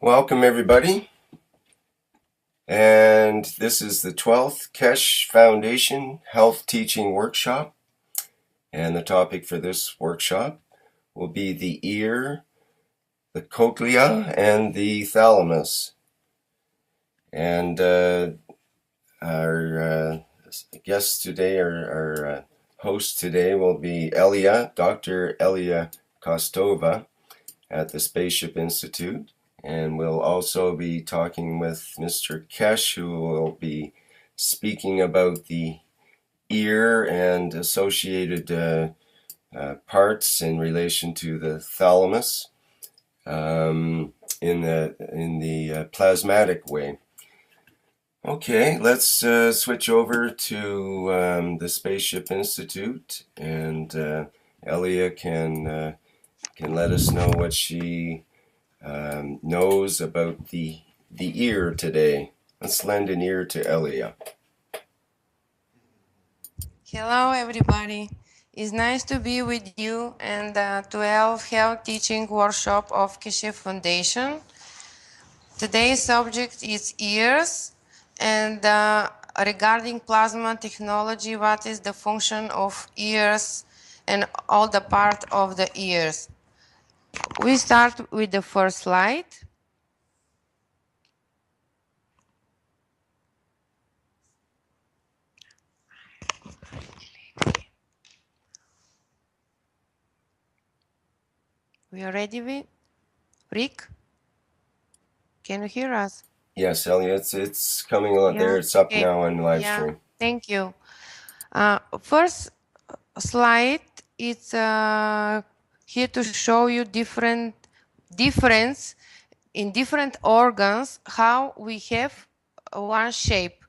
Welcome everybody, and this is the 12th Keshe Foundation Health Teaching Workshop, and the topic for this workshop will be the ear, the cochlea, and the thalamus. And our guest today, our host today will be Dr. E.Kostova at the Spaceship Institute. And we'll also be talking with Mr. Keshe, who will be speaking about the ear and associated parts in relation to the thalamus in the plasmatic way. Okay, let's switch over to the Spaceship Institute, and Elia can let us know what she knows about the ear today. Let's lend an ear to Elia. Hello everybody. It's nice to be with you and the 12th Health Teaching Workshop of Keshe Foundation. Today's subject is ears, and regarding plasma technology, what is the function of ears and all the part of the ears. We start with the first slide. We are ready with Rick? Can you hear us? Yes, Elia, it's coming out there. It's up now on live stream. Thank you. First slide is here to show you difference in different organs, how we have one shape.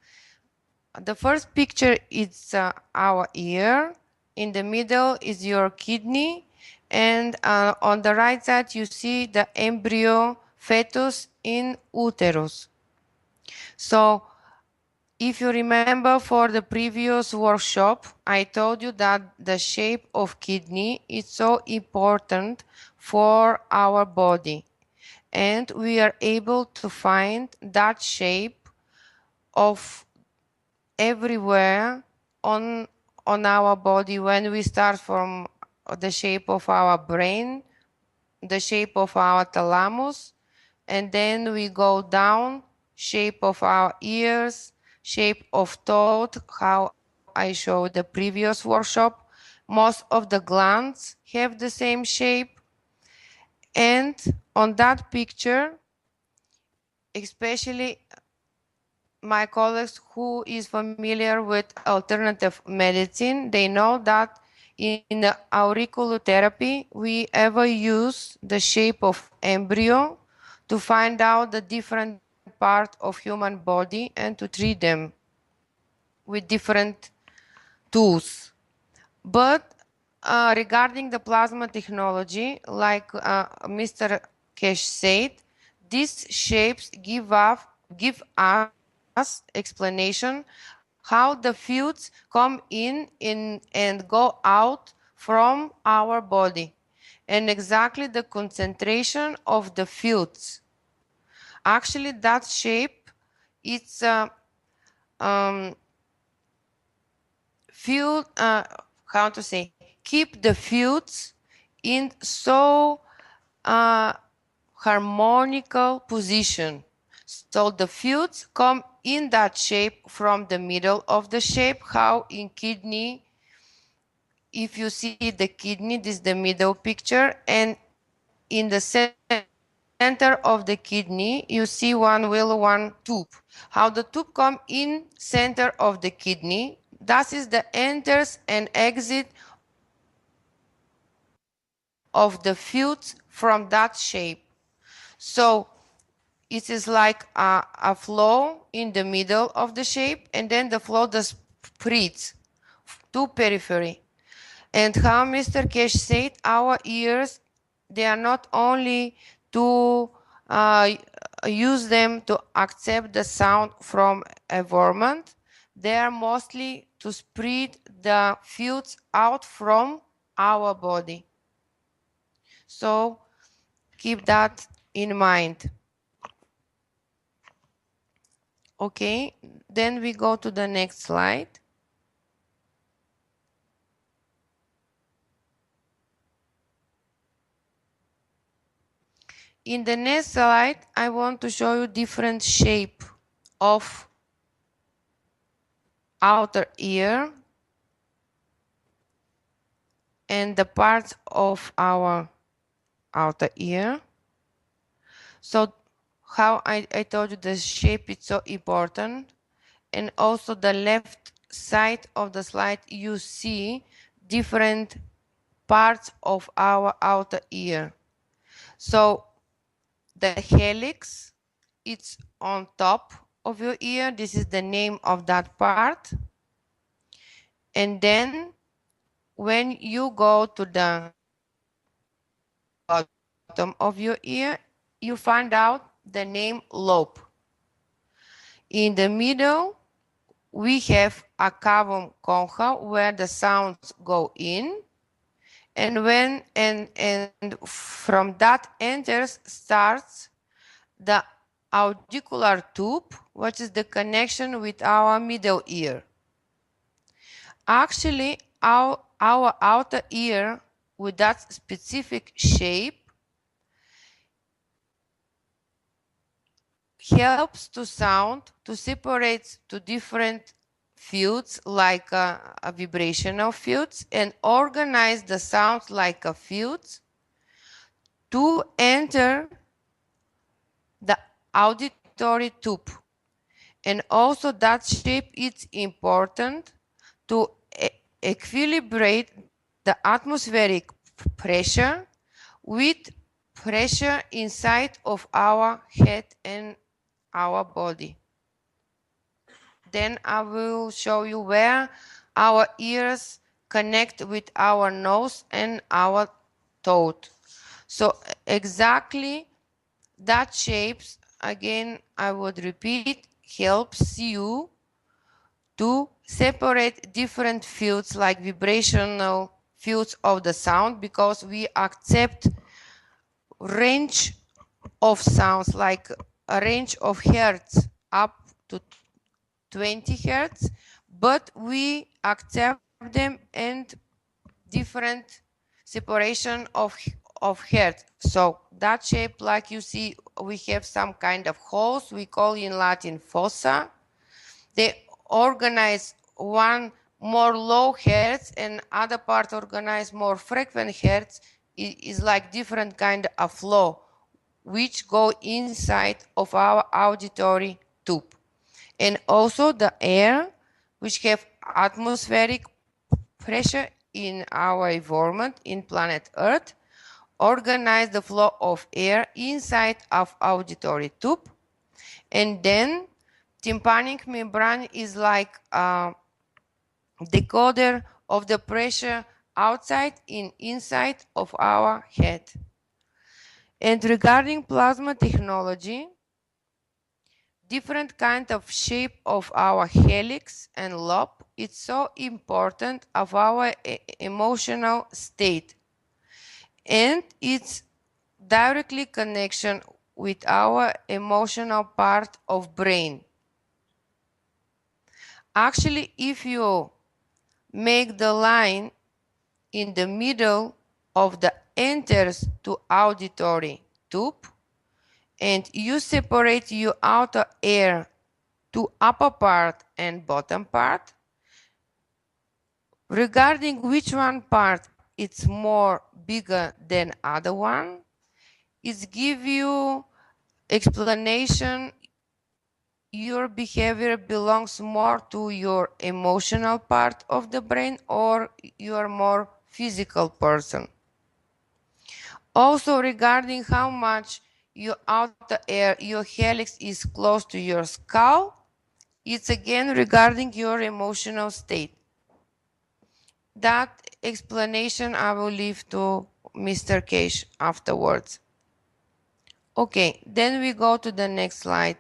The first picture is our ear. In the middle is your kidney, and on the right side you see the embryo fetus in uterus. So if you remember for the previous workshop, I told you that the shape of kidney is so important for our body. And we are able to find that shape of everywhere on our body when we start from the shape of our brain, the shape of our thalamus, and then we go down, shape of our ears, shape of throat, how I showed the previous workshop. Most of the glands have the same shape. And on that picture, especially my colleagues who is familiar with alternative medicine, they know that in the auriculotherapy, we ever use the shape of embryo to find out the different part of human body and to treat them with different tools. But regarding the plasma technology, like Mr.Keshe said, these shapes give us explanation how the fluids come in and go out from our body, and exactly the concentration of the fluids. Actually, that shape, it's field, how to say, keep the fluids in so harmonical position. So the fluids come in that shape from the middle of the shape, how in kidney, if you see the kidney, this is the middle picture, and in the center of the kidney, you see one wheel, one tube. How the tube come in center of the kidney, that is the enters and exit of the fluids from that shape. So it is like a flow in the middle of the shape, and then the flow that spreads to periphery. And how Mr. Keshe said, our ears, they are not only to use them to accept the sound from environment, they are mostly to spread the fluids out from our body. So keep that in mind. Okay, then we go to the next slide. In the next slide, I want to show you different shape of outer ear and the parts of our outer ear. So how I told you the shape is so important, and also the left side of the slide you see different parts of our outer ear. So the helix, it's on top of your ear. This is the name of that part. And then when you go to the bottom of your ear, you find out the name lobe. In the middle, we have a cavum concha where the sounds go in, and from that enters starts the auricular tube, which is the connection with our middle ear. Actually, our outer ear with that specific shape helps to sound to separate to different fields like a vibrational fields and organize the sounds like a fields to enter the auditory tube. And also that shape is important to equilibrate the atmospheric pressure with pressure inside of our head and our body. Then I will show you where our ears connect with our nose and our throat. So exactly that shapes, again, I would repeat, helps you to separate different fields like vibrational fields of the sound, because we accept range of sounds like a range of hertz up to 20 hertz, but we accept them and different separation of hertz. So that shape, like you see, we have some kind of holes, we call in Latin fossa. They organize one more low hertz and other part organize more frequent hertz. It is like different kind of flow which go inside of our auditory tube. And also the air, which have atmospheric pressure in our environment in planet Earth, organize the flow of air inside of auditory tube. And then tympanic membrane is like a decoder of the pressure outside and inside of our head. And regarding plasma technology, different kind of shape of our helix and lobe, it's so important of our emotional state, and it's directly connection with our emotional part of brain. Actually, if you make the line in the middle of the enters to auditory tube and you separate your outer ear to upper part and bottom part, regarding which one part it's more bigger than other one, it give you explanation your behavior belongs more to your emotional part of the brain or you are more physical person. Also regarding how much your outer ear, your helix is close to your skull, it's again regarding your emotional state. That explanation I will leave to Mr. Keshe afterwards. Okay, then we go to the next slide.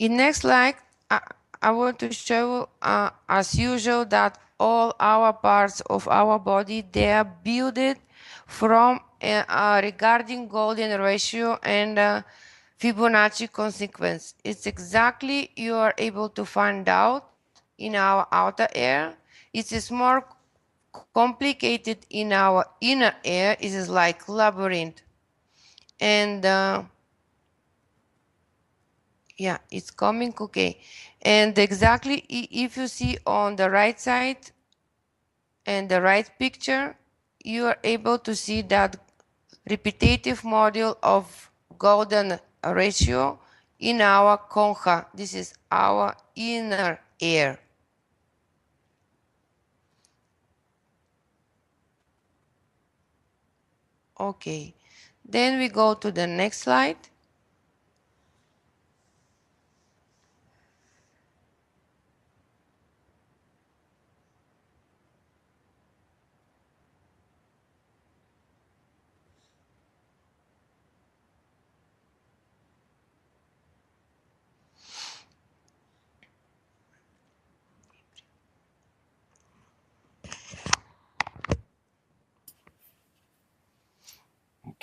In next slide, I want to show you, as usual, that all our parts of our body, they are built from regarding golden ratio and Fibonacci consequence. It's exactly you are able to find out in our outer ear. It is more complicated in our inner ear. It is like labyrinth. And yeah, it's coming, okay. And exactly if you see on the right side and the right picture, you are able to see that repetitive module of golden ratio in our concha. This is our inner ear. Okay, then we go to the next slide.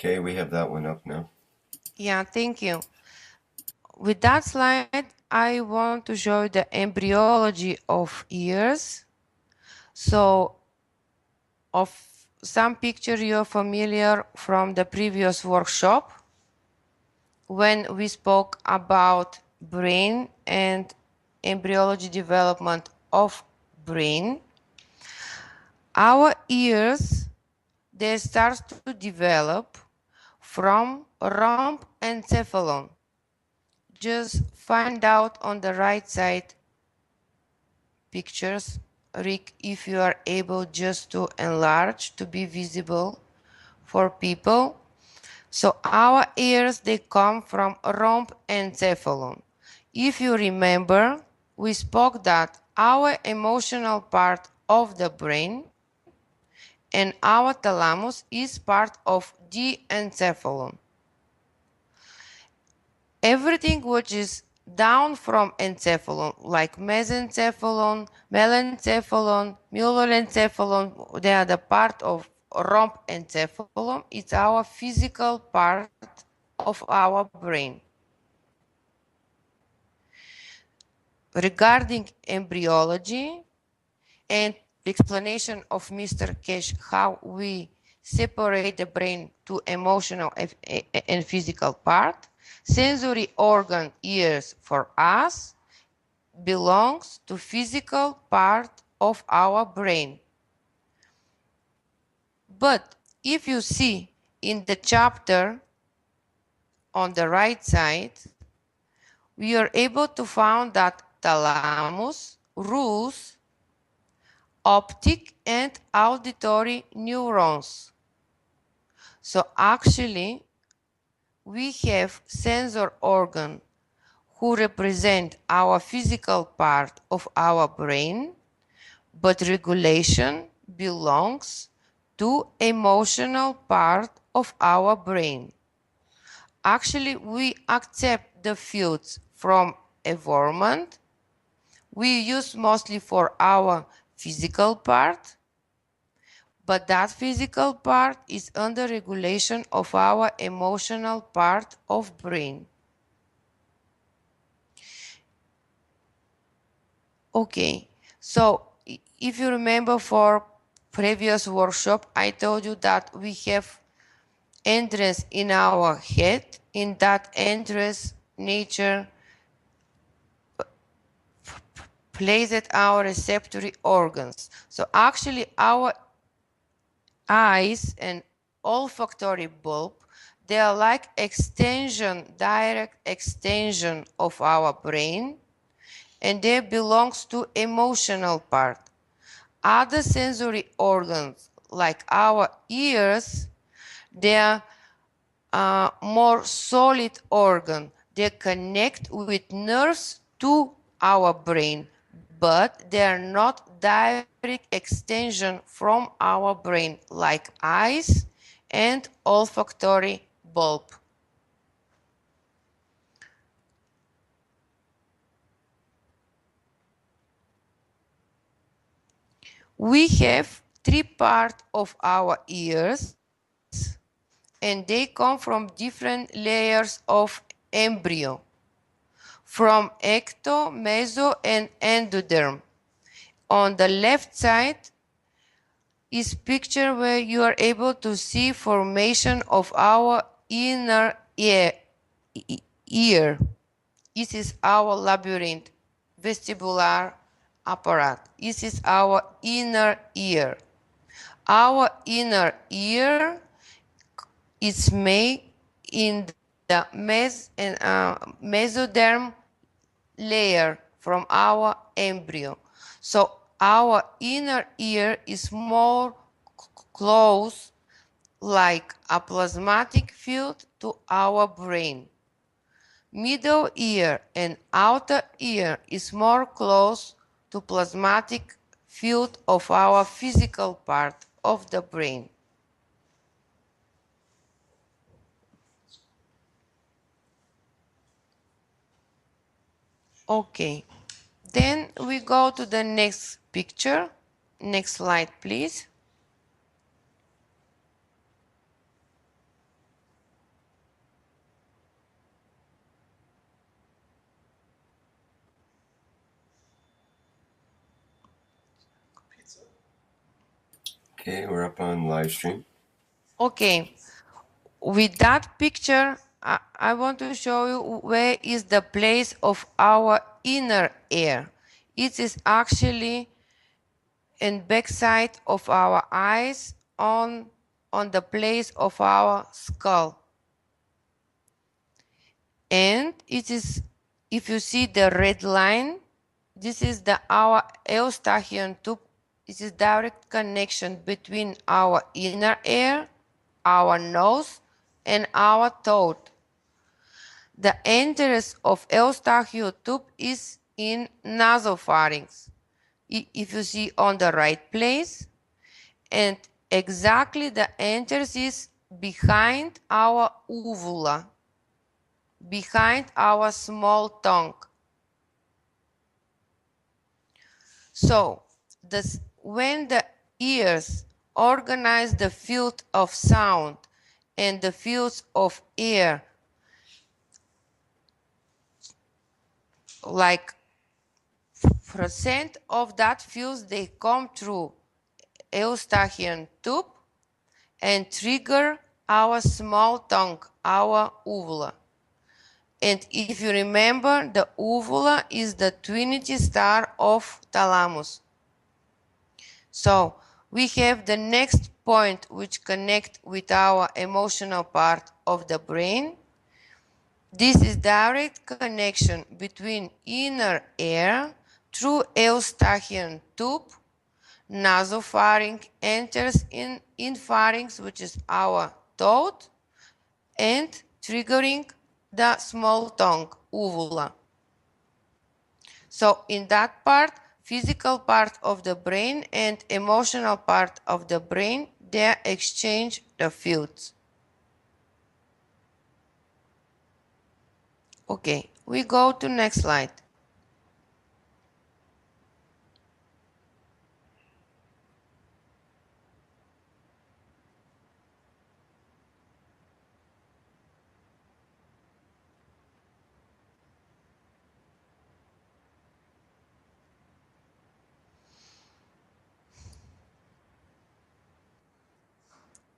Okay, we have that one up now. Yeah, thank you. With that slide, I want to show the embryology of ears. So, of some picture you're familiar from the previous workshop when we spoke about brain and embryology development of brain. Our ears, they start to develop from rhomb encephalon. Just find out on the right side pictures, Rick, if you are able just to enlarge to be visible for people. So our ears, they come from rhomb encephalon. If you remember, we spoke that our emotional part of the brain and our thalamus is part of the encephalon. Everything which is down from encephalon, like mesencephalon, melencephalon, muloencephalon, they are the part of rhomb encephalon. It's our physical part of our brain. Regarding embryology and explanation of Mr.Keshe how we separate the brain to emotional and physical part, sensory organ ears for us belongs to physical part of our brain. But if you see in the chapter on the right side, we are able to find that thalamus rules optic and auditory neurons. So actually, we have sensor organ who represent our physical part of our brain, but regulation belongs to emotional part of our brain. Actually, we accept the fields from environment. We use mostly for our physical part, but that physical part is under regulation of our emotional part of brain. Okay, so if you remember for previous workshop, I told you that we have entrance in our head. In that entrance, nature placed our receptory organs. So actually our eyes and olfactory bulb, they are like extension, direct extension of our brain, and they belongs to emotional part. Other sensory organs, like our ears, they are more solid organ. They connect with nerves to our brain, but they are not direct extension from our brain, like eyes and olfactory bulb. We have three parts of our ears, and they come from different layers of embryo, from ecto, meso, and endoderm. On the left side is picture where you are able to see formation of our inner ear. This is our labyrinth, vestibular apparatus. This is our inner ear. Our inner ear is made in the mesoderm layer from our embryo. So our inner ear is more close, like a plasmatic field, to our brain. Middle ear and outer ear is more close to plasmatic field of our physical part of the brain. Okay, then we go to the next picture. Next slide, please. Okay, we're up on live stream. Okay, with that picture, I want to show you where is the place of our inner ear. It is actually in backside of our eyes, on the place of our skull. And it is, if you see the red line, this is our eustachian tube. This is direct connection between our inner ear, our nose, and our throat. The entrance of eustachian tube is in nasopharynx. If you see on the right place, and exactly the entrance is behind our uvula, behind our small tongue. So when the ears organize the field of sound and the fields of air, like percent of that fields, they come through eustachian tube and trigger our small tongue, our uvula. And if you remember, the uvula is the trinity star of thalamus. So we have the next point which connect with our emotional part of the brain. This is direct connection between inner ear through eustachian tube. Nasopharynx enters in pharynx, which is our throat, and triggering the small tongue, uvula. So in that part, physical part of the brain and emotional part of the brain, they exchange the fields. Okay, we go to next slide.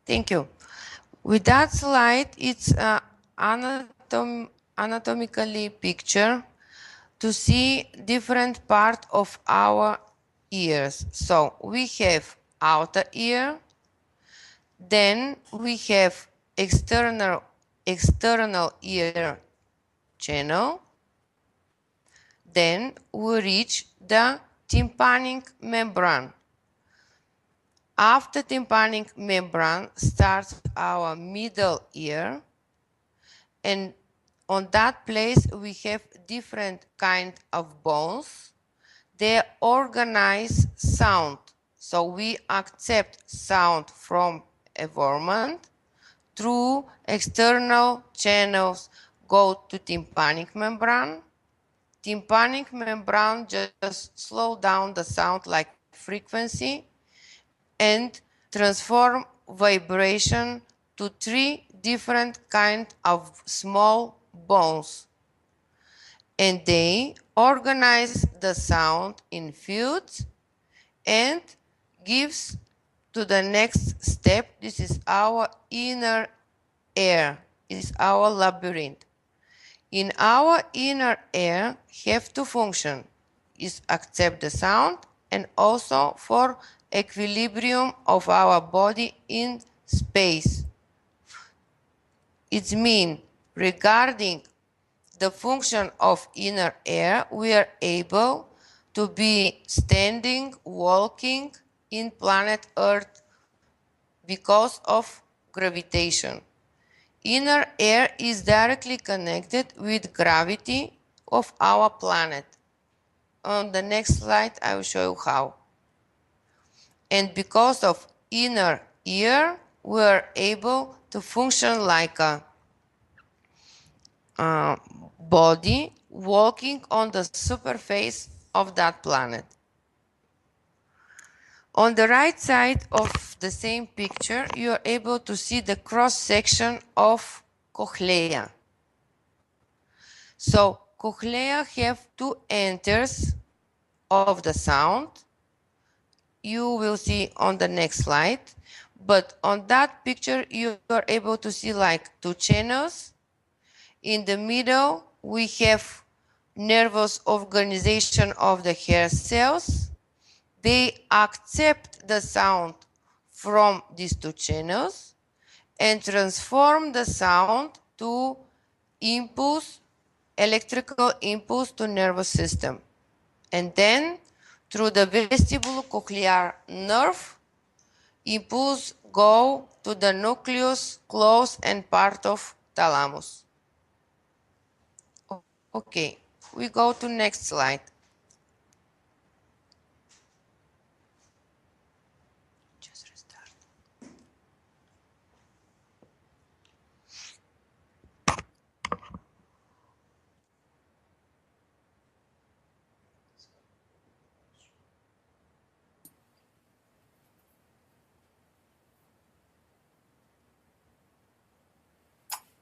Thank you. With that slide, it's anatomically picture to see different part of our ears. So we have outer ear, then we have external ear channel, then we reach the tympanic membrane. After tympanic membrane starts our middle ear, and on that place we have different kind of bones. They organize sound, so we accept sound from environment through external channels, go to tympanic membrane. Tympanic membrane just slow down the sound like frequency, and transform vibration to 3 different kinds of small bones. And they organize the sound in fields and gives to the next step. This is our inner ear, is our labyrinth. In our inner ear have to function, is accept the sound and also for equilibrium of our body in space. It means regarding the function of inner ear, we are able to be standing, walking in planet Earth because of gravitation. Inner ear is directly connected with gravity of our planet. On the next slide, I will show you how. And because of inner ear, we are able to function like a body walking on the surface of that planet. On the right side of the same picture, you are able to see the cross section of cochlea. So cochlea have 2 enters of the sound. You will see on the next slide. But on that picture, you are able to see like 2 channels. In the middle, we have nervous organization of the hair cells. They accept the sound from these 2 channels and transform the sound to impulse, electrical impulse to nervous system. And then through the vestibulocochlear nerve, impulse go to the nucleus close and part of thalamus. Okay, we go to next slide. Just restart.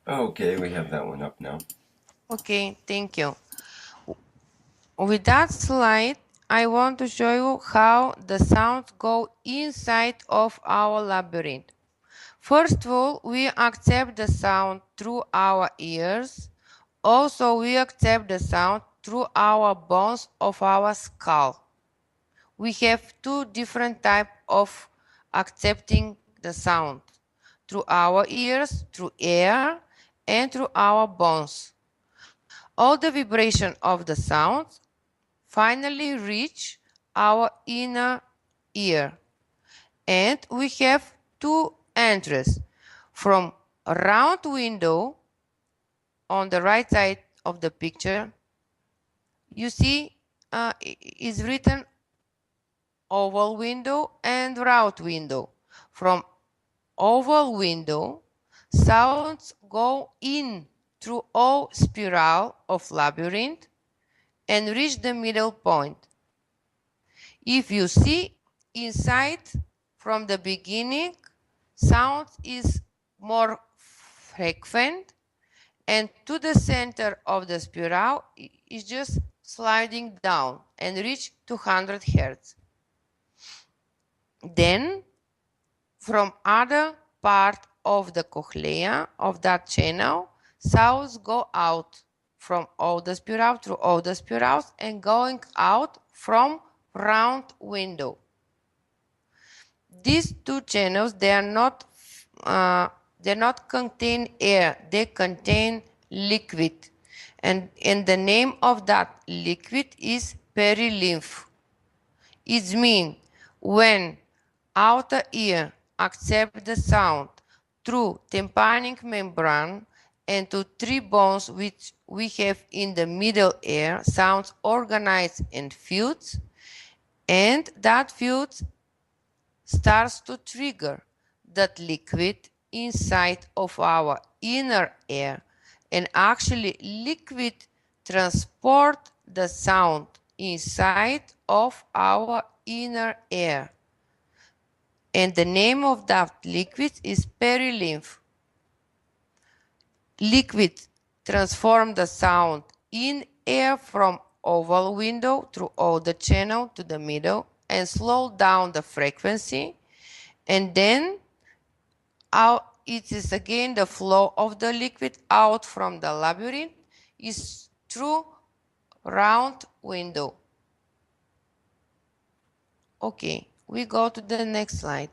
Okay, we have that one up now. Okay, thank you. With that slide, I want to show you how the sounds go inside of our labyrinth. First of all, we accept the sound through our ears. Also, we accept the sound through our bones of our skull. We have 2 different types of accepting the sound. Through our ears, through air, and through our bones. All the vibration of the sound finally reach our inner ear. And we have 2 entries. From a round window on the right side of the picture, you see is written oval window and round window. From oval window, sounds go in through all spiral of labyrinth and reach the middle point. If you see inside from the beginning, sound is more frequent, and to the center of the spiral is just sliding down and reach 200 Hertz. Then from other part of the cochlea of that channel, sounds go out from all the spiral through all the spirals and going out from round window. These 2 channels, they are not contain air, they contain liquid, and the name of that liquid is perilymph. It means when outer ear accept the sound through tympanic membrane and to 3 bones which we have in the middle ear, sounds organized in fields, and that field starts to trigger that liquid inside of our inner ear, and actually liquid transport the sound inside of our inner ear. and the name of that liquid is perilymph. Liquid transform the sound in air from oval window through all the channel to the middle and slow down the frequency, and then out it is again the flow of the liquid out from the labyrinth is through round window. Okay, we go to the next slide.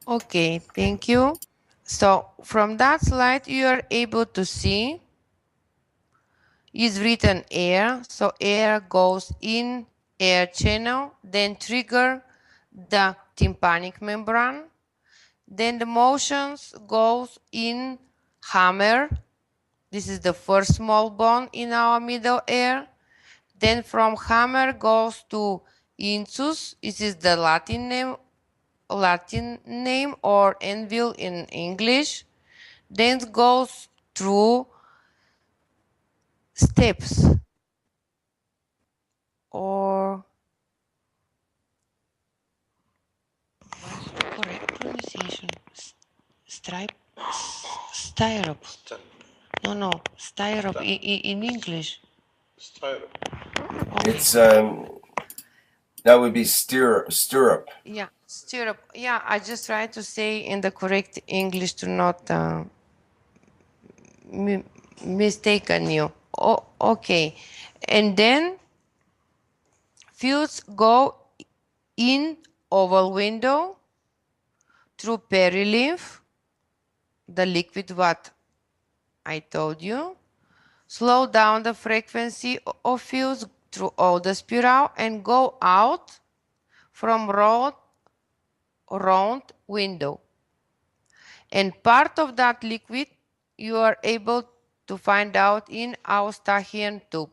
Okay, thank you. So from that slide, you are able to see is written air. So air goes in air channel, then trigger the tympanic membrane. Then the motions goes in hammer. This is the first small bone in our middle ear. Then from hammer goes to incus. This is the Latin name or anvil in English. Then goes through steps or correct pronunciation. Stirrup. No, stirrup in English. Stirrup. It's that would be stirrup. Yeah, stirrup. Yeah, I just try to say in the correct English to not mistaken you. Oh, okay. And then fuse go in oval window through perilymph, the liquid what I told you. Slow down the frequency of fuse through all the spiral and go out from round window. And part of that liquid you are able to find out in Eustachian tube.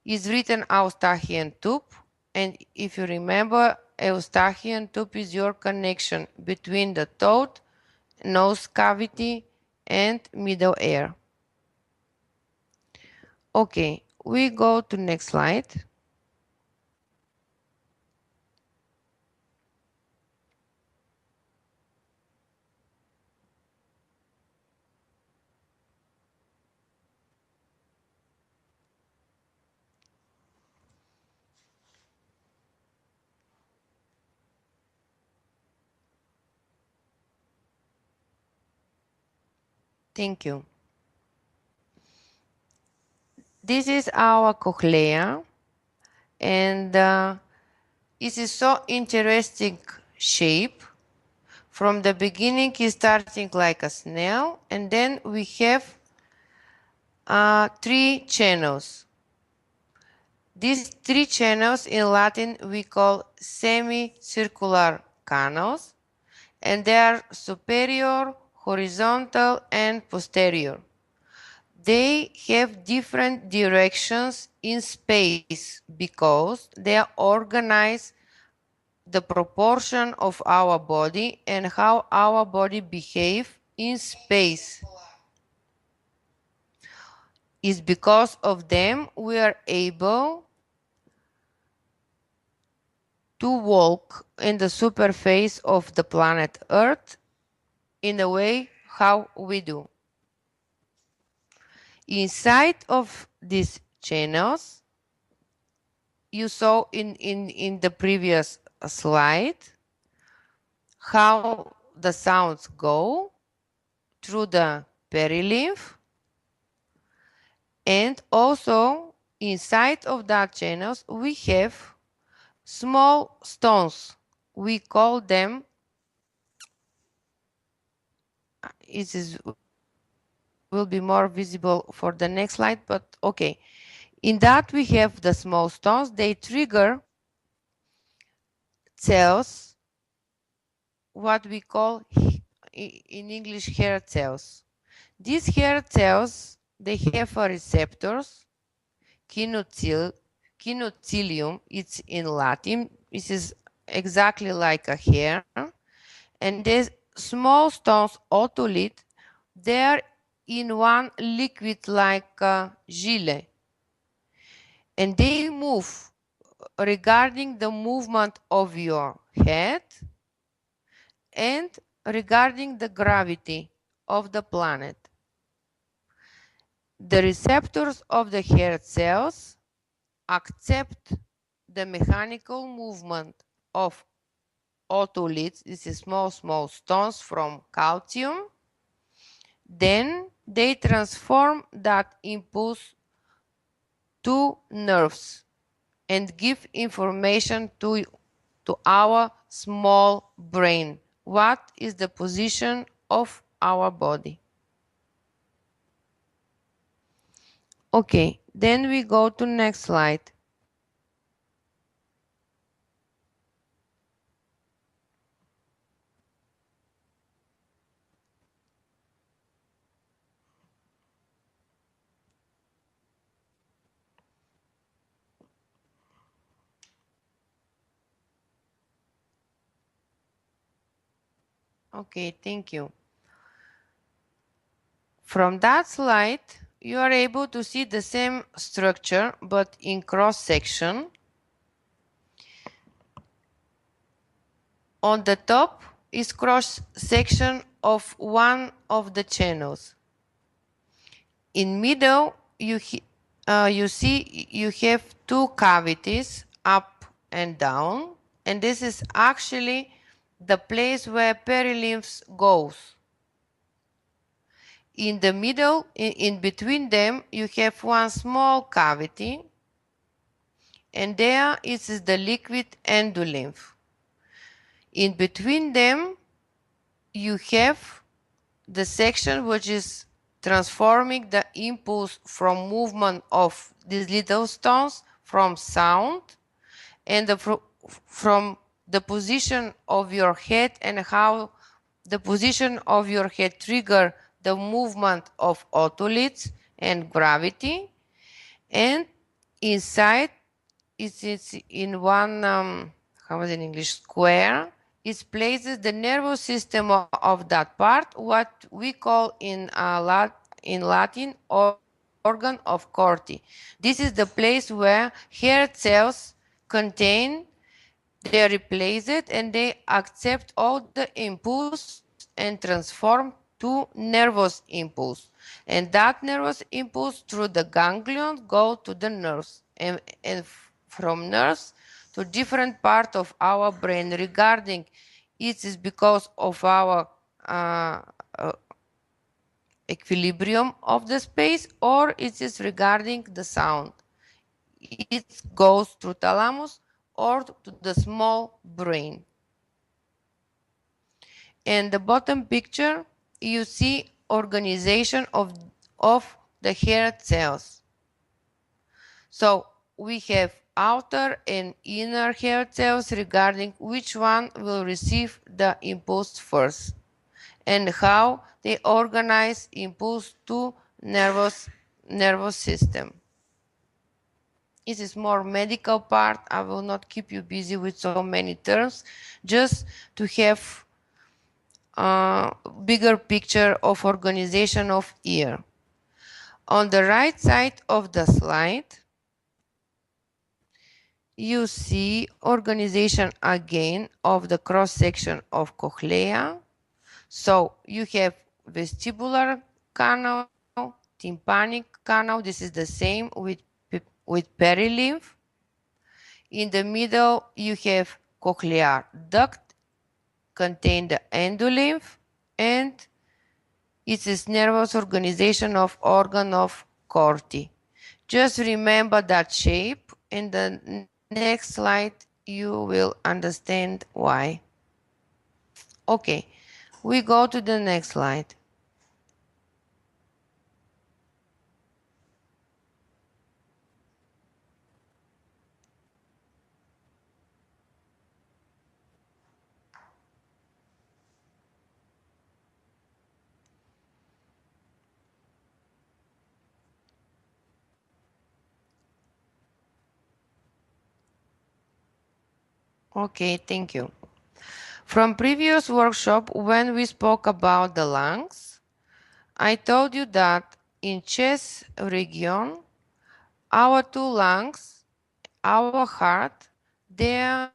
Is written Eustachian tube, and if you remember, Eustachian tube is your connection between the throat, nose cavity, and middle ear. Okay, we go to next slide. Thank you. This is our cochlea, and it is so interesting shape. From the beginning, it's starting like a snail, and then we have 3 channels. These 3 channels in Latin we call semicircular canals, and they are superior, horizontal, and posterior. They have different directions in space because they organize the proportion of our body and how our body behaves in space. It's because of them we are able to walk in the surface of the planet Earth in the way how we do. Inside of these channels, you saw in the previous slide how the sounds go through the perilymph, and also inside of that channels we have small stones. We call them, it is will be more visible for the next slide, but okay. In that we have the small stones. They trigger cells, what we call in English hair cells. These hair cells, they have receptors, kinocilium, it's in Latin. This is exactly like a hair. And these small stones, otolith, they're in one liquid like gile. And they move regarding the movement of your head and regarding the gravity of the planet. The receptors of the hair cells accept the mechanical movement of otoliths, this is small stones from calcium. Then they transform that impulse to nerves and give information to our small brain. What is the position of our body? Okay, then we go to next slide. Okay, thank you. From that slide, you are able to see the same structure, but in cross section. On the top is cross section of one of the channels. In middle, you see you have two cavities, up and down, and this is actually the place where perilymph goes. In the middle, in between them, you have one small cavity, and there is the liquid endolymph. In between them, you have the section which is transforming the impulse from movement of these little stones from sound and from the position of your head and how the position of your head trigger the movement of otoliths and gravity. And inside it's in one how is it in English, square. It places the nervous system of that part, what we call in Latin organ of Corti. This is the place where hair cells contain, they replace it and they accept all the impulse and transform to nervous impulse. And that nervous impulse through the ganglion go to the nerves and from nerves to different part of our brain regarding it is because of our equilibrium of the space or it is regarding the sound. It goes through thalamus or to the small brain. In the bottom picture, you see organization of the hair cells. So we have outer and inner hair cells regarding which one will receive the impulse first and how they organize impulse to nervous system. This is more medical part. I will not keep you busy with so many terms, just to have a bigger picture of organization of ear. On the right side of the slide, you see organization again of the cross section of cochlea. So you have vestibular canal, tympanic canal. This is the same with perilymph. In the middle, you have cochlear duct, contain the endolymph, and it is nervous organization of organ of Corti. Just remember that shape. In the next slide, you will understand why. Okay, we go to the next slide. Okay, thank you. From previous workshop, when we spoke about the lungs, I told you that in chest region, our two lungs, our heart, they are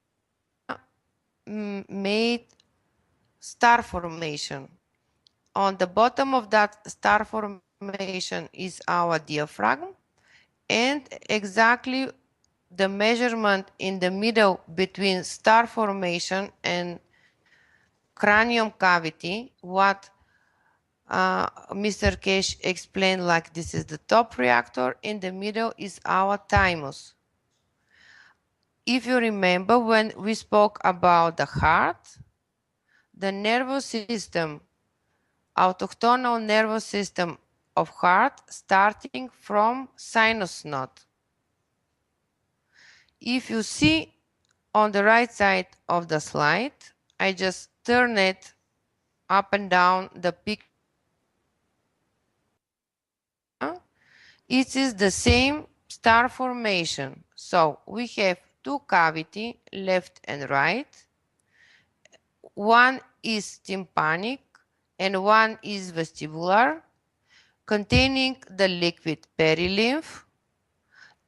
made star formation. On the bottom of that star formation is our diaphragm, and exactly the measurement in the middle between star formation and cranium cavity, what Mr.Keshe explained, like this is the top reactor, in the middle is our thymus. If you remember when we spoke about the heart, the nervous system, autochthonal nervous system of heart starting from sinus node. If you see on the right side of the slide, I just turn it up and down the picture. It is the same star formation. So we have two cavities, left and right. One is tympanic and one is vestibular, containing the liquid perilymph.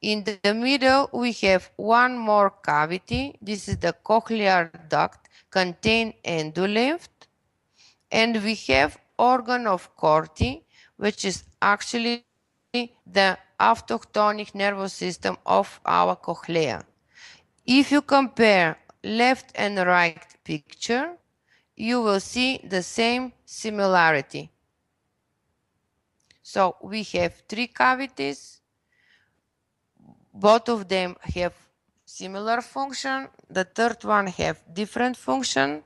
In the middle, we have one more cavity. This is the cochlear duct, contain endolymph. And we have organ of Corti, which is actually the autochthonic nervous system of our cochlea. If you compare left and right picture, you will see the same similarity. So we have three cavities. Both of them have similar function. The third one have different function.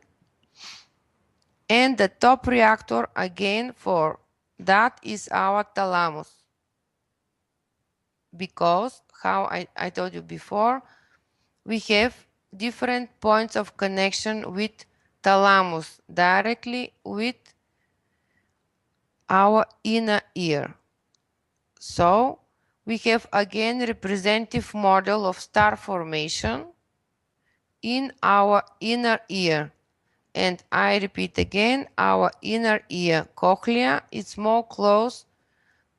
And the top reactor again for that is our thalamus. Because, how I told you before, we have different points of connection with thalamus directly with our inner ear. So we have again representative model of star formation in our inner ear. And I repeat again, our inner ear cochlea is more close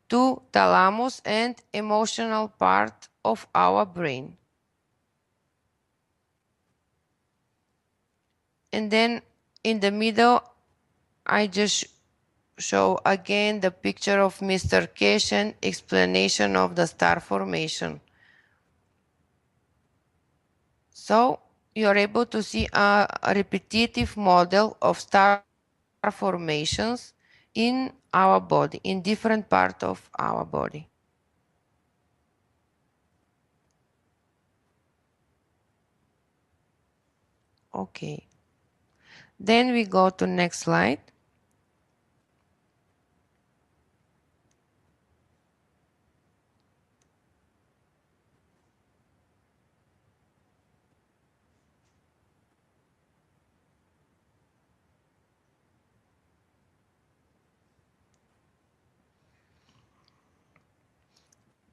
to thalamus and emotional part of our brain. And then in the middle, I just show again the picture of Mr.Keshe and explanation of the star formation. So you are able to see a repetitive model of star formations in our body, in different parts of our body. Okay. Then we go to next slide.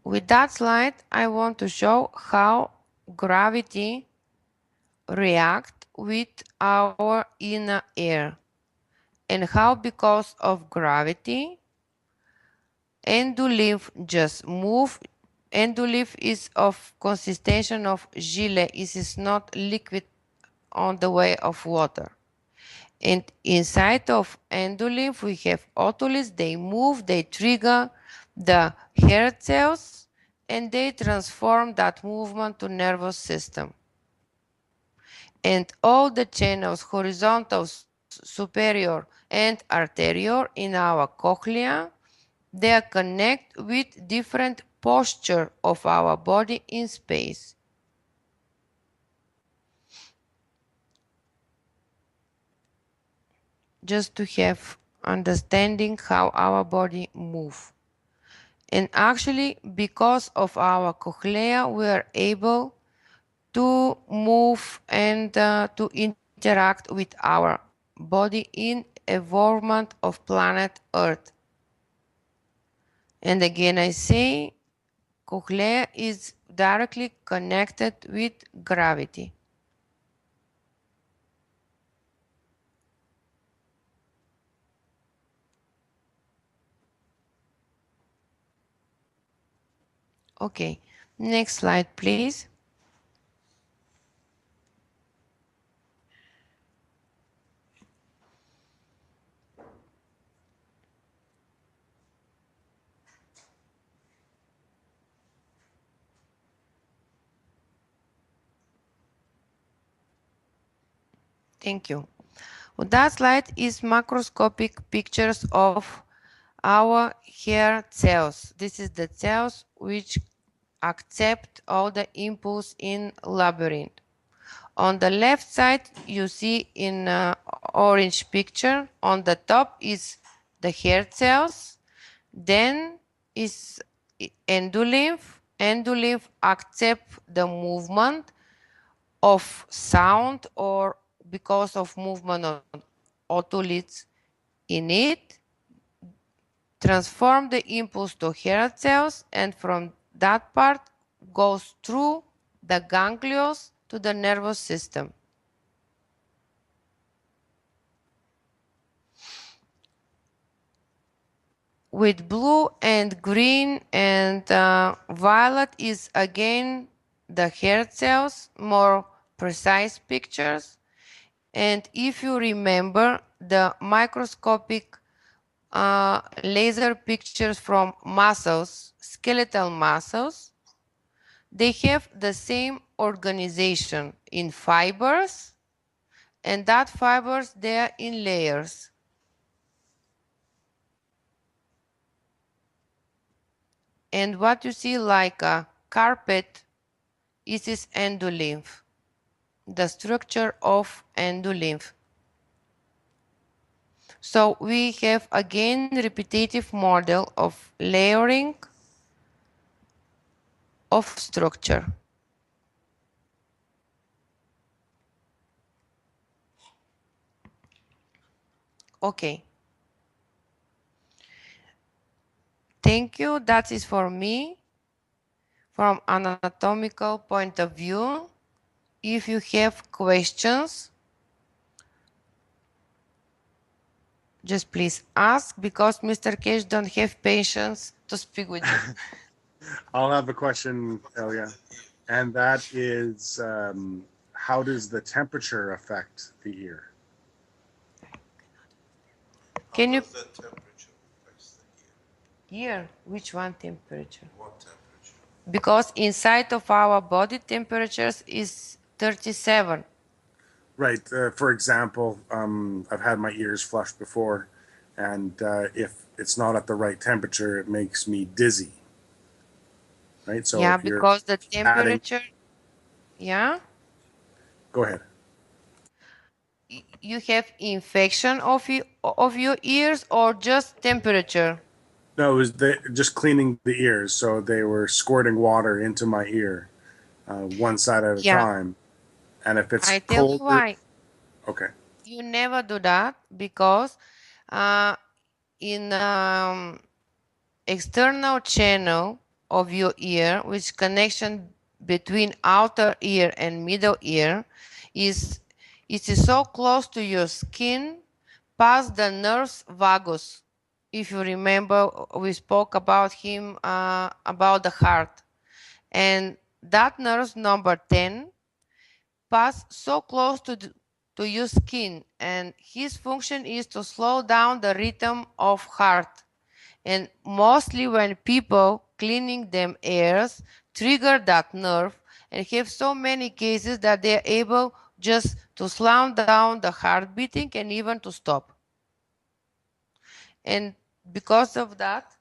With that slide, I want to show how gravity react with our inner ear and how because of gravity endolymph just move. Endolymph is of consistency of gelée. It is not liquid on the way of water. And inside of endolymph we have otoliths. They move, they trigger the hair cells, and they transform that movement to nervous system. And all the channels, horizontal, superior, and anterior in our cochlea, they are connect with different posture of our body in space. Just to have understanding how our body move. And actually, because of our cochlea, we are able to move and to interact with our body in environment of planet Earth. And again, I say, cochlea is directly connected with gravity. Okay, next slide, please. Thank you. Well, that slide is macroscopic pictures of our hair cells. This is the cells which accept all the impulse in labyrinth. On the left side, you see in orange picture, on the top is the hair cells, then is endolymph. Endolymph accept the movement of sound or because of movement of otoliths in it, transform the impulse to hair cells, and from that part goes through the ganglions to the nervous system. With blue and green and violet is again the hair cells, more precise pictures. And if you remember the microscopic laser pictures from muscles, skeletal muscles, they have the same organization in fibers, and that fibers they are in layers. And what you see like a carpet is this endolymph, the structure of endolymph. So we have again repetitive model of layering of structure. Okay. Thank you. That is for me from anatomical point of view. If you have questions, just please ask, because Mr. Keshe don't have patience to speak with you. I'll have a question, Elia, and that is, how does the temperature affect the ear? Can you? How does the temperature affect the ear? Ear? Which one temperature? What temperature? Because inside of our body temperatures is 37. Right. For example, I've had my ears flushed before, and if it's not at the right temperature, it makes me dizzy. Right. So Yeah, if you're because the adding, temperature, yeah, go ahead. you have infection of your ears or just temperature? No, it was just cleaning the ears. So they were squirting water into my ear, one side at a Yeah, time. And if it's I tell you colder, why. okay. You never do that because in external channel of your ear, which connection between outer ear and middle ear is so close to your skin, past the nerves vagus. If you remember, we spoke about him about the heart, and that nerve number 10 pass so close to your skin, and his function is to slow down the rhythm of heart. And mostly when people cleaning them ears trigger that nerve and have so many cases that they're able just to slow down the heart beating and even to stop. And because of that,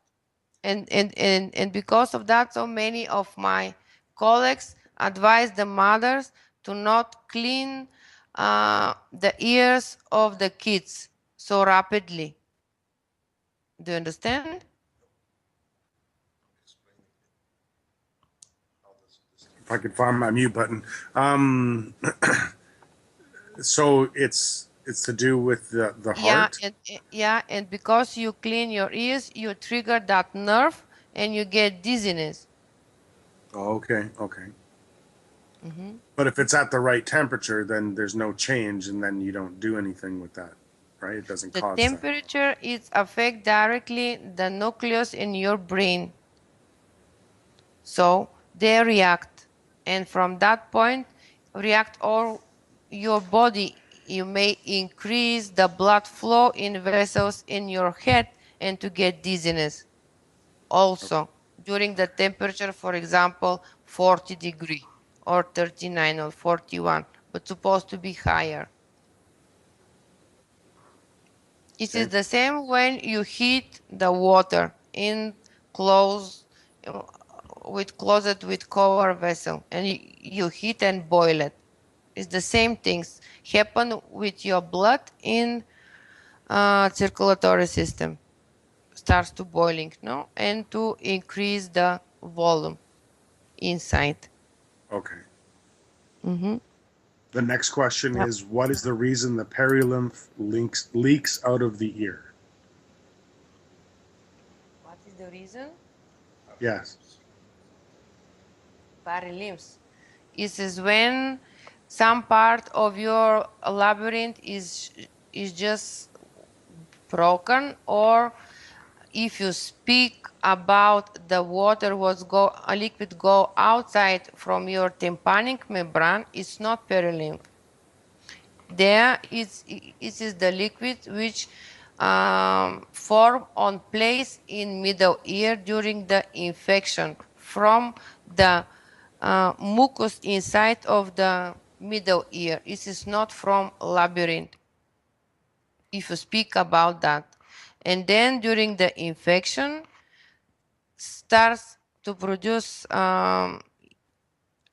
and because of that, so many of my colleagues advise the mothers to not clean the ears of the kids so rapidly. Do you understand? If I could find my mute button. So it's to do with the heart. And because you clean your ears, you trigger that nerve and you get dizziness. Oh, okay. But if it's at the right temperature, then there's no change, and then you don't do anything with that, right? It doesn't The cause that. temperature is affect directly the nucleus in your brain. So they react, and from that point react all your body. You may increase the blood flow in vessels in your head and to get dizziness. Also, during the temperature, for example, 40 degree or 39 or 41, but supposed to be higher. It is the same when you heat the water in close with closet with cover vessel, and you heat and boil it. It's the same things happen with your blood in circulatory system. Starts to boiling, no, and to increase the volume inside. Okay. Mm-hmm. The next question is, what is the reason the perilymph leaks out of the ear? What is the reason? Yes. Perilymph. This is when some part of your labyrinth is just broken, or if you speak about the water was a liquid go outside from your tympanic membrane, it's not perilymph. There it is the liquid which form on place in middle ear during the infection from the mucus inside of the middle ear. This is not from labyrinth, if you speak about that. And then during the infection starts to produce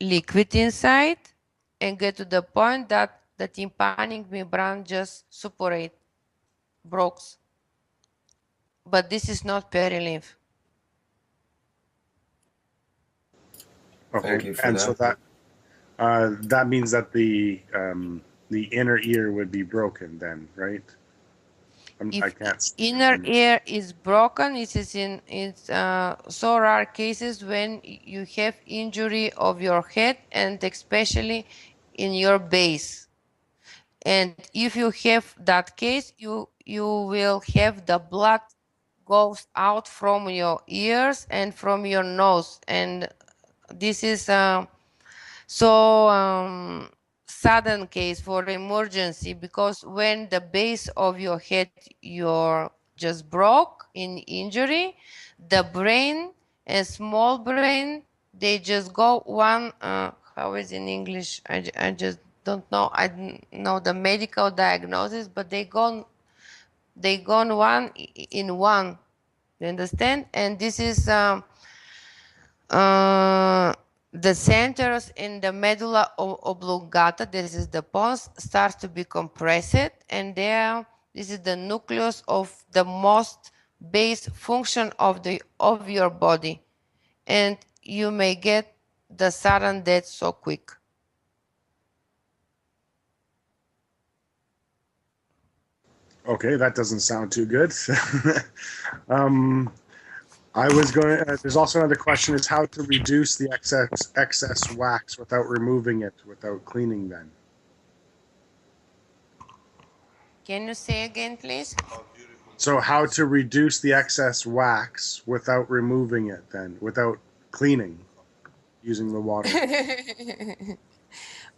liquid inside and get to the point that the tympanic membrane just suppurate, breaks. But this is not perilymph. Okay. Thank you for and that. so that means that the inner ear would be broken then, right? I If can't see inner it. ear is broken, it is in so rare cases when you have injury of your head and especially in your base. And if you have that case, you will have the blood goes out from your ears and from your nose, and this is sudden case for emergency, because when the base of your head you're just broke in injury, the brain and small brain, they just go one how is in English, I just don't know, I don't know the medical diagnosis, but they gone one in one, you understand? And this is the centers in the medulla oblongata, this is the pons, starts to be compressed, and there, this is the nucleus of the most base function of your body, and you may get the sudden death so quick. Okay, that doesn't sound too good. I was going. There's also another question: is how to reduce the excess wax without removing it, without cleaning? Then. Can you say again, please? So how to reduce the excess wax without removing it? Then, without cleaning, using the water.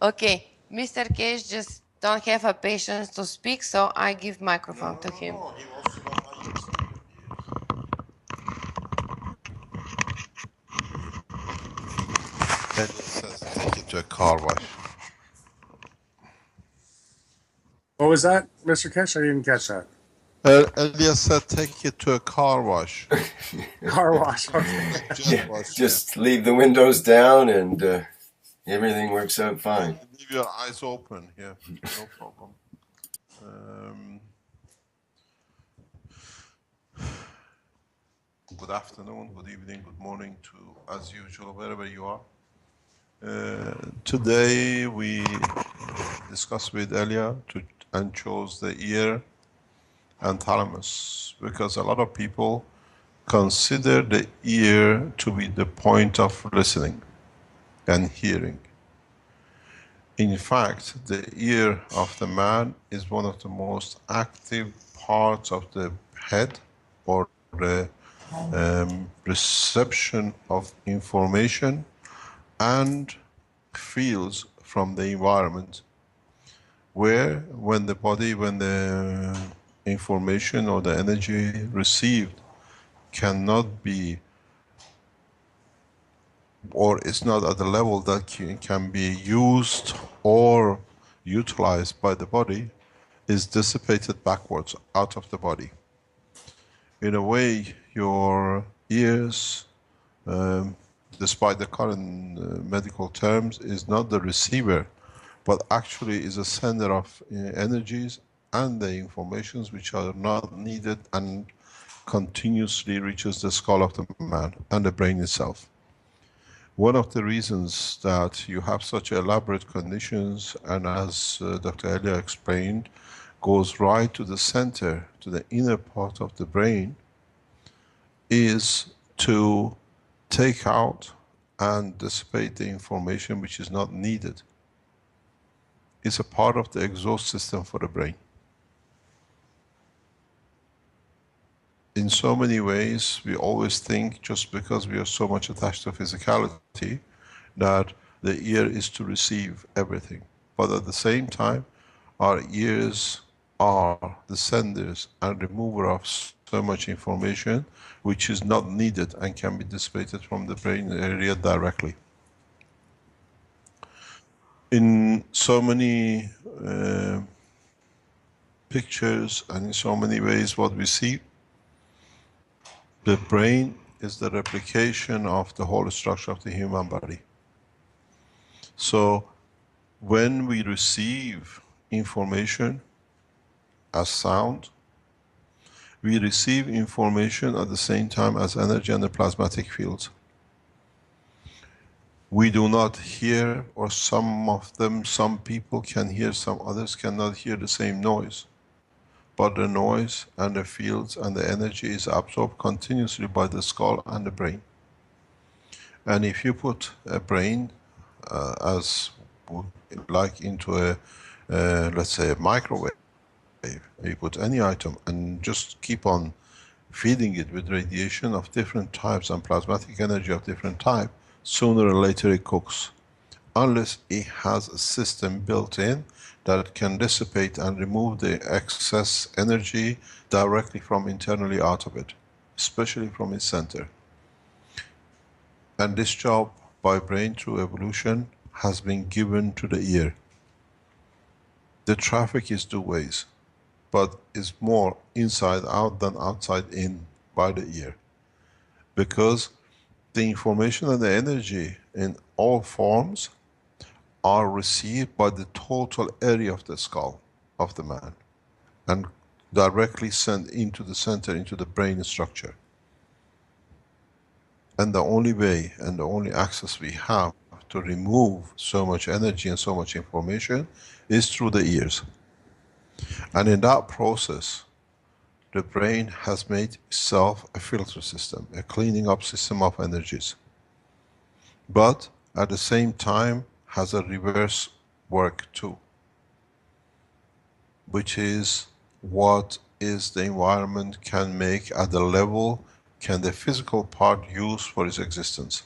Okay, Mr. Keshe just don't have a patience to speak, so I give microphone to him. No, he wants to know how you explain it. Then it says take it to a car wash. What was that, Mr. Keshe? I didn't catch that. Elias said take it to a car wash. Car wash. Okay. Just leave the windows down and everything works out fine. Leave your eyes open, yeah, no problem. Good afternoon, good evening, good morning to, as usual, wherever you are. Today we discussed with Elia and chose the ear and thalamus, because a lot of people consider the ear to be the point of listening and hearing. In fact, the ear of the man is one of the most active parts of the head or the reception of information and fields from the environment, where when the information or the energy received cannot be, or is not at the level that can be used or utilized by the body, is dissipated backwards out of the body. In a way, your ears, despite the current medical terms, is not the receiver, but actually is a sender of energies and the informations which are not needed, and continuously reaches the skull of the man and the brain itself. One of the reasons that you have such elaborate conditions, and as Dr. Elia explained, goes right to the center, to the inner part of the brain, is to take out and dissipate the information which is not needed. It's a part of the exhaust system for the brain. In so many ways, we always think, just because we are so much attached to physicality, that the ear is to receive everything. But at the same time, our ears are the senders and remover of so much information which is not needed and can be dissipated from the brain area directly. In so many pictures and in so many ways what we see, the brain is the replication of the whole structure of the human body. So when we receive information as sound, we receive information at the same time as energy and the plasmatic fields. We do not hear, or some of them, some people can hear, some others cannot hear the same noise. But the noise and the fields and the energy is absorbed continuously by the skull and the brain. And if you put a brain like into a, let's say a microwave, you put any item and just keep on feeding it with radiation of different types and plasmatic energy of different type, sooner or later it cooks. Unless it has a system built in that can dissipate and remove the excess energy directly from internally out of it, especially from its center. And this job by brain through evolution has been given to the ear. The traffic is two ways, but is more inside out than outside in by the ear. Because the information and the energy in all forms are received by the total area of the skull of the man and directly sent into the center, into the brain structure. And the only way and the only access we have to remove so much energy and so much information is through the ears. And in that process, the brain has made itself a filter system, a cleaning up system of energies. But at the same time, has a reverse work too, which is what is the environment can make at the level can the physical part use for its existence.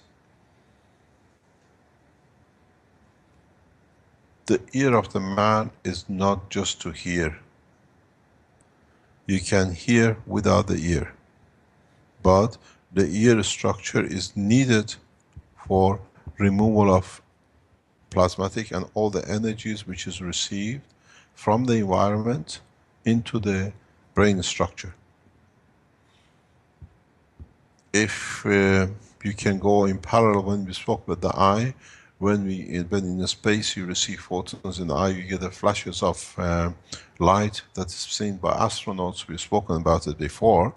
The ear of the man is not just to hear. You can hear without the ear, but the ear structure is needed for removal of plasmatic and all the energies which is received from the environment into the brain structure. If you can go in parallel, when we spoke with the eye, when in a space you receive photons in the eye, you get the flashes of light that is seen by astronauts. We've spoken about it before.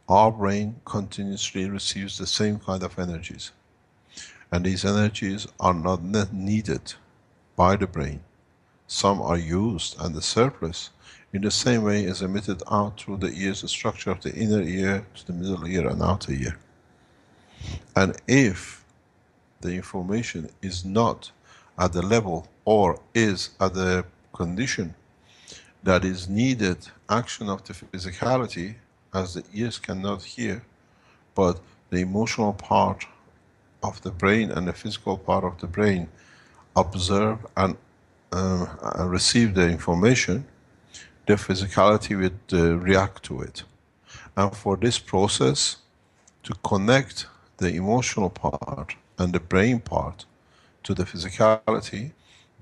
Our brain continuously receives the same kind of energies. And these energies are not needed by the brain. Some are used, and the surplus in the same way is emitted out through the ears, the structure of the inner ear to the middle ear and outer ear. And if the information is not at the level or is at the condition that is needed action of the physicality, as the ears cannot hear, but the emotional part of the brain and the physical part of the brain observe and receive the information, the physicality would react to it. And for this process to connect the emotional part and the brain part to the physicality,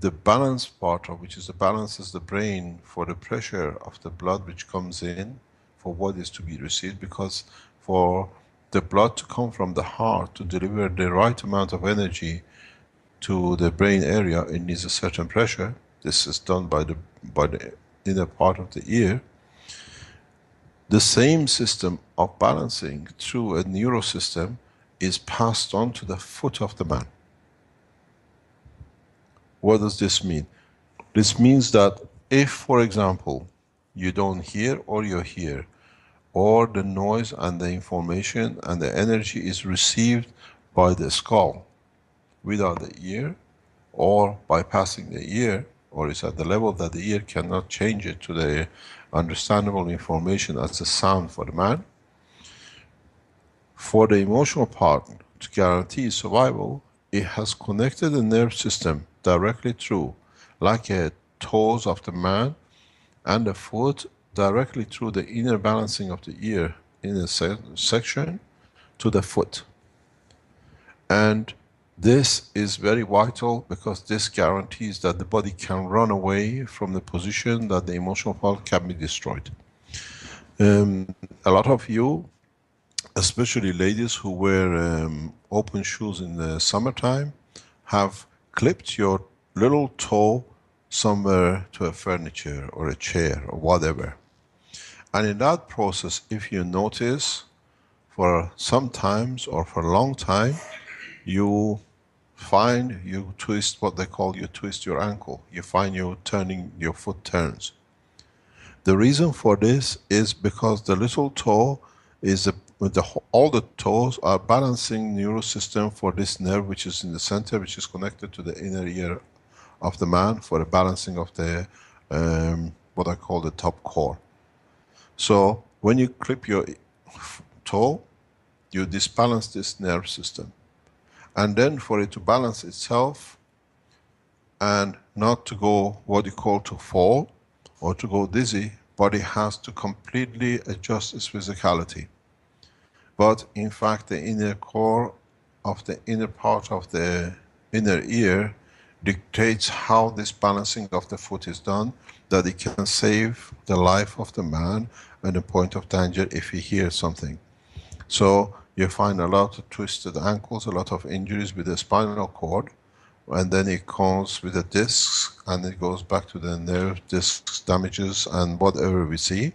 the balance part of which is the balances the brain for the pressure of the blood which comes in for what is to be received, because for the blood to come from the heart to deliver the right amount of energy to the brain area, it needs a certain pressure. This is done by the inner part of the ear. The same system of balancing through a neural system is passed on to the foot of the man. What does this mean? This means that if, for example, you don't hear or you hear, or the noise and the information and the energy is received by the skull without the ear, or bypassing the ear, or it's at the level that the ear cannot change it to the understandable information as a sound for the man, for the emotional part to guarantee survival, it has connected the nerve system directly through, like a toes of the man and the foot directly through the inner balancing of the ear in a section to the foot. And this is very vital because this guarantees that the body can run away from the position that the emotional part can be destroyed. A lot of you, especially ladies who wear open shoes in the summertime, have clipped your little toe somewhere to a furniture or a chair or whatever. And in that process, if you notice, for some times or for a long time, you find you twist what they call you twist your ankle. You find you turning, your foot turns. The reason for this is because the little toe is all the toes are balancing neural system for this nerve which is in the center, which is connected to the inner ear of the man for the balancing of the what I call the top core. So when you clip your toe, you disbalance this nerve system, and then for it to balance itself and not to go what you call to fall or to go dizzy, body has to completely adjust its physicality. But in fact the inner core of the inner part of the inner ear dictates how this balancing of the foot is done, that it can save the life of the man at a point of danger if he hears something. So you find a lot of twisted ankles, a lot of injuries with the spinal cord, and then it comes with the discs and it goes back to the nerve discs damages and whatever we see,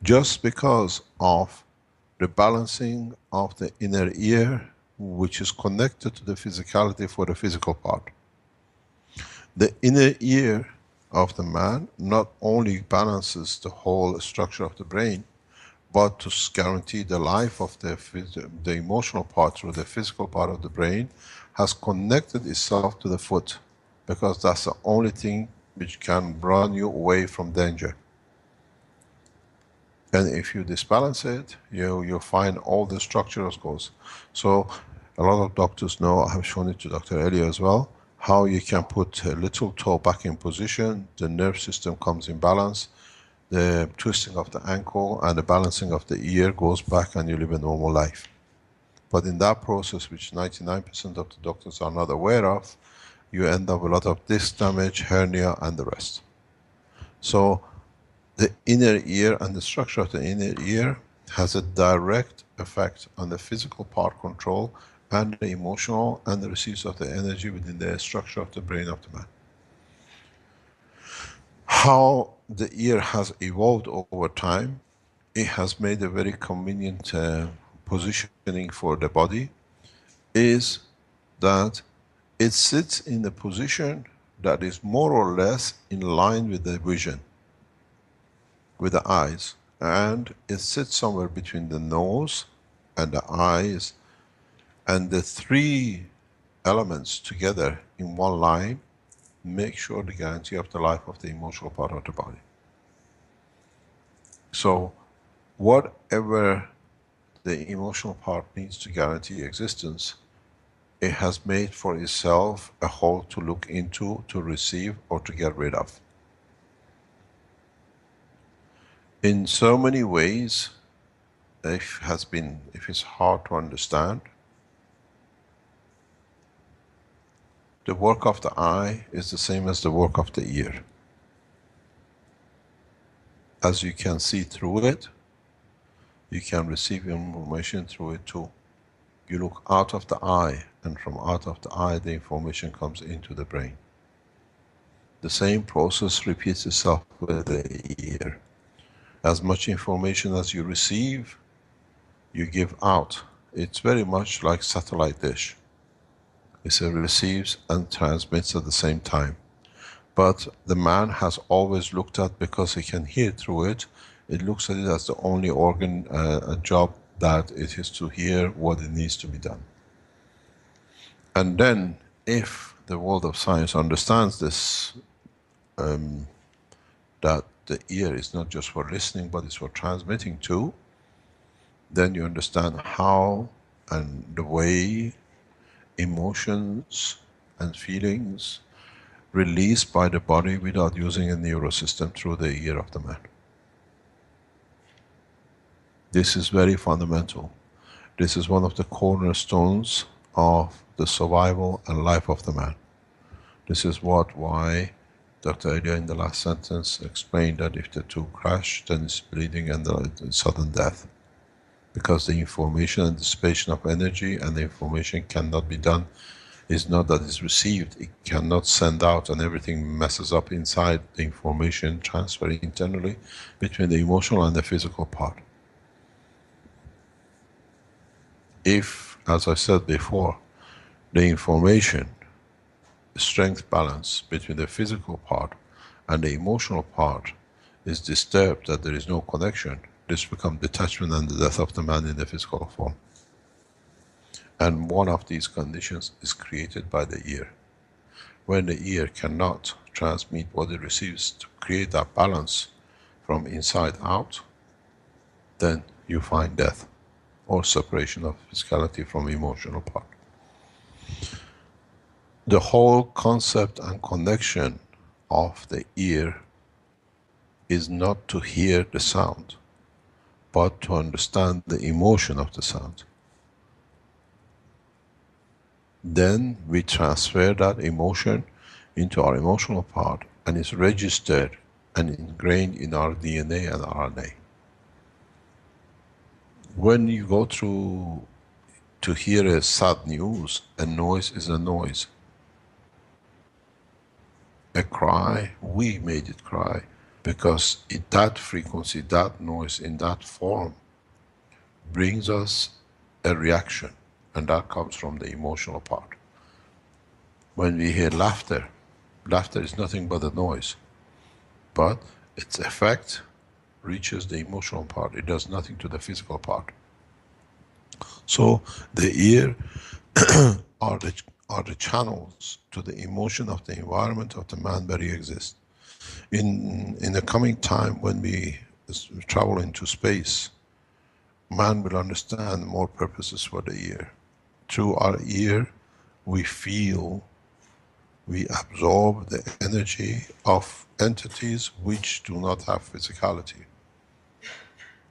just because of the balancing of the inner ear, which is connected to the physicality for the physical part. The inner ear of the man not only balances the whole structure of the brain, but to guarantee the life of the emotional part through the physical part of the brain, has connected itself to the foot, because that's the only thing which can run you away from danger. And if you disbalance it, you find all the structures goes. So a lot of doctors know, I have shown it to Dr. Elia as well, how you can put a little toe back in position, the nerve system comes in balance, the twisting of the ankle and the balancing of the ear goes back and you live a normal life. But in that process, which 99% of the doctors are not aware of, you end up with a lot of disc damage, hernia and the rest. So the inner ear and the structure of the inner ear has a direct effect on the physical part control and the emotional and the receipts of the energy within the structure of the brain of the man. How the ear has evolved over time, it has made a very convenient positioning for the body, is that it sits in a position that is more or less in line with the vision, with the eyes, and it sits somewhere between the nose and the eyes, and the three elements together in one line make sure the guarantee of the life of the emotional part of the body. So whatever the emotional part needs to guarantee existence, it has made for itself a hole to look into, to receive, or to get rid of. In so many ways, if it's hard to understand, the work of the eye is the same as the work of the ear. As you can see through it, you can receive information through it too. You look out of the eye, and from out of the eye the information comes into the brain. The same process repeats itself with the ear. As much information as you receive, you give out. It's very much like satellite dish. It receives and transmits at the same time. But the man has always looked at, because he can hear through it, it looks at it as the only organ, a job that it is to hear what it needs to be done. And then, if the world of science understands this, that the ear is not just for listening, but it's for transmitting too, then you understand how and the way emotions and feelings released by the body without using a neurosystem through the ear of the man. This is very fundamental. This is one of the cornerstones of the survival and life of the man. This is why Dr. Elia in the last sentence explained that if the two crash, then it's bleeding and the sudden death. Because the information and dissipation of energy and the information cannot be done, is not that it's received, it cannot send out, and everything messes up inside the information transferring internally between the emotional and the physical part. If, as I said before, the information, the strength balance between the physical part and the emotional part is disturbed, that there is no connection, this becomes detachment and the death of the man in the physical form. And one of these conditions is created by the ear. When the ear cannot transmit what it receives to create that balance from inside out, then you find death or separation of physicality from emotional part. The whole concept and connection of the ear is not to hear the sound, but to understand the emotion of the sound. Then we transfer that emotion into our emotional part, and it's registered and ingrained in our DNA and RNA. When you go through to hear a sad news, a noise is a noise. A cry, we made it cry, because that frequency, that noise in that form brings us a reaction, and that comes from the emotional part. When we hear laughter, laughter is nothing but a noise, but its effect reaches the emotional part, it does nothing to the physical part. So the ear are the channels to the emotion of the environment of the man where he exists. In the coming time, when we travel into space, man will understand more purposes for the ear. Through our ear, we feel, we absorb the energy of entities which do not have physicality.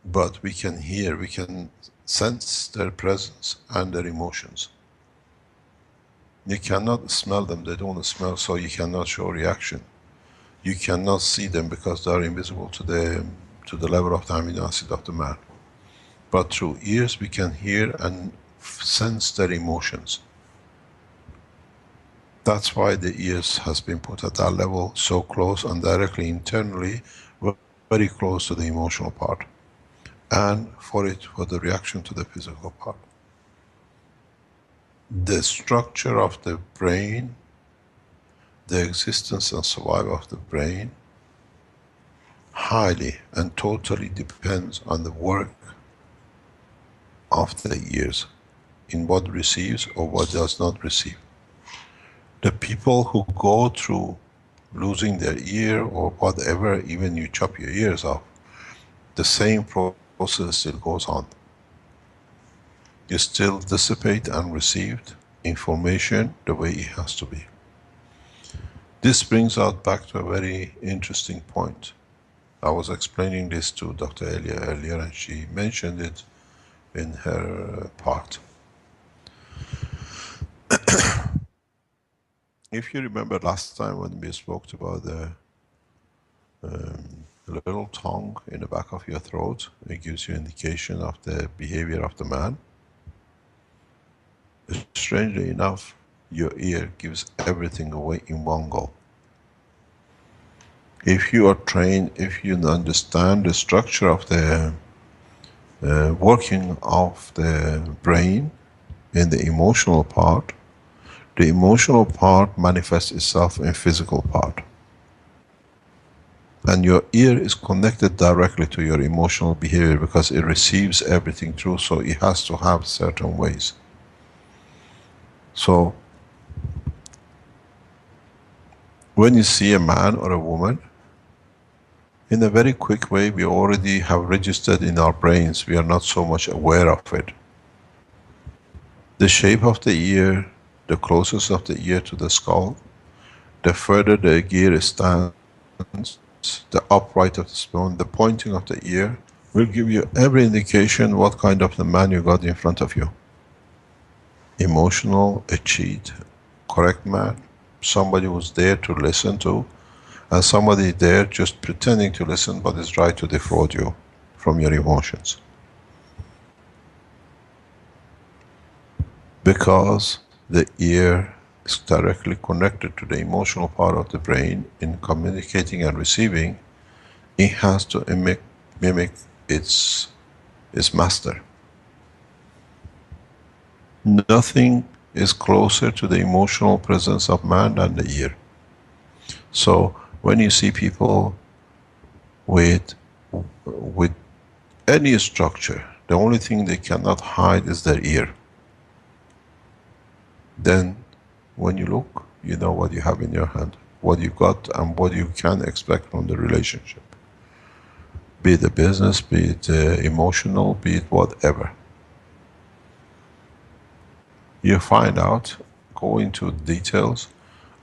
But we can hear, we can sense their presence and their emotions. You cannot smell them, they don't smell, so you cannot show reaction. You cannot see them because they are invisible to the level of the amino acid of the man. But through ears we can hear and sense their emotions. That's why the ears has been put at that level, so close and directly internally, very close to the emotional part. And for the reaction to the physical part. The structure of the brain, the existence and survival of the brain, highly and totally depends on the work of the ears, in what receives or what does not receive. The people who go through losing their ear or whatever, even you chop your ears off, the same process still goes on. You still dissipate and receive information the way it has to be. This brings us back to a very interesting point. I was explaining this to Dr. Elia earlier and she mentioned it in her part. If you remember last time when we spoke about the little tongue in the back of your throat, it gives you indication of the behavior of the man. Strangely enough, your ear gives everything away in one go. If you are trained, if you understand the structure of the working of the brain in the emotional part, the emotional part manifests itself in physical part. And your ear is connected directly to your emotional behavior because it receives everything through, so it has to have certain ways. So, when you see a man or a woman, in a very quick way, we already have registered in our brains, we are not so much aware of it. The shape of the ear, the closest of the ear to the skull, the further the ear stands, the upright of the stone, the pointing of the ear, will give you every indication what kind of the man you got in front of you. Emotional, a cheat, correct man, somebody who's there to listen to, and somebody there just pretending to listen but is trying to defraud you from your emotions. Because the ear is directly connected to the emotional part of the brain in communicating and receiving, it has to mimic its master. Nothing is closer to the emotional presence of man than the ear. So when you see people with any structure, the only thing they cannot hide is their ear. Then when you look, you know what you have in your hand, what you got and what you can expect from the relationship. Be it a business, be it emotional, be it whatever. You find out, go into details,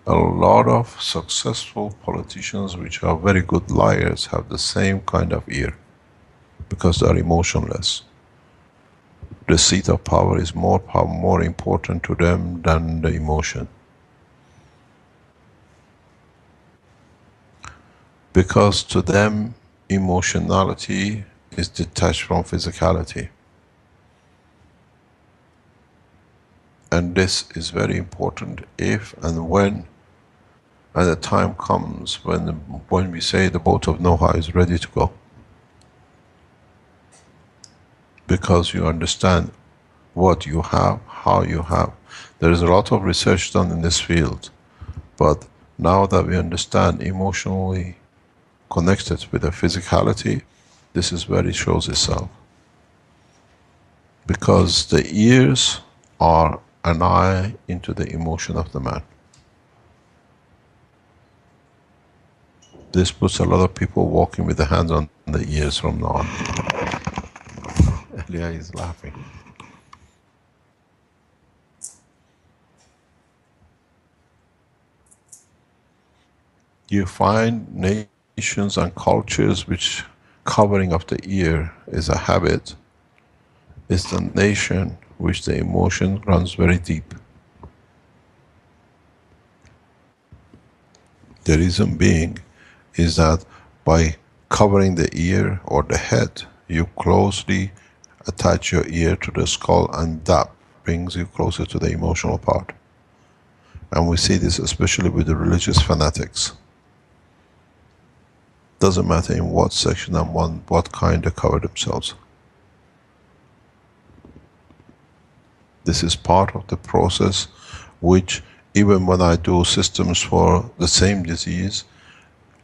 a lot of successful politicians which are very good liars have the same kind of ear, because they are emotionless. The seat of power is more important to them than the emotion. Because to them, emotionality is detached from physicality. And this is very important if and when, and the time comes when we say the boat of Noah is ready to go. Because you understand what you have, how you have. There is a lot of research done in this field, but now that we understand emotionally connected with the physicality, this is where it shows itself. Because the ears are an eye into the emotion of the man. This puts a lot of people walking with the hands on the ears from now on. Elia is laughing. You find nations and cultures which covering of the ear is a habit. It's the nation which the emotion runs very deep. The reason being is that by covering the ear or the head, you closely attach your ear to the skull, and that brings you closer to the emotional part. And we see this especially with the religious fanatics. Doesn't matter in what section and what kind they cover themselves. This is part of the process which, even when I do systems for the same disease,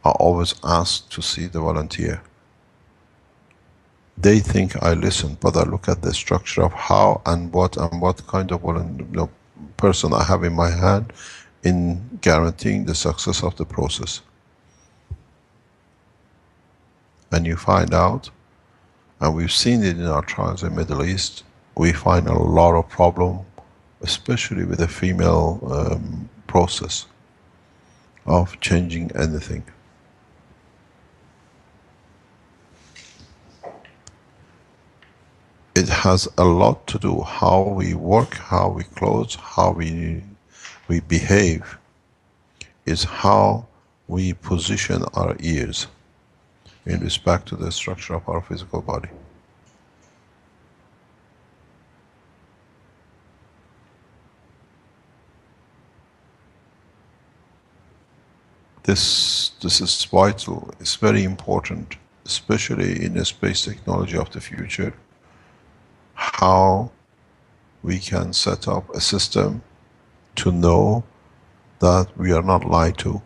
I always ask to see the volunteer. They think I listen, but I look at the structure of how and what kind of person I have in my hand in guaranteeing the success of the process. And you find out, And we've seen it in our trials in Middle East. We find a lot of problem, especially with the female process of changing anything. It has a lot to do how we work, how we clothe, how we behave, is how we position our ears in respect to the structure of our physical body. This is vital, it's very important, especially in the space technology of the future, how we can set up a system to know that we are not lied to.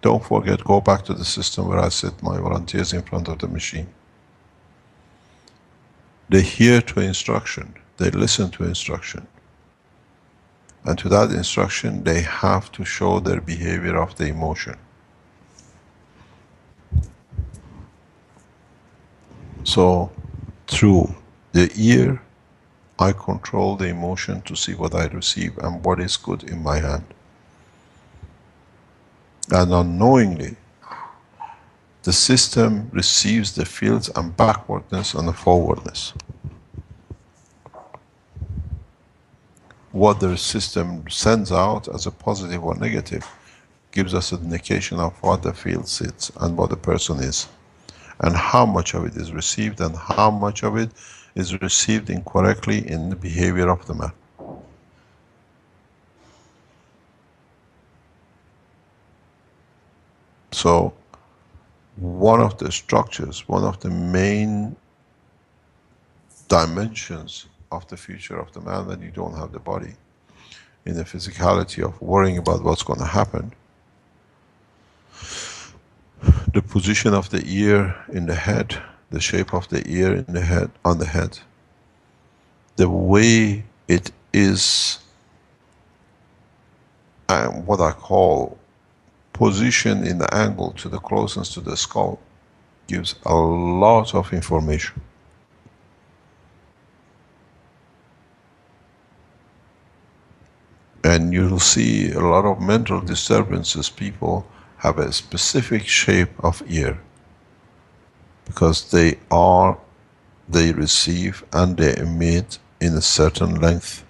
Don't forget, go back to the system where I set my volunteers in front of the machine. They hear to instruction, they listen to instruction. And to that instruction, they have to show their behavior of the emotion. So, through the ear, I control the emotion to see what I receive and what is good in my hand. And unknowingly, the system receives the fields and backwardness and the forwardness. What the system sends out as a positive or negative gives us an indication of what the field sits and what the person is, and how much of it is received and how much of it is received incorrectly in the behavior of the man. So, one of the structures, one of the main dimensions of the future of the man, when you don't have the body, in the physicality of worrying about what's going to happen, the position of the ear in the head, the shape of the ear in the head, on the head, the way it is, what I call position in the angle to the closeness to the skull, gives a lot of information. And you'll see a lot of mental disturbances. People have a specific shape of ear because they receive and they emit in a certain length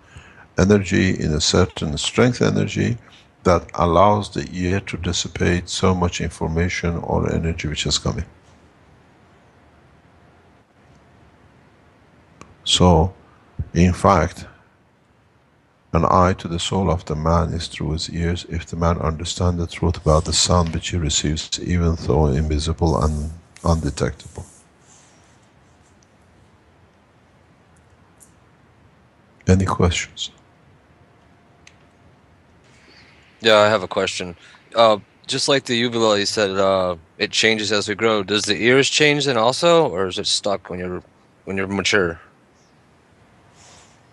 energy, in a certain strength energy that allows the ear to dissipate so much information or energy which is coming. So, in fact, an eye to the soul of the man is through his ears, if the man understands the truth about the sound which he receives, even though invisible and undetectable. Any questions? Yeah, I have a question. Just like the uvula, you said it changes as we grow. Does the ears change then also, or is it stuck when you're mature?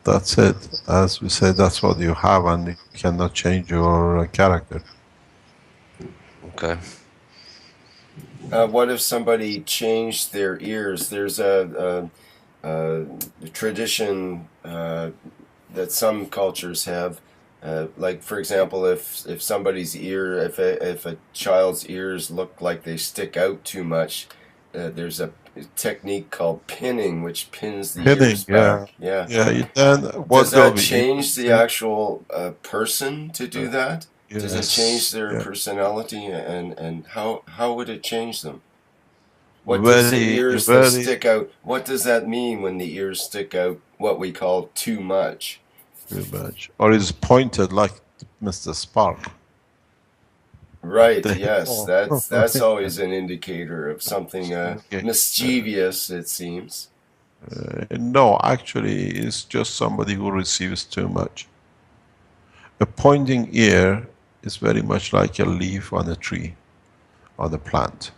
That's it. As we said, that's what you have, and you cannot change your character. Okay. What if somebody changed their ears? There's a tradition that some cultures have. Like, for example, if somebody's ear, if a child's ears look like they stick out too much, there's a technique called pinning, which pins the ears back. Yeah. Then what does that change the actual person to do that? Yes. Does it change their personality, and how would it change them? What does the ears that stick out? What does that mean when the ears stick out? What we call too much. Too much, or is pointed like Mr. Spark. Right. Yes, that's always an indicator of something mischievous. It seems. No, actually, it's just somebody who receives too much. A pointing ear is very much like a leaf on a tree, on a plant.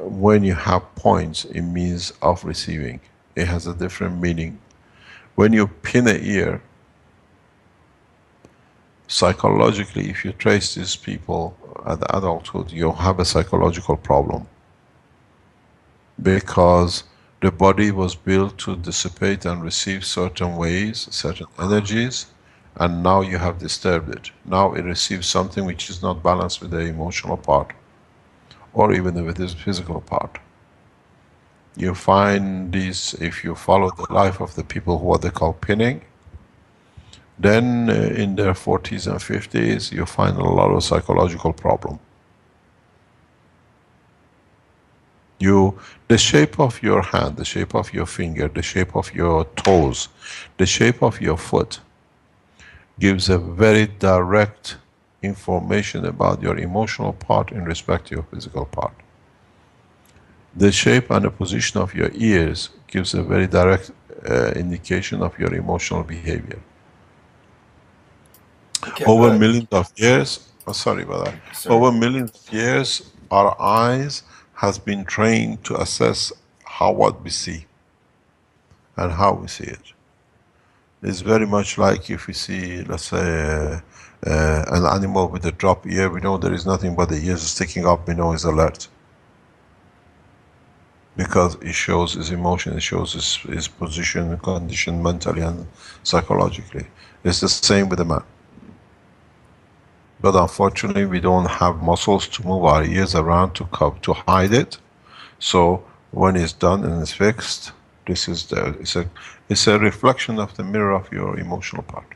When you have points, it means of receiving. It has a different meaning. When you pin an ear, psychologically, if you trace these people at adulthood, you have a psychological problem. because the body was built to dissipate and receive certain waves, certain energies, and now you have disturbed it. Now it receives something which is not balanced with the emotional part, or even with the physical part. You find these, if you follow the life of the people who what they call pinning, then in their 40s and 50s, you find a lot of psychological problem. The shape of your hand, the shape of your finger, the shape of your toes, the shape of your foot gives a very direct information about your emotional part in respect to your physical part. The shape and the position of your ears gives a very direct indication of your emotional behavior. Okay, Over millions of years, sorry about that. Sorry. Over millions of years, our eyes has been trained to assess what we see and how we see it. It's very much like if we see, let's say, an animal with a drop ear, we know there is nothing but the ears sticking up, we know it's alert. Because it shows his emotion, it shows his position and condition mentally and psychologically. It's the same with the man. But unfortunately, we don't have muscles to move our ears around to hide it. So when it's done and it's fixed, it's a reflection of the mirror of your emotional part.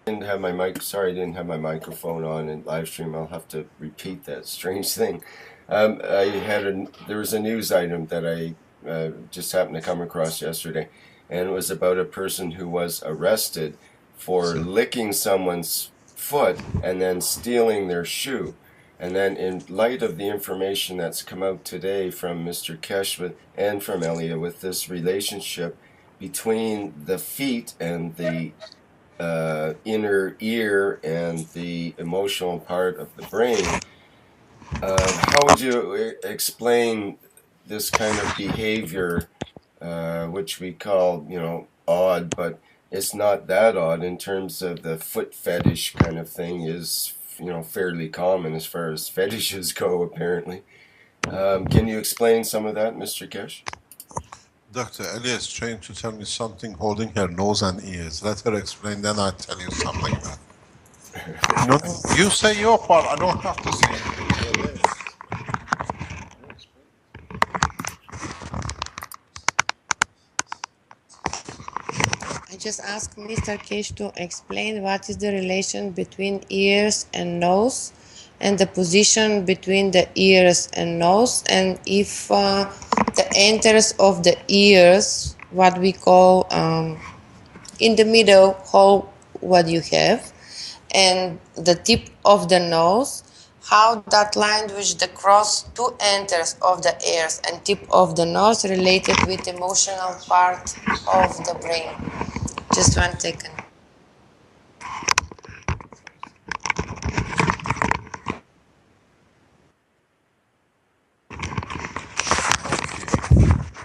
Didn't have my mic. Sorry, I didn't have my microphone on in live stream. I'll have to repeat that strange thing. There was a news item that I just happened to come across yesterday, and it was about a person who was arrested for licking someone's foot and then stealing their shoe. And then, in light of the information that's come out today from Mr.Keshe and from Elia with this relationship between the feet and the inner ear and the emotional part of the brain, how would you explain this kind of behavior, which we call, odd, but it's not that odd in terms of the foot fetish kind of thing is, fairly common as far as fetishes go, apparently. Can you explain some of that, Mr. Keshe? Dr. Elia is trying to tell me something holding her nose and ears. Let her explain, then I'll tell you something about it. No, you say your part, I don't have to say it. I just asked Mr. Keshe to explain what is the relation between ears and nose and the position between the ears and nose, and if the enters of the ears, what we call in the middle hole, what you have, and the tip of the nose, how that line which the cross two enters of the ears and tip of the nose related with emotional part of the brain. Just 1 second.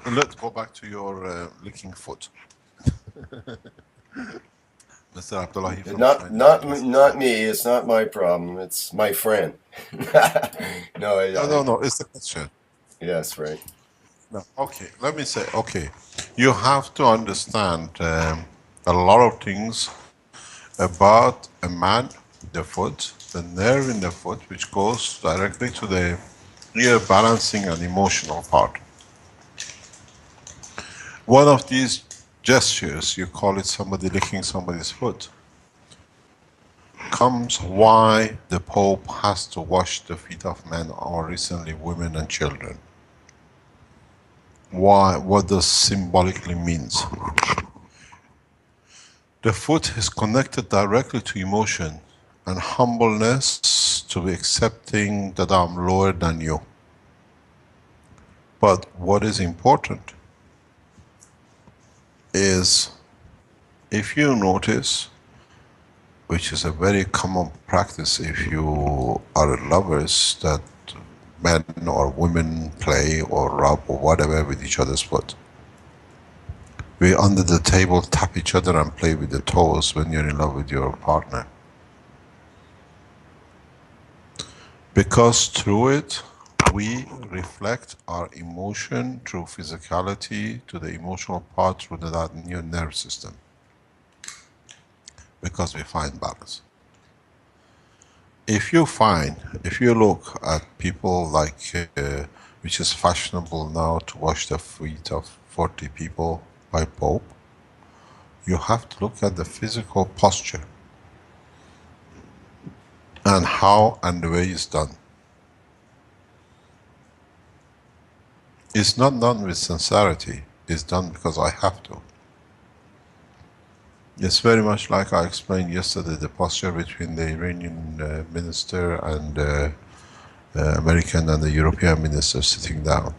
Let's go back to your licking foot. Mr. Abdullahi. Not me. It's not my problem. It's my friend. No, it's the question. Yes, right. No, okay, let me say, okay, you have to understand a lot of things about a man, the foot, the nerve in the foot, which goes directly to the ear balancing and emotional part. One of these gestures, you call it somebody licking somebody's foot, comes why the Pope has to wash the feet of men, or recently women and children. Why? What does symbolically means? The foot is connected directly to emotion and humbleness, to be accepting that I'm lower than you. But what is important? is, if you notice, which is a very common practice if you are lovers, that men or women play or rub or whatever with each other's foot. We under the table tap each other and play with the toes when you're in love with your partner. Because through it, we reflect our emotion through physicality to the emotional part through that new nerve system. Because we find balance. If you look at people like, which is fashionable now to wash the feet of 40 people by Pope, you have to look at the physical posture and how and the way it's done. It's not done with sincerity, it's done because I have to. It's very much like I explained yesterday, the posture between the Iranian minister and the American and the European minister sitting down.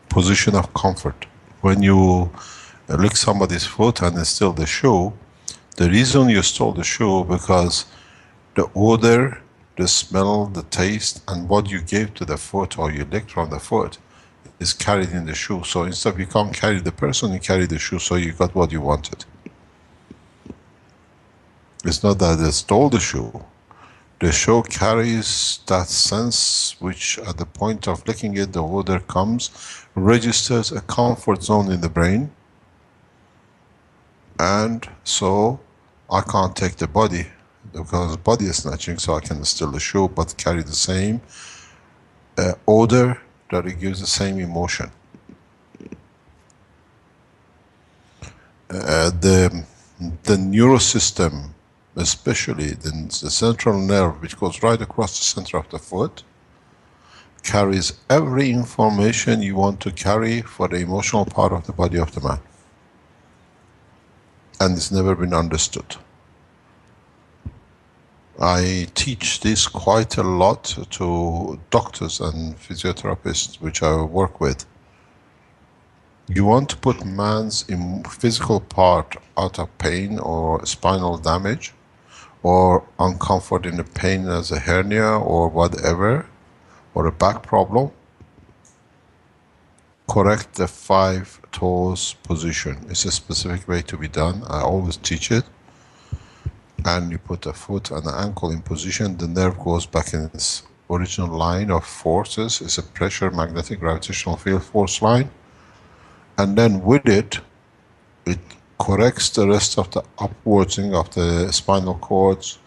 Position of comfort. When you lick somebody's foot and it's still the shoe, the reason you stole the shoe because the odor, the smell, the taste, and what you gave to the foot or you licked from the foot is carried in the shoe. So instead of you can't carry the person, you carry the shoe, so you got what you wanted. It's not that they stole the shoe. The shoe carries that sense which at the point of licking it, the odor comes, registers a comfort zone in the brain, and so I can't take the body because body is snatching, so I can steal the shoe but carry the same odor that it gives the same emotion. The neurosystem, especially the central nerve which goes right across the center of the foot, carries every information you want to carry for the emotional part of the body of the man. And it's never been understood. I teach this quite a lot to doctors and physiotherapists which I work with. You want to put man's physical part out of pain or spinal damage or uncomfort in the pain as a hernia or whatever, or a back problem, correct the 5 toes position. It's a specific way to be done. I always teach it. And you put the foot and the ankle in position, the nerve goes back in its original line of forces. It's a pressure, magnetic, gravitational field force line. And then with it, it corrects the rest of the upwardsing of the spinal cords,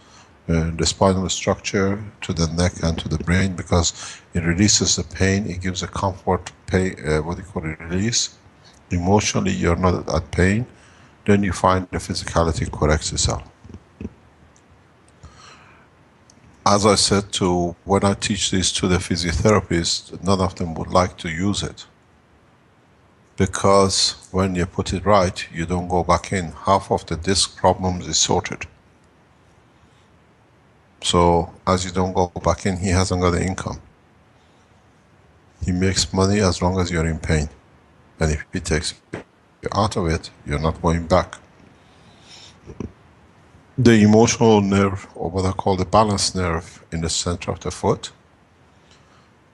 the spinal structure to the neck and to the brain, because it releases the pain, it gives a comfort, release. Emotionally, you're not at pain. Then you find the physicality corrects itself. As I said when I teach this to the physiotherapists, none of them would like to use it. Because when you put it right, you don't go back in. Half of the disc problems is sorted. So, as you don't go back in, he hasn't got the income. He makes money as long as you're in pain. And if he takes you out of it, you're not going back. The emotional nerve, or what I call the balance nerve in the center of the foot,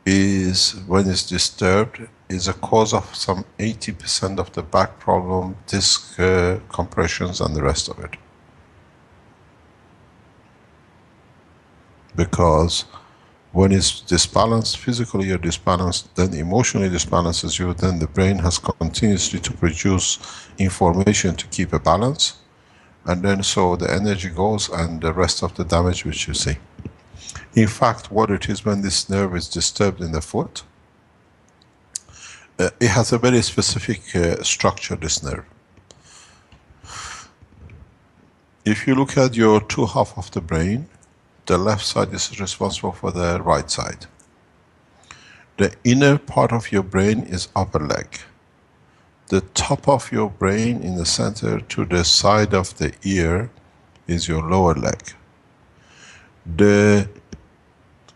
is, when it's disturbed, is a cause of some 80% of the back problem, disc compressions and the rest of it. Because when it's disbalanced, physically you're disbalanced, then emotionally disbalances you, then the brain has continuously to produce information to keep a balance. And then so the energy goes and the rest of the damage which you see. In fact, what it is when this nerve is disturbed in the foot, it has a very specific structure, this nerve. If you look at your 2 halves of the brain, the left side is responsible for the right side. The inner part of your brain is upper leg. The top of your brain in the center to the side of the ear is your lower leg. The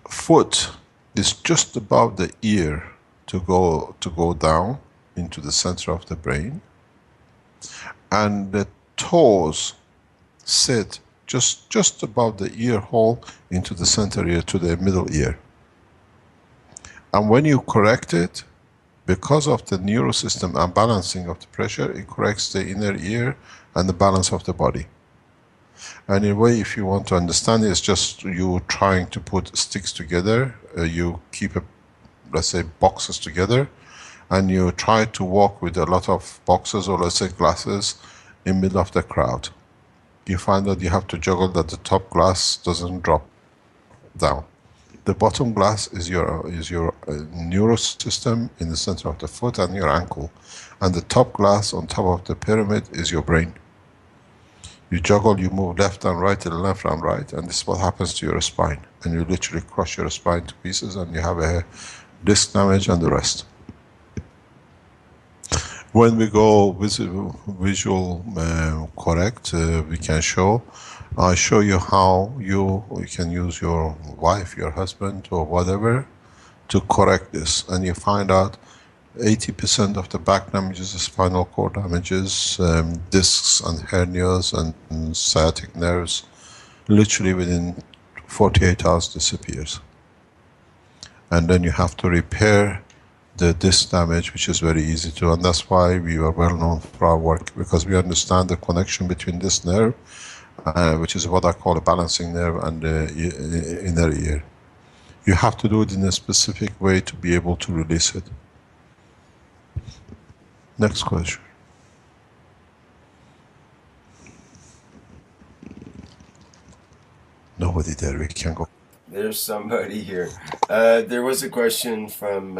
foot is just above the ear to go down, into the center of the brain, and the toes sit just above the ear hole into the center ear to the middle ear. And when you correct it, because of the neurosystem and balancing of the pressure, it corrects the inner ear and the balance of the body. And in a way, if you want to understand it, it's just you trying to put sticks together. You keep, let's say, boxes together, and you try to walk with a lot of boxes, or let's say glasses, in the middle of the crowd. You find that you have to juggle that the top glass doesn't drop down. The bottom glass is your neurosystem in the center of the foot and your ankle, and the top glass on top of the pyramid is your brain. You juggle, you move left and right, to the left and right, and this is what happens to your spine. And you literally crush your spine to pieces, and you have a disc damage and the rest. When we go visual correct, we can show. I show you how you can use your wife, your husband, or whatever to correct this, and you find out 80% of the back damages, spinal cord damages, discs and hernias and sciatic nerves, literally within 48 hours disappears. And then you have to repair the disc damage, which is very easy to, and that's why we are well known for our work, because we understand the connection between this nerve, which is what I call a balancing nerve, and the inner ear. You have to do it in a specific way to be able to release it. Next question. Nobody there, we can go. There's somebody here. There was a question from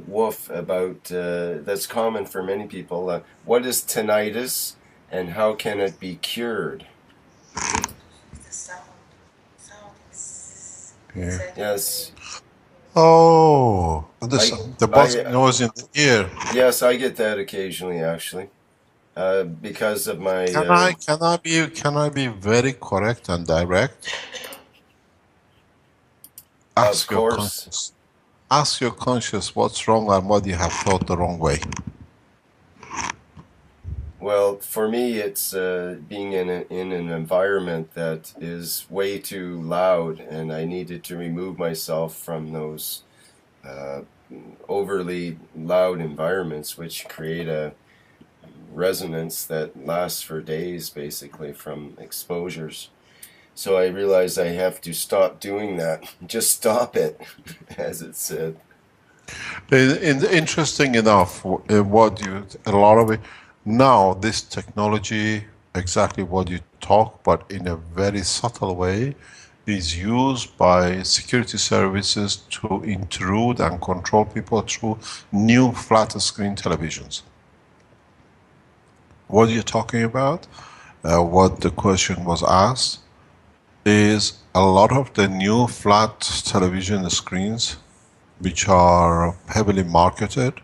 Wolf about, that's common for many people. What is tinnitus and how can it be cured? Yeah. Yes. Oh, the buzzing noise in the ear. Yes, I get that occasionally, actually, because of my. Can I be very correct and direct? Of course. Ask your conscious what's wrong and what you have thought the wrong way. Well, for me, it's being in an environment that is way too loud, and I needed to remove myself from those overly loud environments, which create a resonance that lasts for days, basically, from exposures. So I realized I have to stop doing that. Just stop it, as it said. Interesting enough, a lot of it. Now, this technology, exactly what you talk, but in a very subtle way, is used by security services to intrude and control people through new flat screen televisions. What you're talking about, what the question was asked, is a lot of the new flat television screens, which are heavily marketed,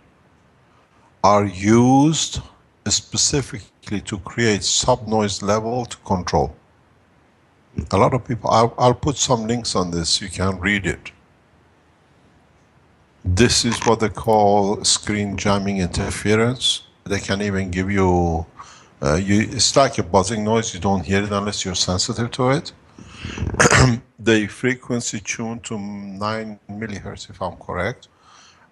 are used specifically to create sub-noise level to control. A lot of people, I'll put some links on this, you can read it. This is what they call screen jamming interference. They can even give you, it's like a buzzing noise, you don't hear it unless you're sensitive to it. The frequency tuned to 9 millihertz, if I'm correct.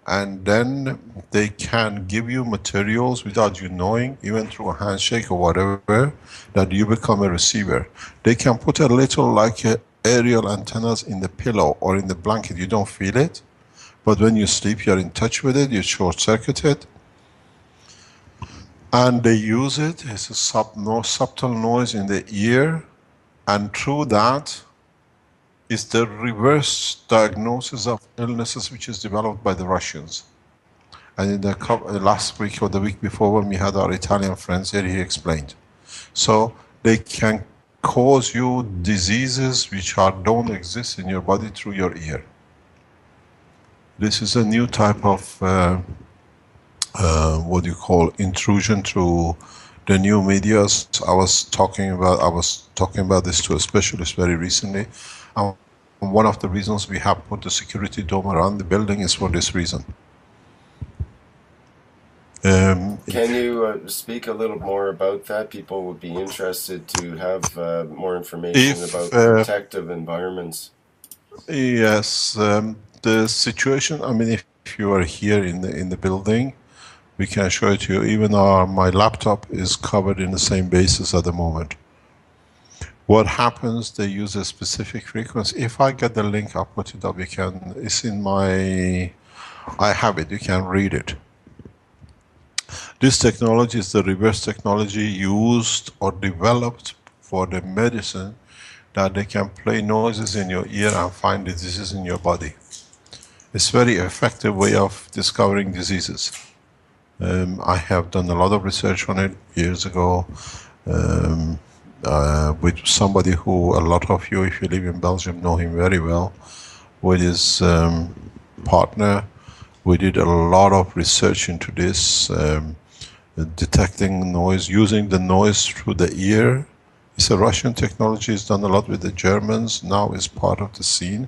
And then they can give you materials without you knowing, even through a handshake or whatever, that you become a receiver. They can put a little like aerial antennas in the pillow or in the blanket, you don't feel it. But when you sleep, you're in touch with it, you short-circuit it. And they use it as a subtle noise in the ear. And through that, is the reverse diagnosis of illnesses which is developed by the Russians. And in the last week or the week before, when we had our Italian friends here, he explained. So they can cause you diseases which don't exist in your body through your ear. This is a new type of what you call intrusion through the new medias. I was talking about this to a specialist very recently. One of the reasons we have put the security dome around the building is for this reason. Can you speak a little more about that? People would be interested to have more information about protective environments. Yes, the situation. I mean, if you are here in the building, we can show it to you. Even my laptop is covered in the same basis at the moment. What happens? They use a specific frequency. If I get the link, I'll put it up. You can. It's in my. I have it. You can read it. This technology is the reverse technology used or developed for the medicine, that they can play noises in your ear and find the disease in your body. It's a very effective way of discovering diseases. I have done a lot of research on it years ago with somebody who a lot of you, if you live in Belgium, know him very well. With his partner, we did a lot of research into this, detecting noise, using the noise through the ear. It's a Russian technology. It's done a lot with the Germans. Now it's part of the scene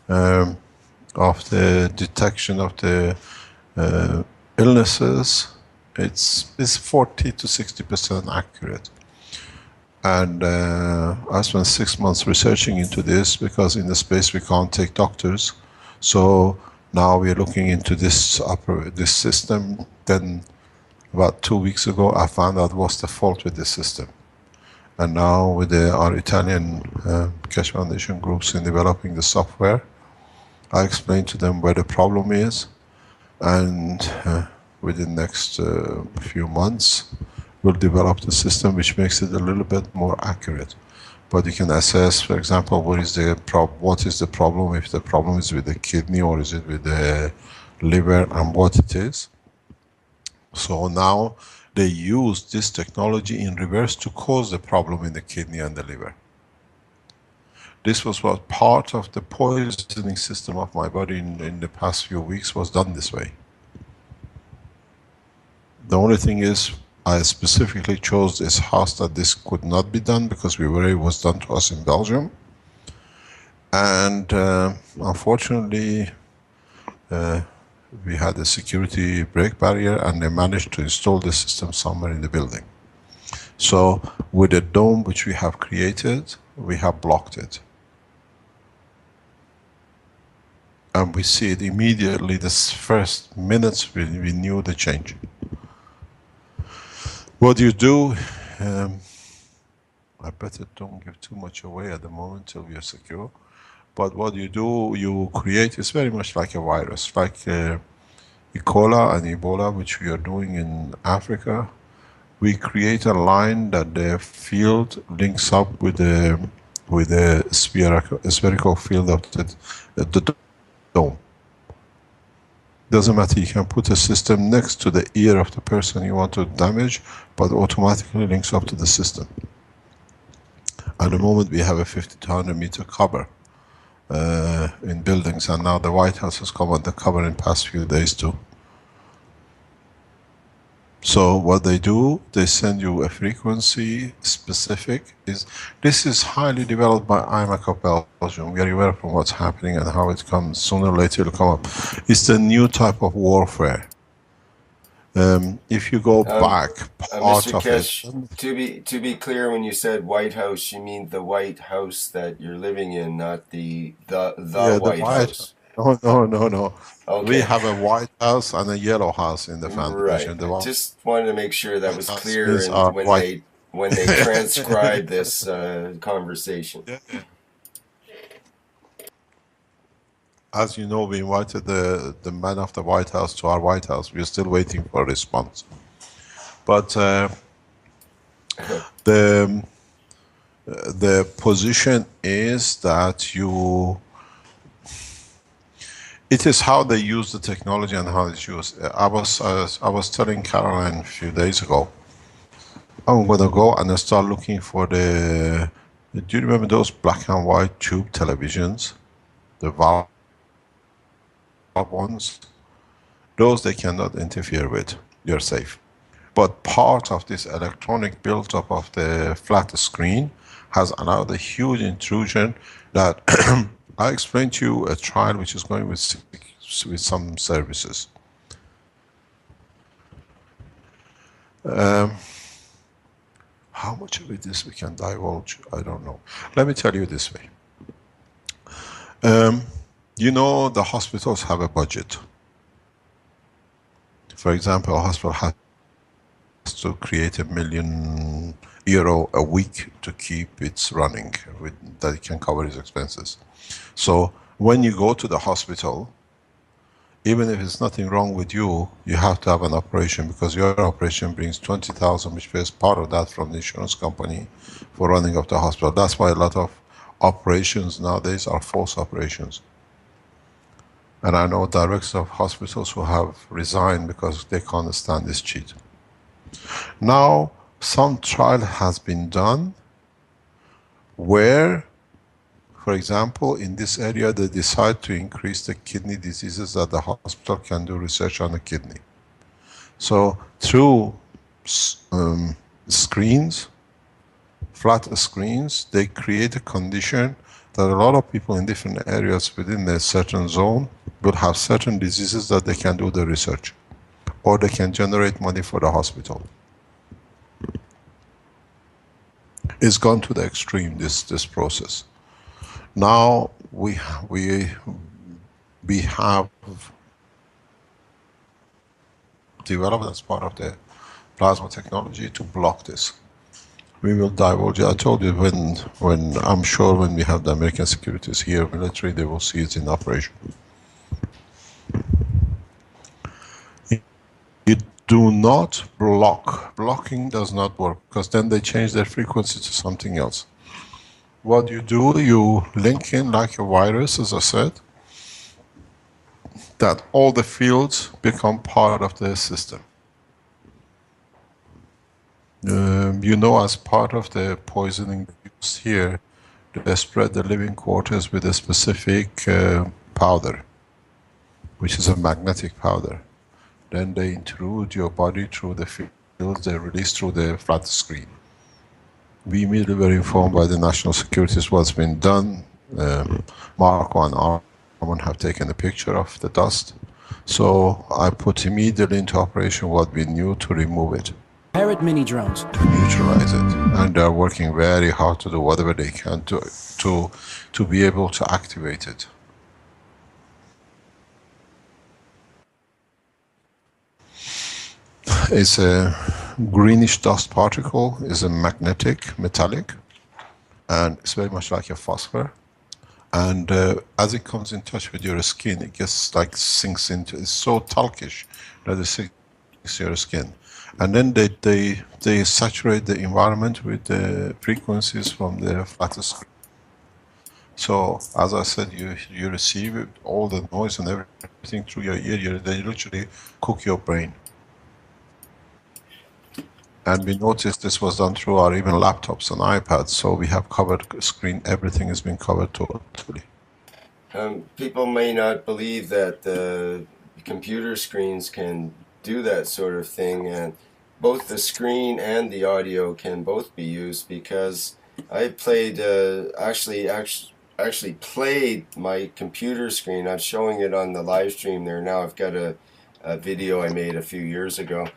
of the detection of the illnesses. It's 40 to 60% accurate. And I spent 6 months researching into this, because in the space we can't take doctors. So now we're looking into this system. Then about 2 weeks ago, I found out what's the fault with this system. And now with our Italian Keshe Foundation groups in developing the software, I explained to them where the problem is, and within the next few months, we'll develop the system which makes it a little bit more accurate. But you can assess, for example, what is the problem, if the problem is with the kidney or is it with the liver, and what it is. So now they use this technology in reverse to cause the problem in the kidney and the liver. This was what part of the poisoning system of my body in the past few weeks was done this way. The only thing is, I specifically chose this house that this could not be done, because it was done to us in Belgium. And unfortunately, we had a security break barrier, and they managed to install the system somewhere in the building. So with the dome which we have created, we have blocked it. And we see it immediately, this first minutes we knew the change. What you do, I better don't give too much away at the moment till we are secure. But what you do, you create, it's very much like a virus, like E. coli and Ebola, which we are doing in Africa. We create a line that the field links up with the spherical field of the dome. Doesn't matter, you can put a system next to the ear of the person you want to damage, but automatically links up to the system. At the moment we have a 50 to 100 meter cover in buildings, and now the White House has come on the cover in past few days too. So what they do, they send you a frequency specific. This is highly developed by IMAC of Belgium. We are aware from what's happening and how it comes. Sooner or later it'll come up. It's the new type of warfare. If you go back, part Mr. of Keshe, it. to be clear, when you said White House, you mean the White House that you're living in, not the White House. No. Okay. We have a White House and a yellow house in the foundation. Right. I just wanted to make sure that was clear when they transcribe this conversation. Yeah. As you know, we invited the man of the White House to our White House. We're still waiting for a response. But the position is that it is how they use the technology and how it's used. I was telling Caroline a few days ago, I'm going to go and start looking for do you remember those black and white tube televisions? The valve ones? Those they cannot interfere with. You're safe. But part of this electronic build-up of the flat screen has allowed a huge intrusion that I explained to you a trial which is going with some services. Um, how much of it is we can divulge, I don't know. Let me tell you this way. You know the hospitals have a budget. For example, a hospital has to create €1 million a week to keep it running, that it can cover its expenses. So when you go to the hospital, even if there's nothing wrong with you, you have to have an operation, because your operation brings 20,000, which pays part of that from the insurance company for running of the hospital. That's why a lot of operations nowadays are false operations. And I know directors of hospitals who have resigned because they can't stand this cheat. Now, some trial has been done where, for example, in this area, they decide to increase the kidney diseases that the hospital can do research on the kidney. So through screens, flat screens, they create a condition that a lot of people in different areas within a certain zone will have certain diseases that they can do the research, or they can generate money for the hospital. It's gone to the extreme, this process. Now we have developed, as part of the plasma technology, to block this. We will divulge. I told you, when I'm sure when we have the American securities here, military, they will see it in operation. You do not block. Blocking does not work, because then they change their frequency to something else. What you do, you link in like a virus, as I said, that all the fields become part of the system. You know, as part of the poisoning used here, they spread the living quarters with a specific powder, which is a magnetic powder. Then they intrude your body through the fields they release through the flat screen. We immediately were informed by the national securities what's been done. Marco and Armand have taken a picture of the dust. So I put immediately into operation what we knew to remove it. Parrot mini drones. To neutralize it. And they're working very hard to do whatever they can to be able to activate it. It's a greenish dust particle, is a magnetic, metallic, and it's very much like a phosphor. And as it comes in touch with your skin, it gets like sinks into, it's so talkish that it sinks to your skin. And then they saturate the environment with the frequencies from the flat screen. So, as I said, you receive all the noise and everything through your ear. They literally cook your brain. And we noticed this was done through our even laptops and iPads. So we have covered screen. Everything has been covered totally. People may not believe that the computer screens can do that sort of thing, and both the screen and the audio can both be used, because I played actually played my computer screen. I'm showing it on the live stream there now. I've got a video I made a few years ago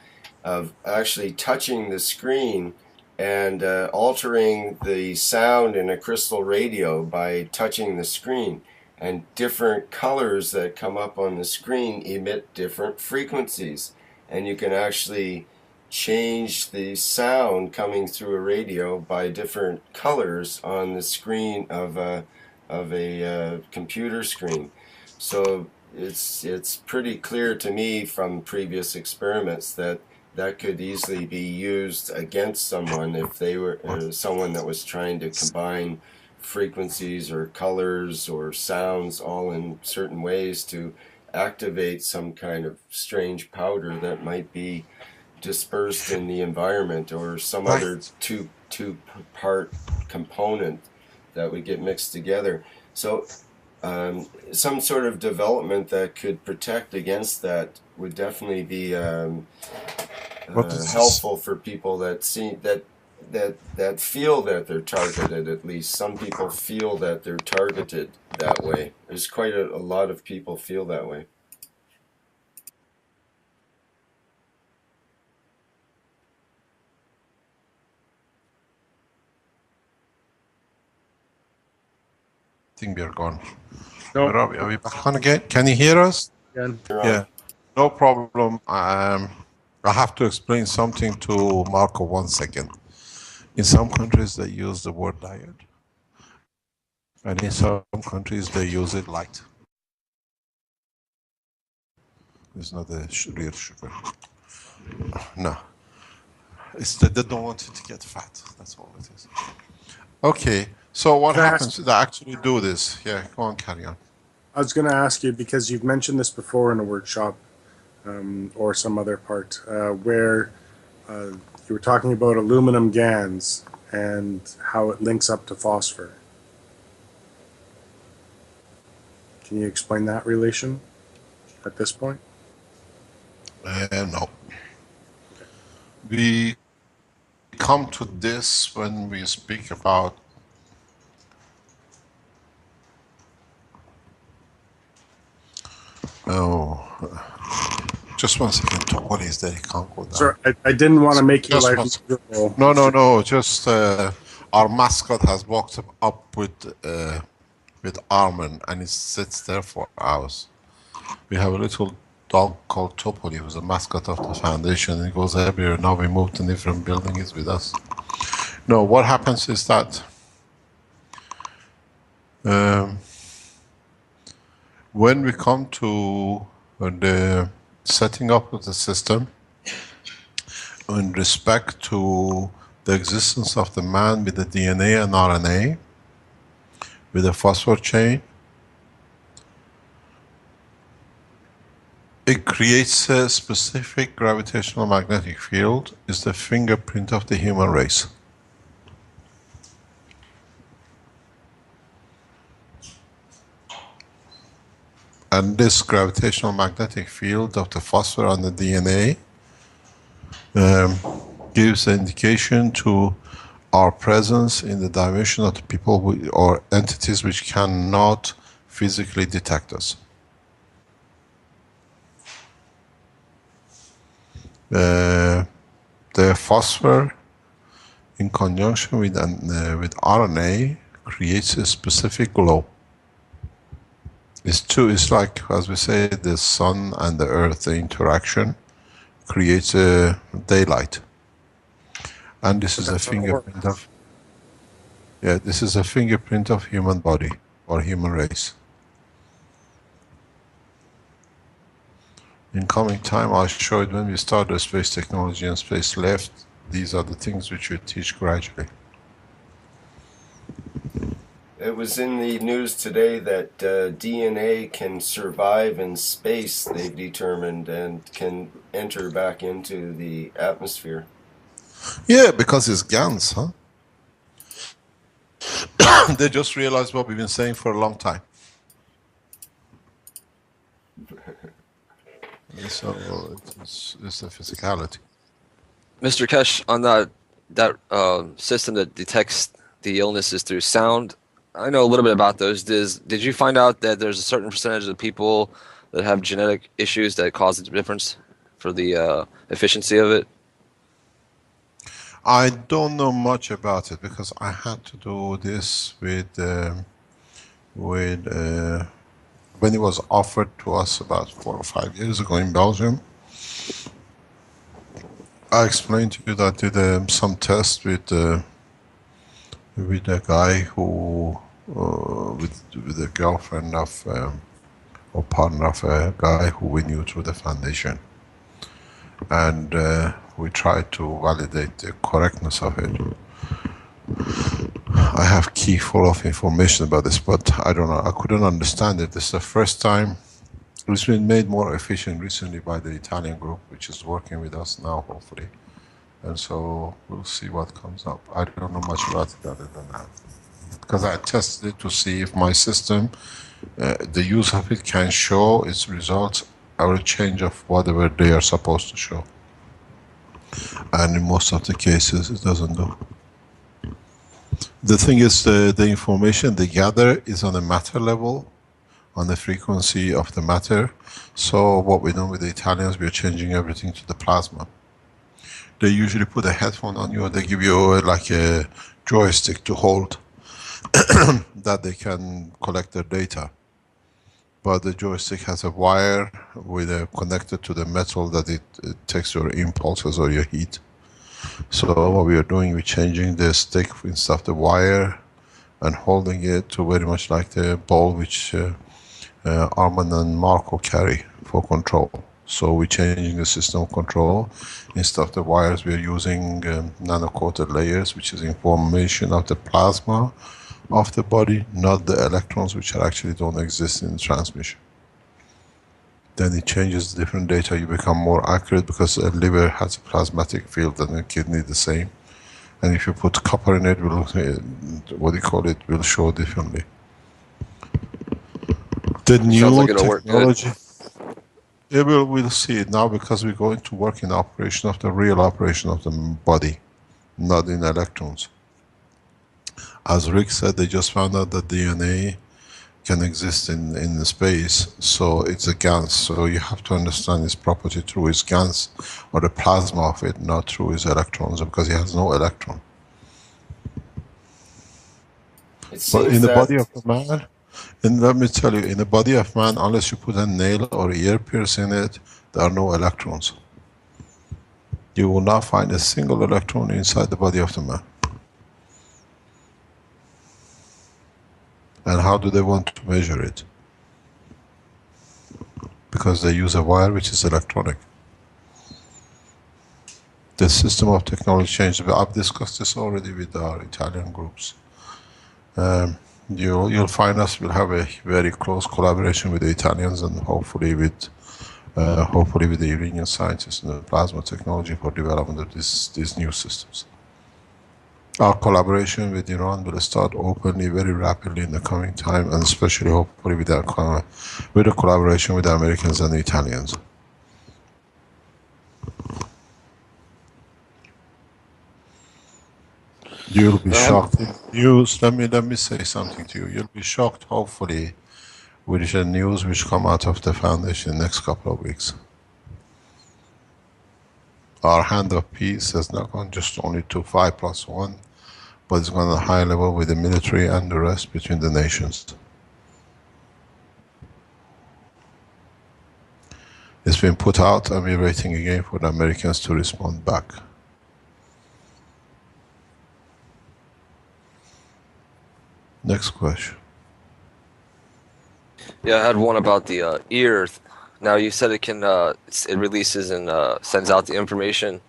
of actually touching the screen and altering the sound in a crystal radio by touching the screen. And different colors that come up on the screen emit different frequencies. And you can actually change the sound coming through a radio by different colors on the screen of a computer screen. So it's pretty clear to me from previous experiments that could easily be used against someone if they were someone that was trying to combine frequencies or colors or sounds all in certain ways to activate some kind of strange powder that might be dispersed in the environment, or some other two-part component that would get mixed together. So some sort of development that could protect against that would definitely be helpful for people that see that feel that they're targeted. At least some people feel that they're targeted that way. There's quite a lot of people feel that way. think we are gone. No. Where are we? Are we back on again? Can you hear us? Again. Yeah. No problem. I have to explain something to Marco 1 second. In some countries they use the word diet, and in some countries they use it light. It's not a real sugar. No. It's that they don't want you to get fat. That's all it is. Okay. So what happens if they actually do this? Yeah, go on, carry on. I was going to ask you, because you've mentioned this before in a workshop or some other part, where you were talking about aluminum GANs and how it links up to phosphor. Can you explain that relation at this point? No. We come to this when we speak about just 1 second. What is that? It can't go down. Sorry, I didn't want to make your life miserable. No. Just our mascot has walked up with Armin, and it sits there for hours. We have a little dog called Topoli, who's a mascot of the foundation. He goes everywhere. Now we moved to a different building. He's with us. No, what happens is that when we come to the setting up of the system in respect to the existence of the man with the DNA and RNA, with a phosphor chain, it creates a specific gravitational magnetic field. It's the fingerprint of the human race. And this gravitational magnetic field of the phosphor on the DNA gives an indication to our presence in the dimension of the people or entities which cannot physically detect us. The phosphor in conjunction with RNA creates a specific glow. It's like, as we say, the sun and the earth, the interaction creates a daylight. And this is a fingerprint of, this is a fingerprint of human body or human race. In coming time, I'll show it when we start the space technology and space left. These are the things which we teach gradually. It was in the news today that DNA can survive in space, they've determined, and can enter back into the atmosphere. Yeah, because it's GANs, huh? They just realized what we've been saying for a long time. So it's the physicality. Mr.Keshe, on that system that detects the illnesses through sound, I know a little bit about those. Did you find out that there's a certain percentage of people that have genetic issues that cause the difference for the efficiency of it? I don't know much about it because I had to do this with when it was offered to us about 4 or 5 years ago in Belgium. I explained to you that I did some tests with a guy who, with a girlfriend of, or partner of a guy who we knew through the foundation. And we tried to validate the correctness of it. I have key full of information about this, but I don't know, I couldn't understand it. This is the first time. It's been made more efficient recently by the Italian group, which is working with us now, hopefully. And so we'll see what comes up. I don't know much about it other than that. Because I tested it to see if my system, the use of it can show its results or a change of whatever they are supposed to show. And in most of the cases, it doesn't do. The thing is, the information they gather is on a matter level, on the frequency of the matter. So what we do with the Italians, we are changing everything to the plasma. They usually put a headphone on you, or they give you like a joystick to hold. that they can collect their data. But the joystick has a wire with a connected to the metal that it takes your impulses or your heat. So what we are doing, we're changing the stick instead of the wire and holding it to very much like the ball which Armand and Marco carry for control. So we're changing the system of control. Instead of the wires, we're using nano-coated layers, which is information of the plasma of the body, not the electrons, which are actually don't exist in the transmission. Then it changes different data. You become more accurate because a liver has a plasmatic field and a kidney the same. And if you put copper in it, will will show differently. The new like it'll technology. work Yeah, we'll see it now because we're going to work in operation of the real operation of the body, not in electrons. As Rick said, they just found out that DNA can exist in space, so it's a gas. So you have to understand its property through its gas or the plasma of it, not through its electrons, because it has no electron. But in the body of a man, and let me tell you, in the body of man, unless you put a nail or ear pierce in it, there are no electrons. You will not find a single electron inside the body of the man. And how do they want to measure it? Because they use a wire which is electronic. The system of technology changed. I've discussed this already with our Italian groups. You'll find us will have a very close collaboration with the Italians and hopefully with the Iranian scientists and the plasma technology for development of these new systems. Our collaboration with Iran will start openly very rapidly in the coming time, and especially hopefully with the collaboration with the Americans and the Italians. You'll be shocked. Let me say something to you. You'll be shocked, hopefully, with the news which come out of the foundation in the next couple of weeks. Our hand of peace has not gone just only to 5+1, but it's gone at a high level with the military and the rest between the nations. It's been put out and we're waiting again for the Americans to respond back. Next question. Yeah, I had one about the ear. Now you said it can, it releases and sends out the information.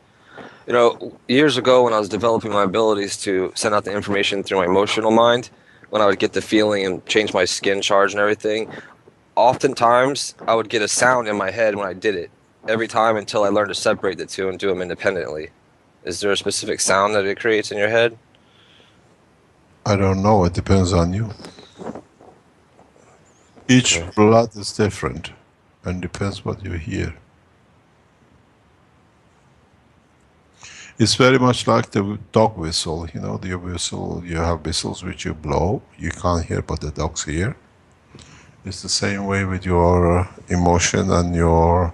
You know, years ago when I was developing my abilities to send out the information through my emotional mind, when I would get the feeling and change my skin charge and everything, oftentimes I would get a sound in my head when I did it, every time until I learned to separate the two and do them independently. Is there a specific sound that it creates in your head? I don't know, it depends on you. Each blood is different and depends what you hear. It's very much like the dog whistle, you know, the whistle, you have whistles which you blow, you can't hear but the dogs hear. It's the same way with your emotion and your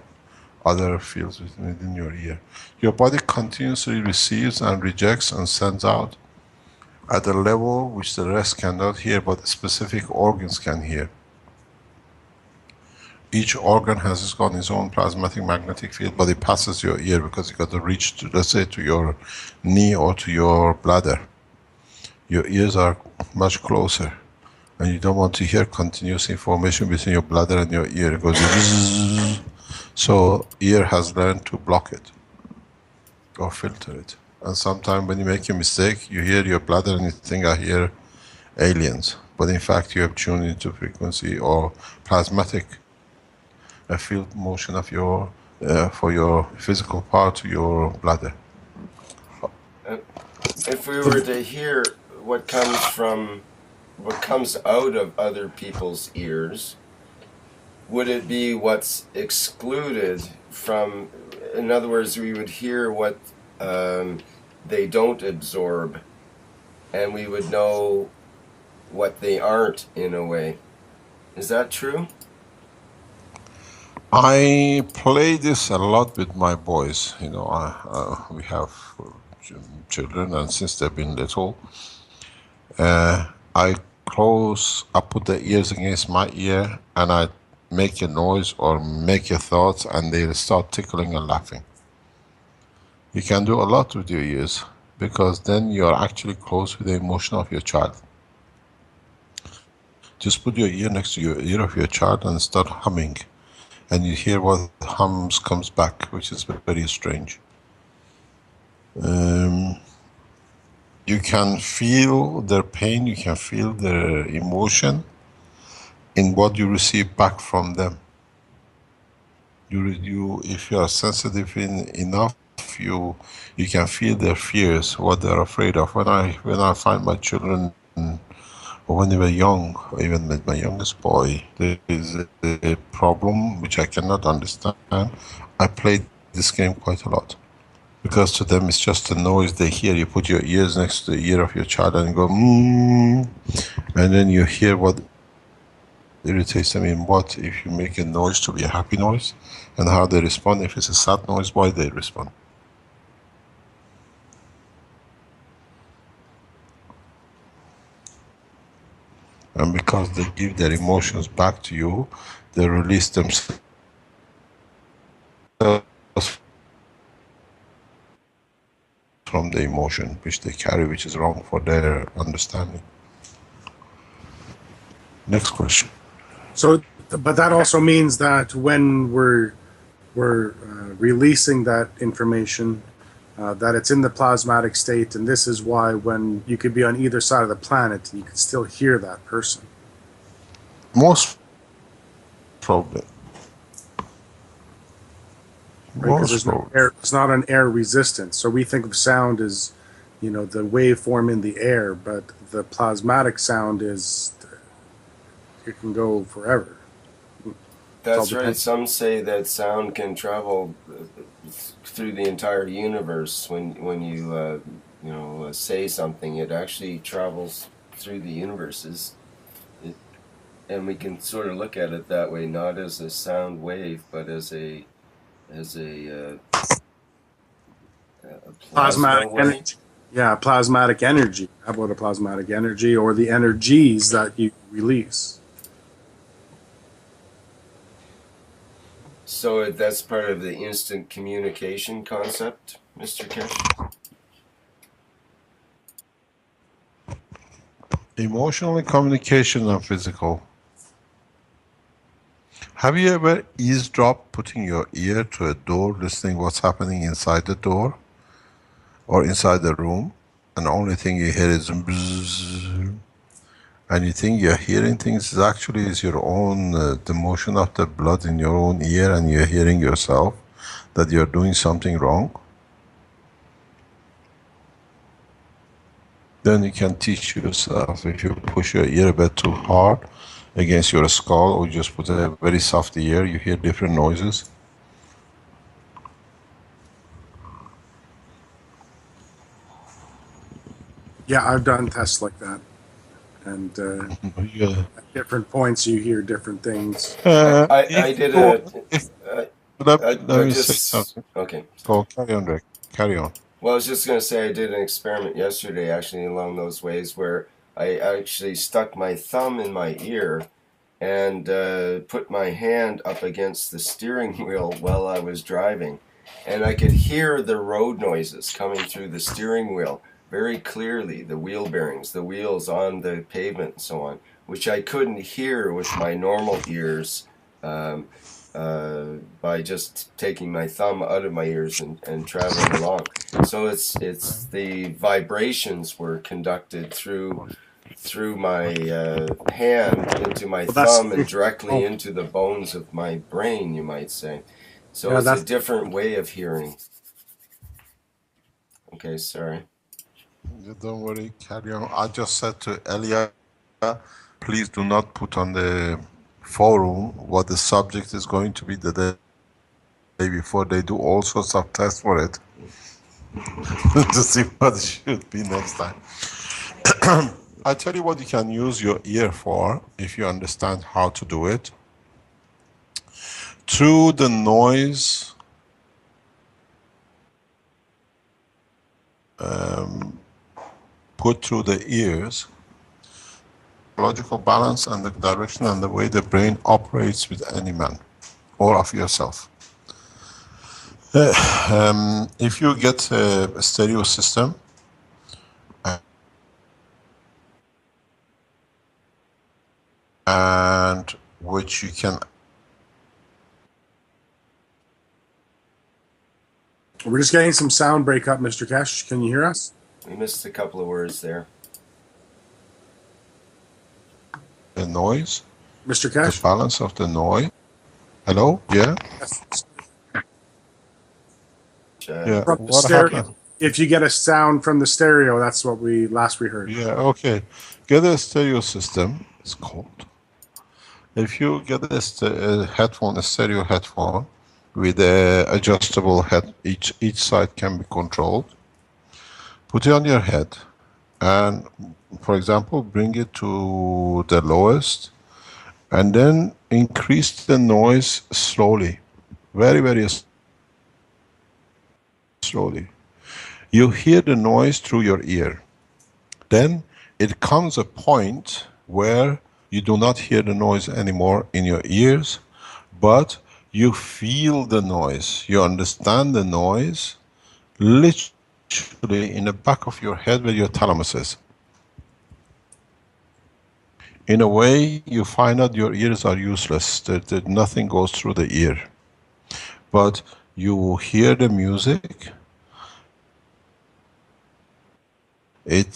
other fields within your ear. Your body continuously receives and rejects and sends out at a level which the rest cannot hear, but specific organs can hear. Each organ has its own plasmatic magnetic field, but it passes your ear because you got to reach to, let's say, to your knee or to your bladder. Your ears are much closer, and you don't want to hear continuous information between your bladder and your ear. It goes zzz. So ear has learned to block it or filter it. And sometimes when you make a mistake, you hear your bladder and you think, I hear aliens. But in fact, you have tuned into frequency or plasmatic field motion of your, for your physical part to your bladder. If we were to hear what comes out of other people's ears, would it be what's excluded from, in other words, we would hear what they don't absorb, and we would know what they aren't in a way. Is that true? I play this a lot with my boys. You know, we have children, and since they've been little, I I put the ears against my ear and I make a noise or make a thought and they start tickling and laughing. You can do a lot with your ears because then you're actually close with the emotion of your child. Just put your ear next to your ear of your child and start humming. And you hear what hums comes back, which is very strange. You can feel their pain, you can feel their emotion in what you receive back from them. If you are sensitive enough, you can feel their fears, what they're afraid of. When I find my children, or when they were young, or even with my youngest boy, there is a problem which I cannot understand. I played this game quite a lot. Because to them it's just a noise they hear. You put your ears next to the ear of your child and you go, and then you hear what irritates them in what, if you make a noise to be a happy noise, and how they respond. If it's a sad noise, why they respond. And because they give their emotions back to you, they release themselves from the emotion which they carry, which is wrong for their understanding. Next question. So, but that also means that when we're releasing that information, that it's in the plasmatic state, and this is why when you could be on either side of the planet, you could still hear that person. Most probably. Right, because there's no air, it's not an air resistance. So we think of sound as, you know, the waveform in the air, but the plasmatic sound is, it can go forever. That's right. Some say that sound can travel through the entire universe. When you say something, it actually travels through the universes. And we can sort of look at it that way, not as a sound wave, but as a plasmatic energy. Yeah, plasmatic energy. How about a plasmatic energy, or the energies that you release? So that's part of the instant communication concept, Mr. Keshe? Emotional communication and physical. Have you ever eavesdropped, putting your ear to a door, listening what's happening inside the door or inside the room, and the only thing you hear is bzzz, and you think you're hearing things, is actually is your own, the motion of the blood in your own ear, and you're hearing yourself that you're doing something wrong? Then you can teach yourself. If you push your ear a bit too hard against your skull, or just put a very soft ear, you hear different noises. Yeah, I've done tests like that. And Yeah. at different points you hear different things. I did a... Let me say something. Okay. Go, carry on, Rick. Carry on. Well, I was just going to say I did an experiment yesterday, actually, along those ways, where I actually stuck my thumb in my ear and put my hand up against the steering wheel while I was driving. And I could hear the road noises coming through the steering wheel very clearly, the wheel bearings, the wheels on the pavement and so on, which I couldn't hear with my normal ears by just taking my thumb out of my ears and traveling along. So it's the vibrations were conducted through my hand into my thumb and directly into the bones of my brain, you might say. So it's a different way of hearing. Okay, sorry. Don't worry, carry on. I just said to Elia, please do not put on the forum what the subject is going to be the day before. They do all sorts of tests for it to see what it should be next time. I tell you what you can use your ear for, if you understand how to do it. Through the noise, put through the ears, psychological balance and the direction and the way the brain operates with any man or of yourself. If you get a stereo system and which you can. We're just getting some sound breakup, Mr. Keshe. Can you hear us? We missed a couple of words there. The noise. Mr. Keshe? The balance of the noise. Hello? Yeah? Yes. Yeah. From the What stereo. happened? If you get a sound from the stereo, that's what we heard. Yeah, okay. Get a stereo system. It's called. If you get a headphone, a stereo headphone with a adjustable head, each side can be controlled. Put it on your head and, for example, bring it to the lowest and then increase the noise slowly, very, very slowly. You hear the noise through your ear. Then it comes a point where you do not hear the noise anymore in your ears, but you feel the noise. You understand the noise literally in the back of your head where your thalamus is. In a way, you find out your ears are useless, that nothing goes through the ear. But you hear the music, it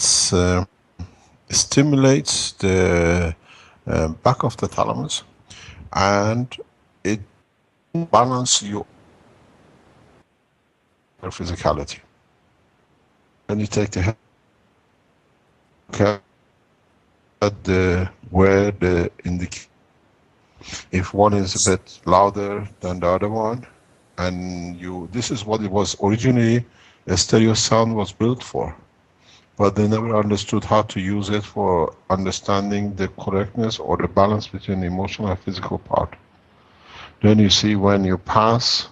stimulates the back of the thalamus, and it balances your physicality. And you take the head, look at where the indicate. If one is a bit louder than the other one, and this is what it was originally, a stereo sound was built for. But they never understood how to use it for understanding the correctness or the balance between the emotional and physical part. Then you see when you pass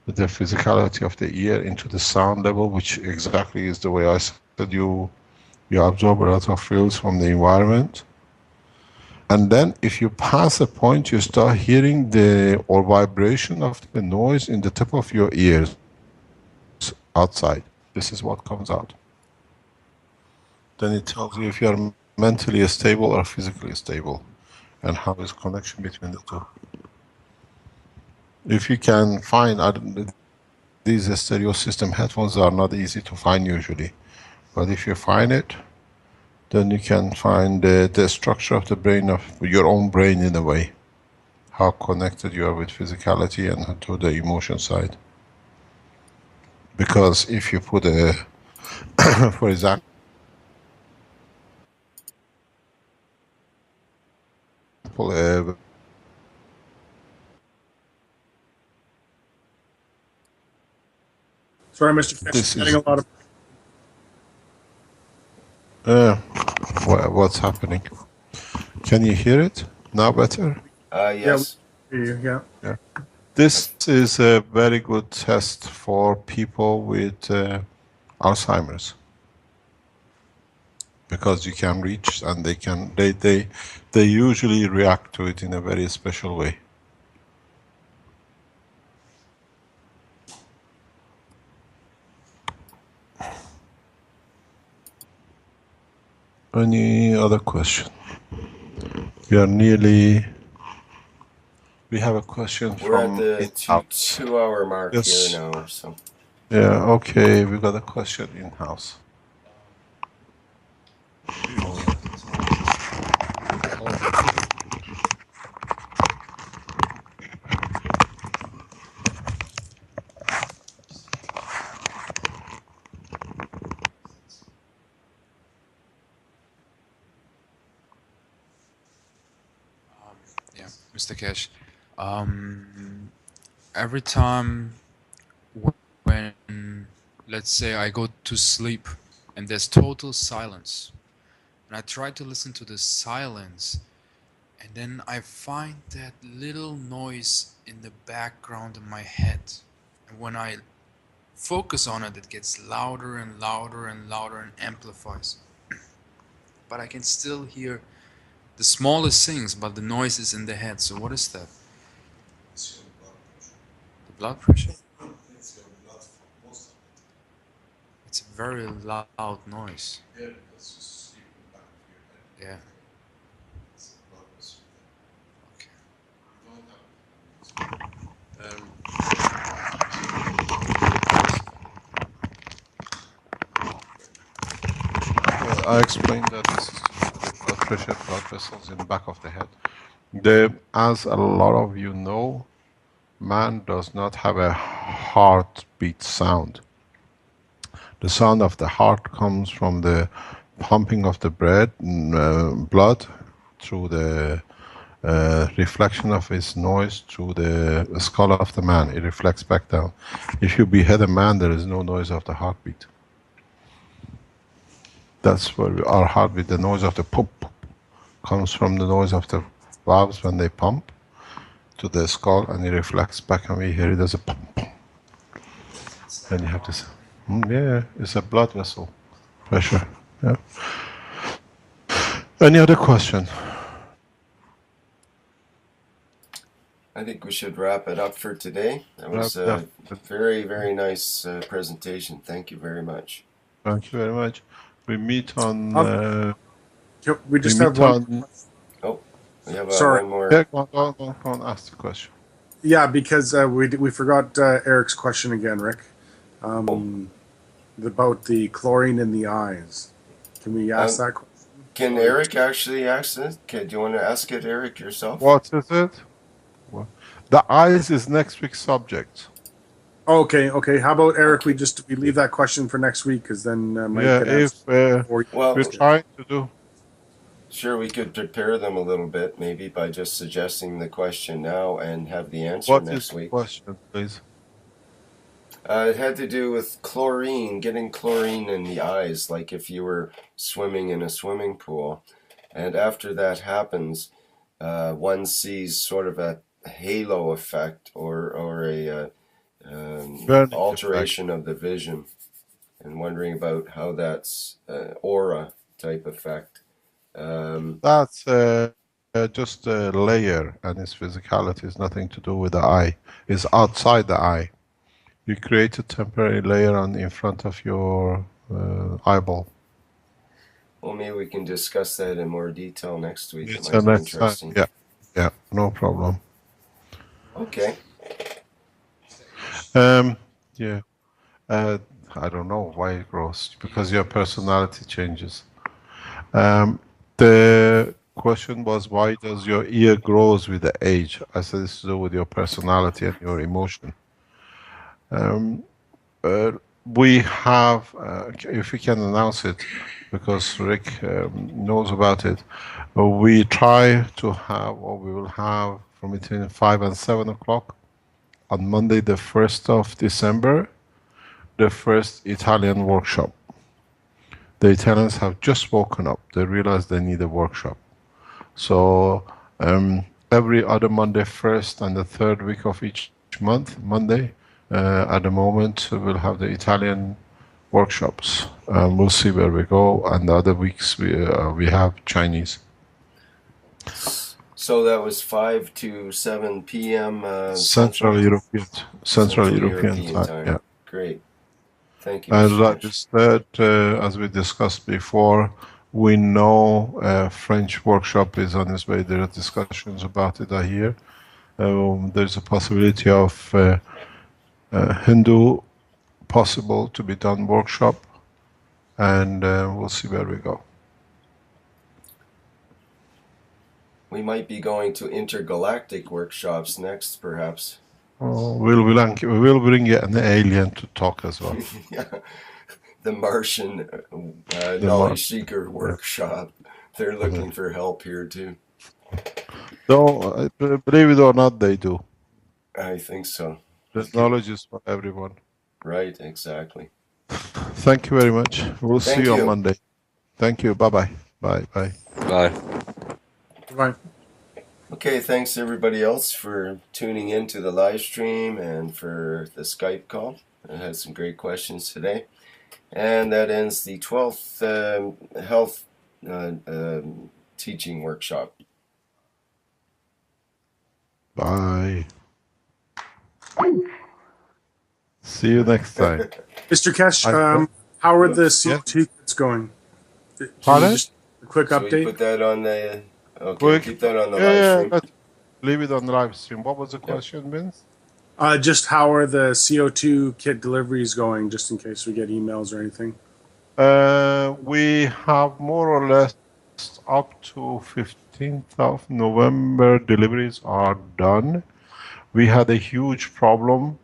the physicality of the ear into the sound level, which exactly is the way I said you absorb a lot of fields from the environment. And then if you pass a point, you start hearing the vibration of the noise in the tip of your ears outside. This is what comes out. Then it tells you if you are mentally stable or physically stable, and how is connection between the two. If you can find, these stereo system headphones are not easy to find usually, but if you find it, then you can find the structure of the brain, of your own brain in a way, how connected you are with physicality and to the emotion side. Because if you put for example, Sorry, Mr. Keshe, getting a lot of... what's happening? Can you hear it now better? Yes. Yeah. This is a very good test for people with Alzheimer's, because you can reach and they usually react to it in a very special way. Any other question? We are nearly. We have a question from. We're at the two-hour mark here now, so. Yeah. Okay. We got a question in house. Yeah, Mr. Keshe. Every time when, let's say, I go to sleep and there's total silence, and I try to listen to the silence, and then I find that little noise in the background in my head. And when I focus on it, it gets louder and louder and louder and amplifies. But I can still hear the smallest things, but the noise is in the head. So what is that? The blood pressure? It's a very loud noise. Yeah. I explained that this is the blood pressure, blood vessels in the back of the head. As a lot of you know, man does not have a heartbeat sound. The sound of the heart comes from the pumping of the blood through the reflection of its noise through the skull of the man. It reflects back down. If you behead a man, there is no noise of the heartbeat. That's where our heartbeat, the noise of the pump, comes from the noise of the valves when they pump to the skull, and it reflects back, and we hear it as a pump. Then you have this. Yeah, it's a blood vessel pressure. Yeah. Any other question? I think we should wrap it up for today. That was a very, very nice presentation. Thank you very much. Thank you very much. We meet on. We just have one. Oh, we have Sorry. one more. Yeah, go on, ask the question. Yeah, because we forgot Eric's question again, Rick. About the chlorine in the eyes. Can we ask that question? Can Eric actually ask it? Do you want to ask it, Eric, yourself? What is it? The eyes is next week's subject. Okay. How about Eric? We leave that question for next week, because then we're trying to do. Sure, we could prepare them a little bit, maybe by just suggesting the question now and have the answer next week. What is the question, please? It had to do with chlorine, getting chlorine in the eyes, like if you were swimming in a swimming pool. And after that happens, one sees sort of a halo effect or a alteration of the vision, and wondering about how that's aura type effect. That's just a layer, and its physicality is nothing to do with the eye. It's outside the eye. You create a temporary layer in front of your eyeball. Well, maybe we can discuss that in more detail next week. It's it might be interesting. time. Yeah, no problem. Okay. Yeah. I don't know why it grows, because your personality changes. The question was, why does your ear grows with the age? I said it's to do with your personality and your emotion. We have, if we can announce it, because Rick knows about it, we try to have, or we will have, from between 5 and 7 o'clock on Monday, the 1st of December, the first Italian workshop. The Italians have just woken up. They realize they need a workshop. So every other Monday, 1st and the 3rd week of each month, Monday, at the moment, we'll have the Italian workshops. We'll see where we go. And the other weeks, we have Chinese. So that was 5 to 7 p.m. Central European time. Yeah. Great. Thank you. And like you said, as we discussed before, we know a French workshop is on its way. There are discussions about it, I hear. There's a possibility of Hindu possible to be done workshop, and we'll see where we go. We might be going to intergalactic workshops next, perhaps. Oh, we will bring an alien to talk as well. Yeah. The Martian knowledge seeker workshop. They're looking for help here too. No, believe it or not, they do. I think so. The knowledge is for everyone. Right, exactly. Thank you very much. We'll see you on Monday. Thank you. Bye-bye. Bye. Bye. Bye. Bye. Okay, thanks everybody else for tuning in to the live stream and for the Skype call. I had some great questions today. And that ends the 12th health teaching workshop. Bye. See you next time. Mr. Keshe, how are the CO2 kits going? Can you just a quick So update? we put that on the. Okay, Quick. keep that on the live stream. Let's leave it on the live stream. What was the question, Vince? Just how are the CO2 kit deliveries going, just in case we get emails or anything? We have more or less up to 15th of November deliveries are done. We had a huge problem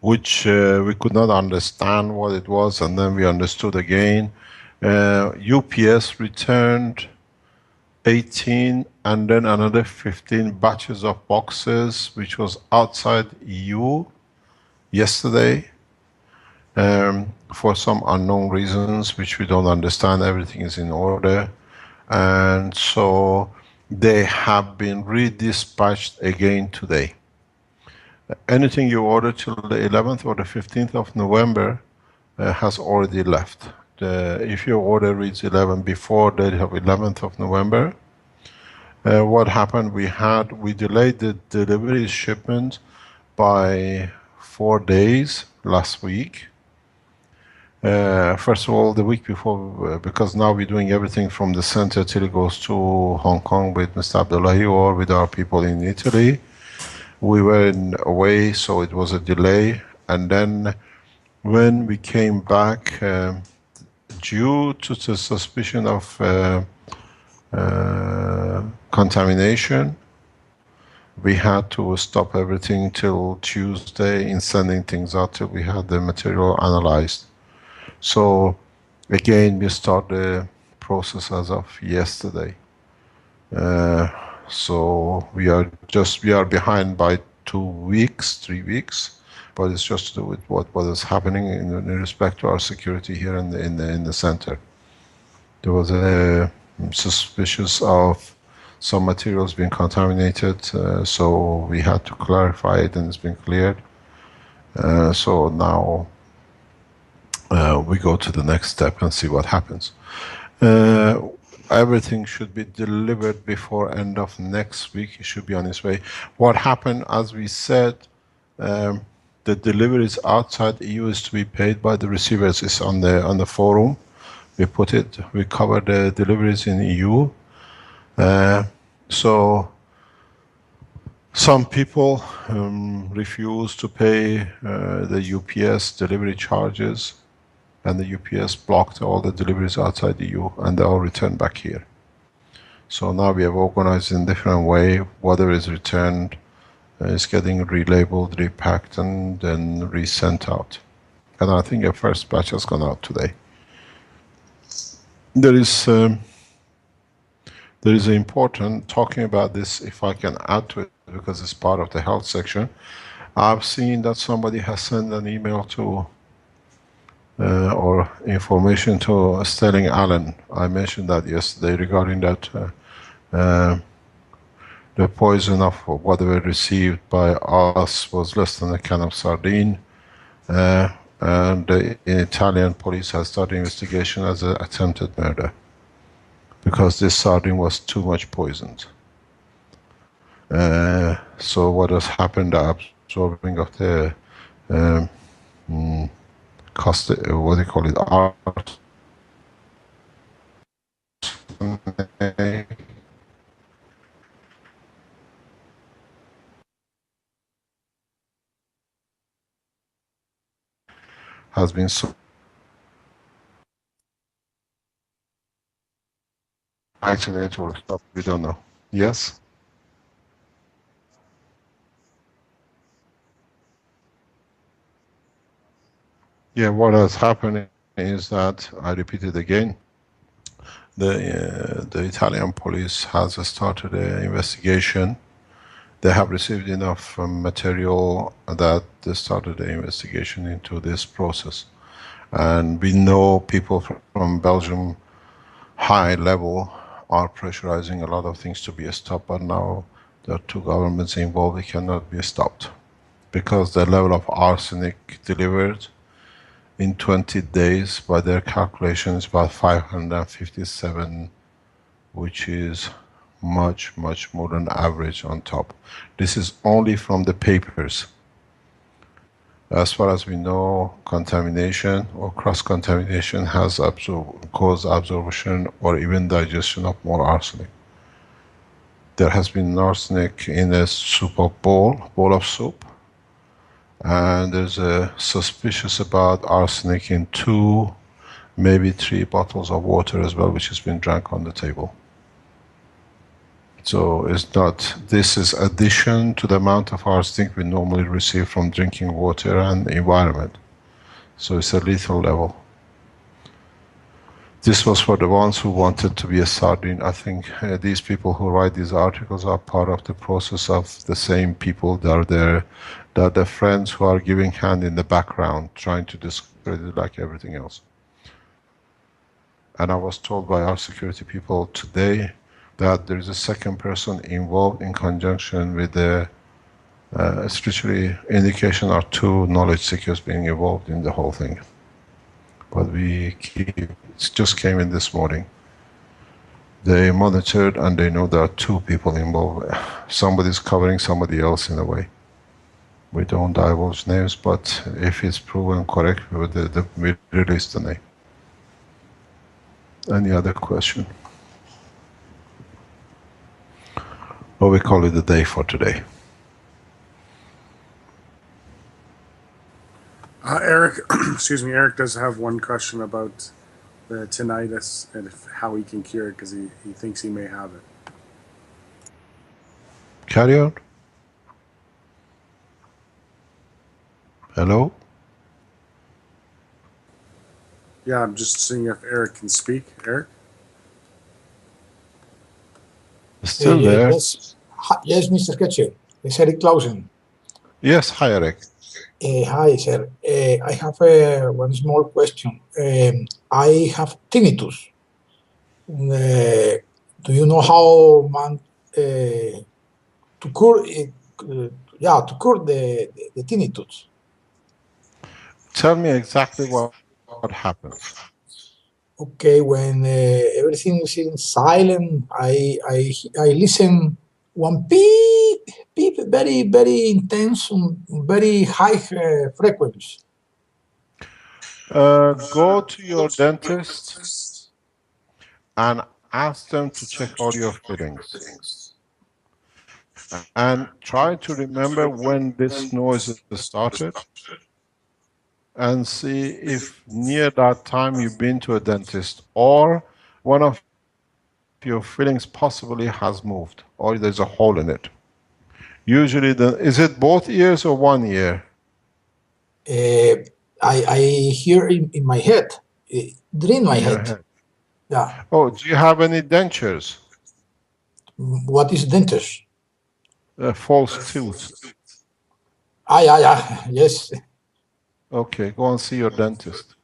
which we could not understand what it was, and then we understood again. UPS returned 18 and then another 15 batches of boxes which was outside EU yesterday. For some unknown reasons which we don't understand. Everything is in order, and so they have been redispatched again today. Anything you order till the 11th or the 15th of November has already left. If your order reads 11 before the 11th of November, what happened, we delayed the delivery shipment by 4 days last week. First of all, the week before, because now we're doing everything from the center till it goes to Hong Kong with Mr. Abdullahi or with our people in Italy. We were away, so it was a delay. And then when we came back, due to the suspicion of contamination, we had to stop everything till Tuesday in sending things out till we had the material analyzed. So again, we start the process as of yesterday. So we are behind by 2 weeks, 3 weeks, but it's just to do with what is happening in respect to our security here in the center. There was a suspicious of some materials being contaminated, so we had to clarify it, and it's been cleared. So now we go to the next step and see what happens. Everything should be delivered before end of next week. It should be on its way. What happened, as we said, the deliveries outside EU is to be paid by the receivers. It's on the forum. We put it. We cover the deliveries in EU. So some people refuse to pay the UPS delivery charges, and the UPS blocked all the deliveries outside the EU, and they all returned back here. So now we have organized in a different way. Whatever is returned is getting relabeled, repacked, and then resent out. And I think a first batch has gone out today. There is important, talking about this, if I can add to it, because it's part of the health section. I've seen that somebody has sent an email to or information to Sterling Allen. I mentioned that yesterday regarding that the poison of whatever received by us was less than a can of sardine, and the Italian police has started investigation as an attempted murder because this sardine was too much poisoned. So what has happened, the absorbing of the what do you call it, art has been so actually it will stop. We don't know. Yes. Yeah, what has happened is that, I repeat it again, the Italian police has started an investigation. They have received enough material that they started the investigation into this process. And we know people from Belgium, high level, are pressurizing a lot of things to be stopped, but now there are two governments involved, it cannot be stopped. Because the level of arsenic delivered in 20 days, by their calculations, about 557 which is much, much more than average on top. This is only from the papers. As far as we know, contamination or cross-contamination has caused absorption or even digestion of more arsenic. There has been arsenic in a bowl of soup, and there's a suspicious about arsenic in 2, maybe 3 bottles of water as well, which has been drank on the table. So it's not, this is addition to the amount of arsenic we normally receive from drinking water and the environment. So it's a lethal level. This was for the ones who wanted to be a sardine. I think these people who write these articles are part of the process of the same people. They're the friends who are giving hand in the background, trying to discredit it like everything else. And I was told by our security people today that there is a second person involved in conjunction with the especially indication are 2 knowledge seekers being involved in the whole thing. But it just came in this morning. They monitored and they know there are 2 people involved. Somebody's covering somebody else in a way. We don't divulge names, but if it's proven correct, we release the name. Any other question? Or we call it a day for today. Eric, excuse me, Eric does have one question about the tinnitus and how he can cure it because he thinks he may have it. Carry on. Hello? Yeah, I'm just seeing if Eric can speak. Eric? Still there? Yes, yes, Mr. Keshe. It's Eric Clausen. Yes, hi Eric. Hi, sir. I have one small question. I have tinnitus. Do you know how to cure it? To cure the tinnitus? Tell me exactly what happens. Okay, when everything is in silent, I listen one beep, very, very intense, very high frequency. Go to your dentist and ask them to check all your fillings. And try to remember when this noise started and see if near that time you've been to a dentist or one of your fillings possibly has moved or there's a hole in it. Usually, is it both ears or one ear? I hear in my head, in my head. Yeah. Oh, do you have any dentures? What is dentures? False tooth. Yeah, yes. Okay, go and see your dentist.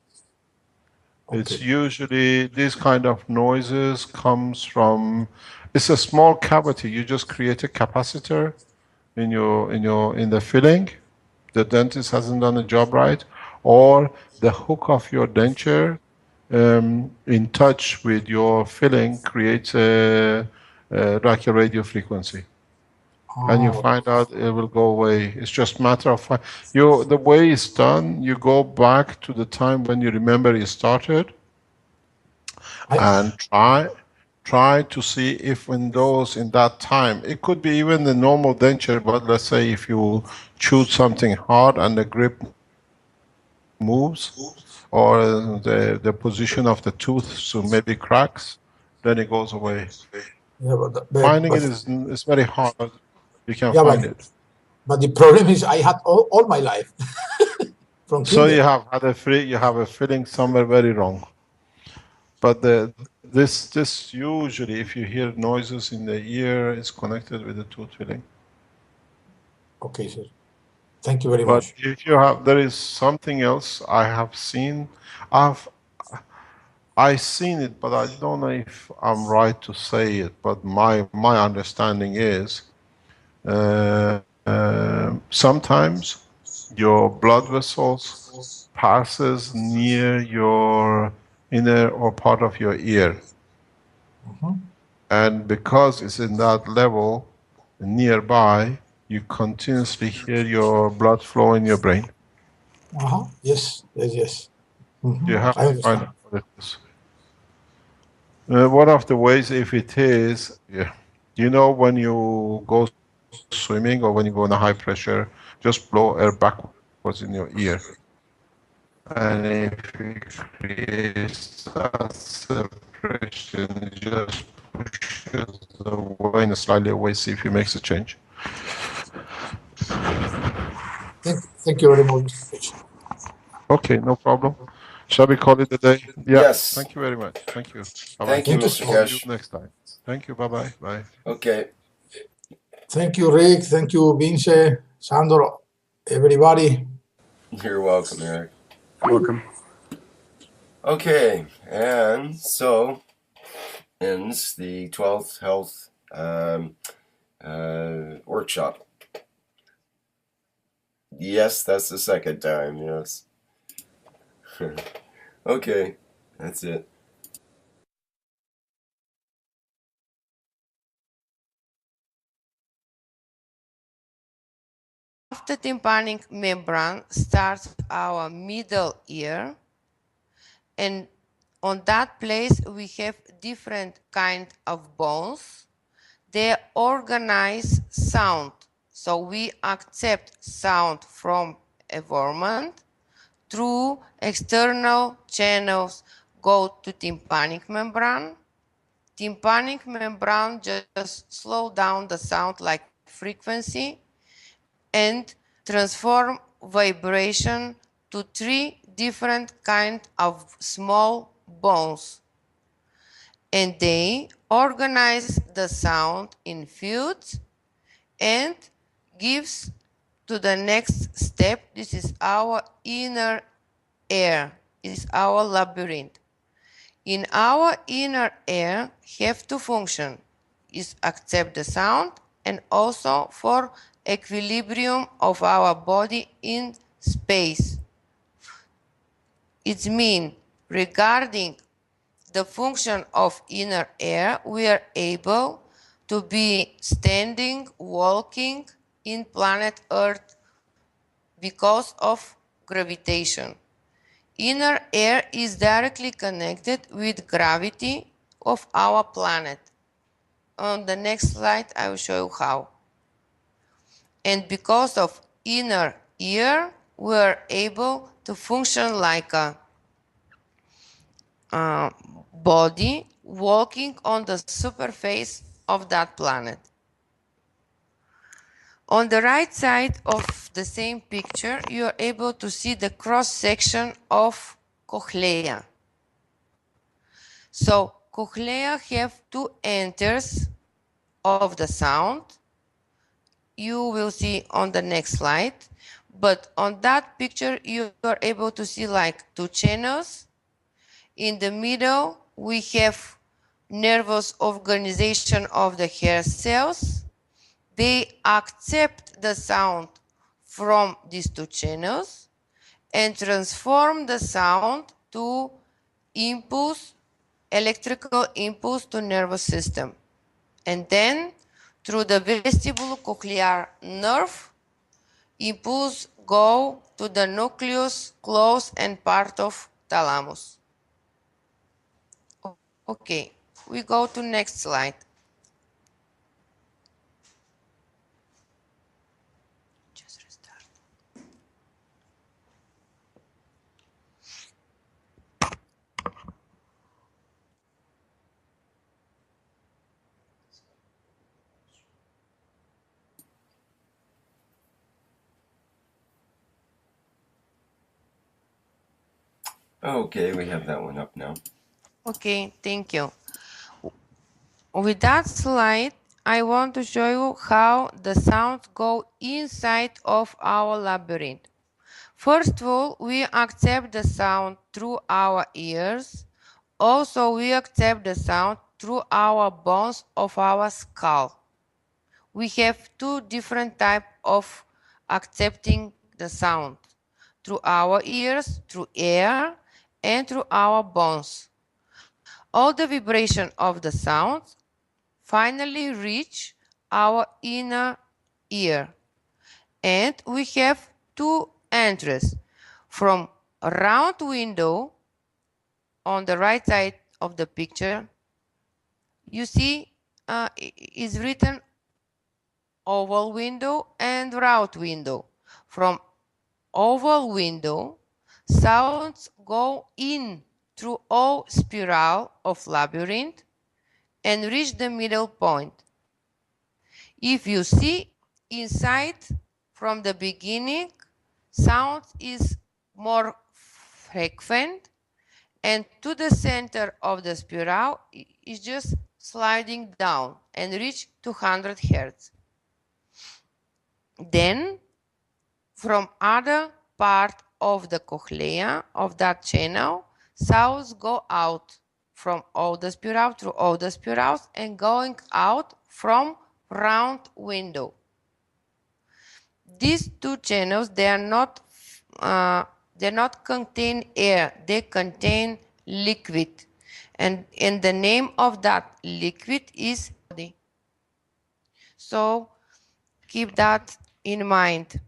Okay. It's usually these kind of noises comes from. It's a small cavity. You just create a capacitor in the filling. The dentist hasn't done the job right, or the hook of your denture in touch with your filling creates like a radio frequency. And you find out it will go away. It's just a matter of the way it's done. You go back to the time when you remember you started, and try to see if in that time, it could be even the normal denture. But let's say if you chew something hard and the grip moves, or the position of the tooth, so maybe cracks, then it goes away. Yeah, Finding it is very hard. You can find it. But the problem is I had all my life. From so kinder. you have a feeling somewhere very wrong. But this usually, if you hear noises in the ear, is connected with the tooth filling. Okay, sir. Thank you very But much. if you have, there is something else I have seen. I've seen it, but I don't know if I'm right to say it. But my understanding is, sometimes your blood vessels passes near your inner or part of your ear. And because it's in that level, nearby, you continuously hear your blood flow in your brain. Yes, yes, yes. You have I to find understand. out what it is. One of the ways, if it is, yeah, you know, when you go swimming or when you go in a high pressure, just blow air backwards in your ear. And if it creates that separation, just push the vein slightly away, see if it makes a change. Thank you very much, Mr. Keshe. Okay, no problem. Shall we call it a day? Yeah. Yes. Thank you very much. Thank you. Bye-bye. Thank you, Thank you Mr. so much. See you Keshe. next time. Thank you. Bye-bye. Bye. Okay. Thank you, Rick. Thank you, Vince, Sandro, everybody. You're welcome, Eric. Welcome. Okay, and so ends the 12th health workshop. Yes, that's the second time, yes. Okay, that's it. After tympanic membrane starts our middle ear, and on that place we have different kind of bones. They organize sound, so we accept sound from environment through external channels go to tympanic membrane. Tympanic membrane just slow down the sound like frequency and transform vibration to 3 different kind of small bones. And they organize the sound in fields and gives to the next step. This is our inner ear, is our labyrinth. In our inner ear have to function, is accept the sound and also for equilibrium of our body in space. It means regarding the function of inner ear, we are able to be standing, walking in planet Earth because of gravitation. Inner ear is directly connected with gravity of our planet. On the next slide, I will show you how. And because of inner ear, we are able to function like a body walking on the surface of that planet. On the right side of the same picture, you are able to see the cross section of cochlea. So cochlea have 2 enters of the sound. You will see on the next slide. But on that picture, you are able to see like 2 channels. In the middle, we have nervous organization of the hair cells. They accept the sound from these 2 channels and transform the sound to impulse, electrical impulse to nervous system. And then through the vestibulocochlear nerve, impulse go to the nucleus close and part of thalamus. Okay, we go to next slide. Just restart. Okay, we have that one up now. Okay, thank you. With that slide, I want to show you how the sounds go inside of our labyrinth. First of all, we accept the sound through our ears. Also, we accept the sound through our bones of our skull. We have 2 different types of accepting the sound. Through our ears, through air, and through our bones. All the vibration of the sound finally reach our inner ear. And we have two entries. From a round window on the right side of the picture, you see is written oval window and round window. From oval window, sounds go in through all spiral of labyrinth and reach the middle point. If you see inside from the beginning, sound is more frequent, and to the center of the spiral is just sliding down and reach 200 Hertz. Then from other part of the cochlea of that channel, sounds go out from all the spiral through all the spirals and going out from round window. These two channels, they not contain air, they contain liquid, and the name of that liquid is body. So keep that in mind.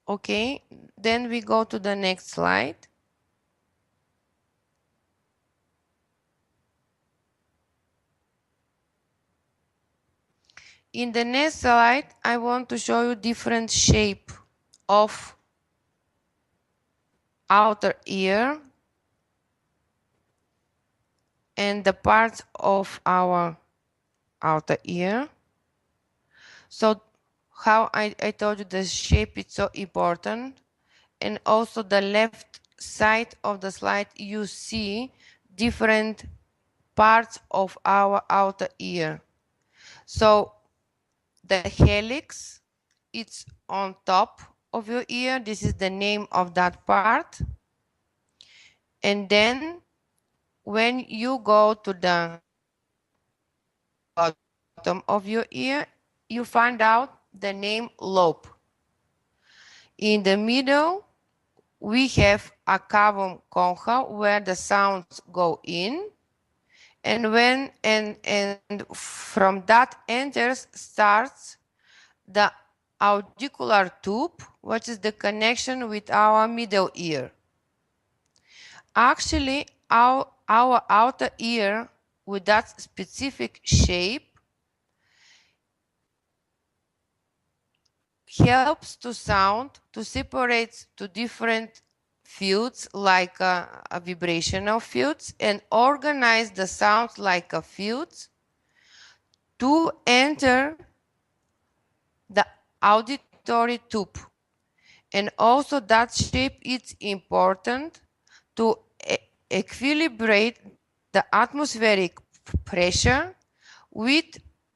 Okay, then we go to the next slide. In the next slide, I want to show you different shape of outer ear and the parts of our outer ear. So how I told you the shape is so important, and also the left side of the slide you see different parts of our outer ear. So the helix, it's on top of your ear. This is the name of that part. And then when you go to the bottom of your ear, you find out the name lobe. In the middle, we have a cavum concha where the sounds go in, and when and from that enters starts the auricular tube, which is the connection with our middle ear. Actually, our outer ear with that specific shape helps to sound to separate to different fields like a vibrational fields and organize the sounds like a fields to enter the auditory tube. And also that shape is important to equilibrate the atmospheric pressure with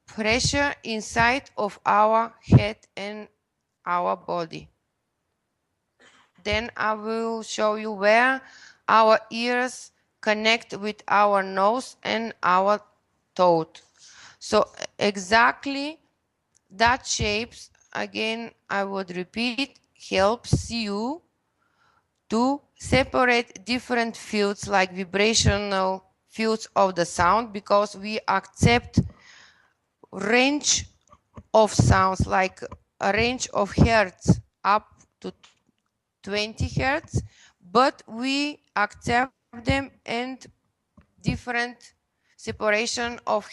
pressure inside of our head and our body. Then I will show you where our ears connect with our nose and our throat. So exactly that shapes, again, I would repeat, helps you to separate different fields like vibrational fields of the sound, because we accept range of sounds like a range of hertz up to 20 hertz, but we accept them and different separation of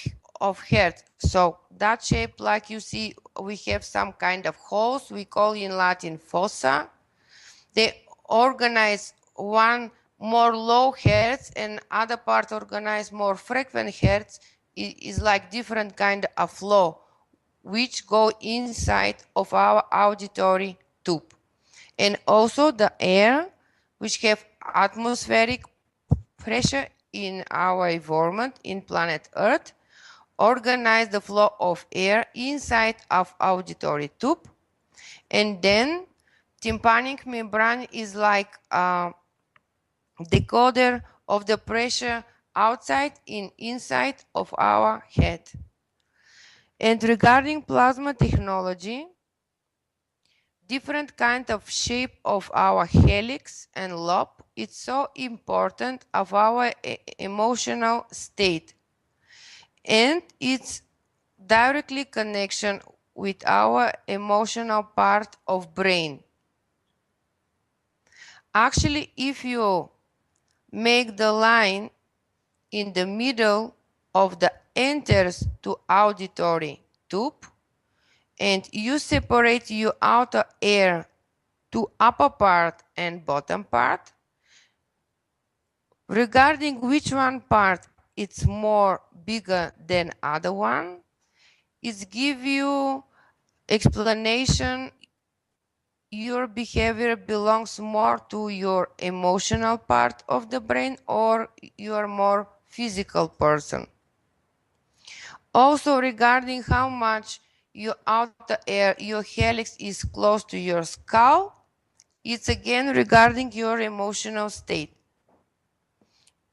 hertz. So that shape, like you see, we have some kind of holes, we call in Latin fossa. They organize one more low hertz and other part organize more frequent hertz. It is like different kind of flow which go inside of our auditory tube. And also the air, which have atmospheric pressure in our environment in planet Earth, organize the flow of air inside of auditory tube. And then tympanic membrane is like a decoder of the pressure outside and inside of our head. And regarding plasma technology, different kind of shape of our helix and lobe, it's so important of our emotional state. and it's directly connection with our emotional part of brain. Actually, if you make the line in the middle of the enters to auditory tube and you separate your outer ear to upper part and bottom part, regarding which one part it's more bigger than other one, it give you explanation your behavior belongs more to your emotional part of the brain or you are more physical person. Also regarding how much your outer ear, your helix is close to your skull, it's again regarding your emotional state.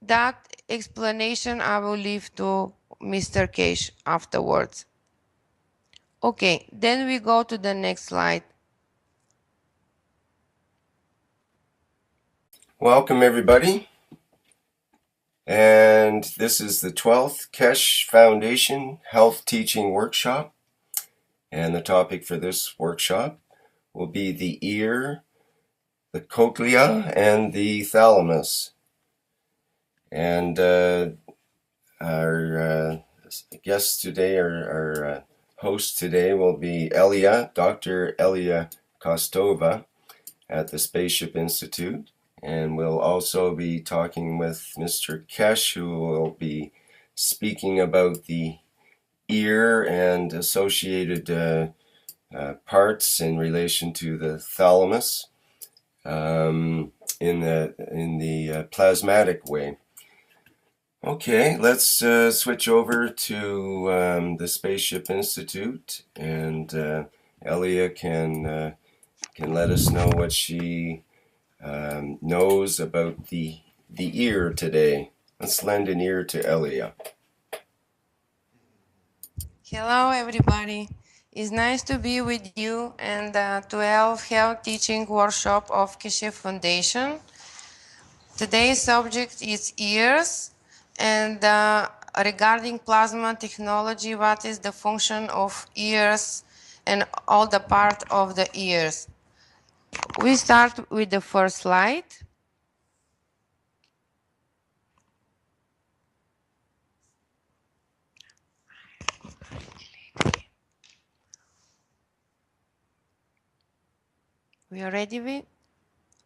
That explanation I will leave to Mr.Keshe afterwards. Okay, then we go to the next slide. Welcome everybody, and this is the 12th Keshe Foundation Health Teaching Workshop, and the topic for this workshop will be the ear, the cochlea, and the thalamus. And our guest today, our host today will be Dr. E.Kostova at the Spaceship Institute. And we'll also be talking with Mr. Keshe, who will be speaking about the ear and associated parts in relation to the thalamus in the plasmatic way. Okay, let's switch over to the Spaceship Institute, and Elia can let us know what she knows about the ear today. Let's lend an ear to Elia. Hello everybody. It's nice to be with you and 12 Health Teaching Workshop of Keshe Foundation. Today's subject is ears, and regarding plasma technology, what is the function of ears and all the part of the ears. We start with the first slide. We are ready,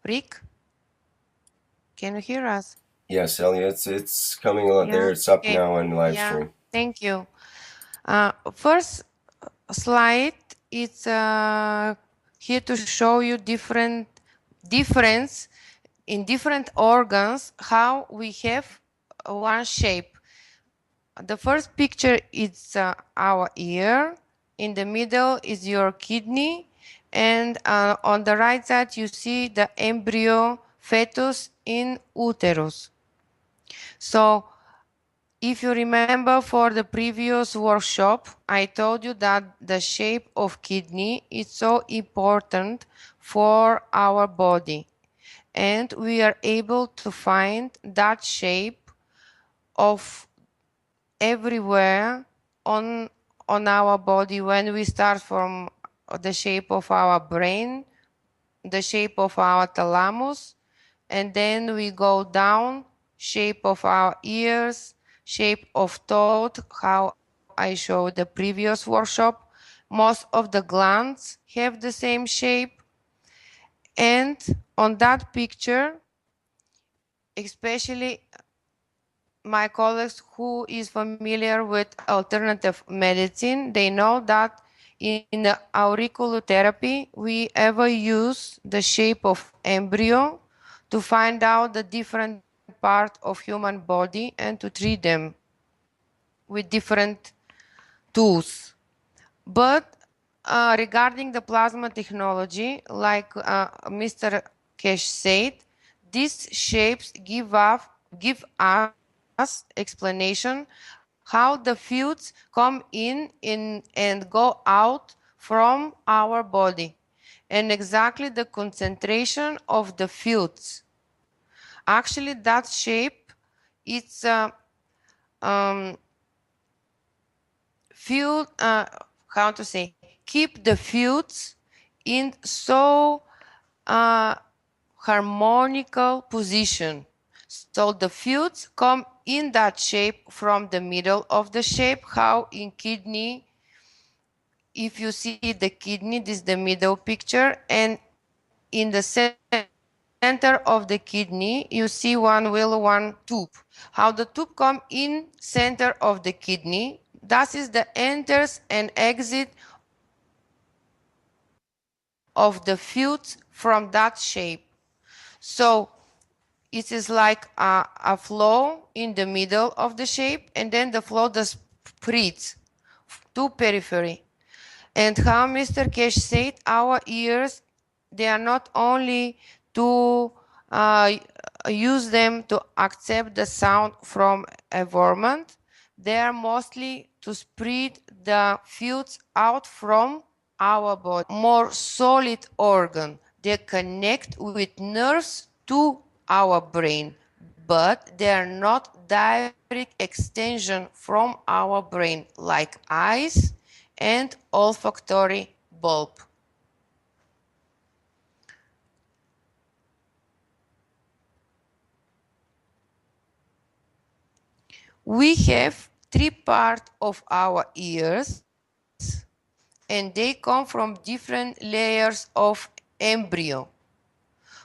Rick? Can you hear us? Yes, Elia, it's coming out there. It's up now on live stream. Thank you. First slide, it's here to show you difference in different organs, how we have one shape. The first picture is our ear. In the middle is your kidney. And on the right side, you see the embryo fetus in uterus. So if you remember for the previous workshop, I told you that the shape of kidney is so important for our body. And we are able to find that shape of everywhere on our body when we start from the shape of our brain, the shape of our thalamus, and then we go down, shape of our ears, shape of throat, how I showed the previous workshop. Most of the glands have the same shape. And on that picture, especially my colleagues who is familiar with alternative medicine, they know that in the auriculotherapy, we ever use the shape of embryo to find out the different part of human body and to treat them with different tools. But regarding the plasma technology, like Mr.Keshe said, these shapes give us explanation how the fluids come in and go out from our body, and exactly the concentration of the fluids. Actually, that shape, it's field, how to say, keep the fields in so harmonical position. So the fields come in that shape from the middle of the shape, how in kidney, if you see the kidney, this is the middle picture, and in the center of the kidney, you see one wheel, one tube. How the tube come in center of the kidney, that is the enters and exit of the fields from that shape. So it is like a flow in the middle of the shape, and then the flow does spreads to periphery. And how Mr.Keshe said, our ears, they are not only to use them to accept the sound from environment, they are mostly to spread the fields out from our body. More solid organ, they connect with nerves to our brain, but they are not direct extension from our brain like eyes and olfactory bulb. We have three parts of our ears, and they come from different layers of embryo,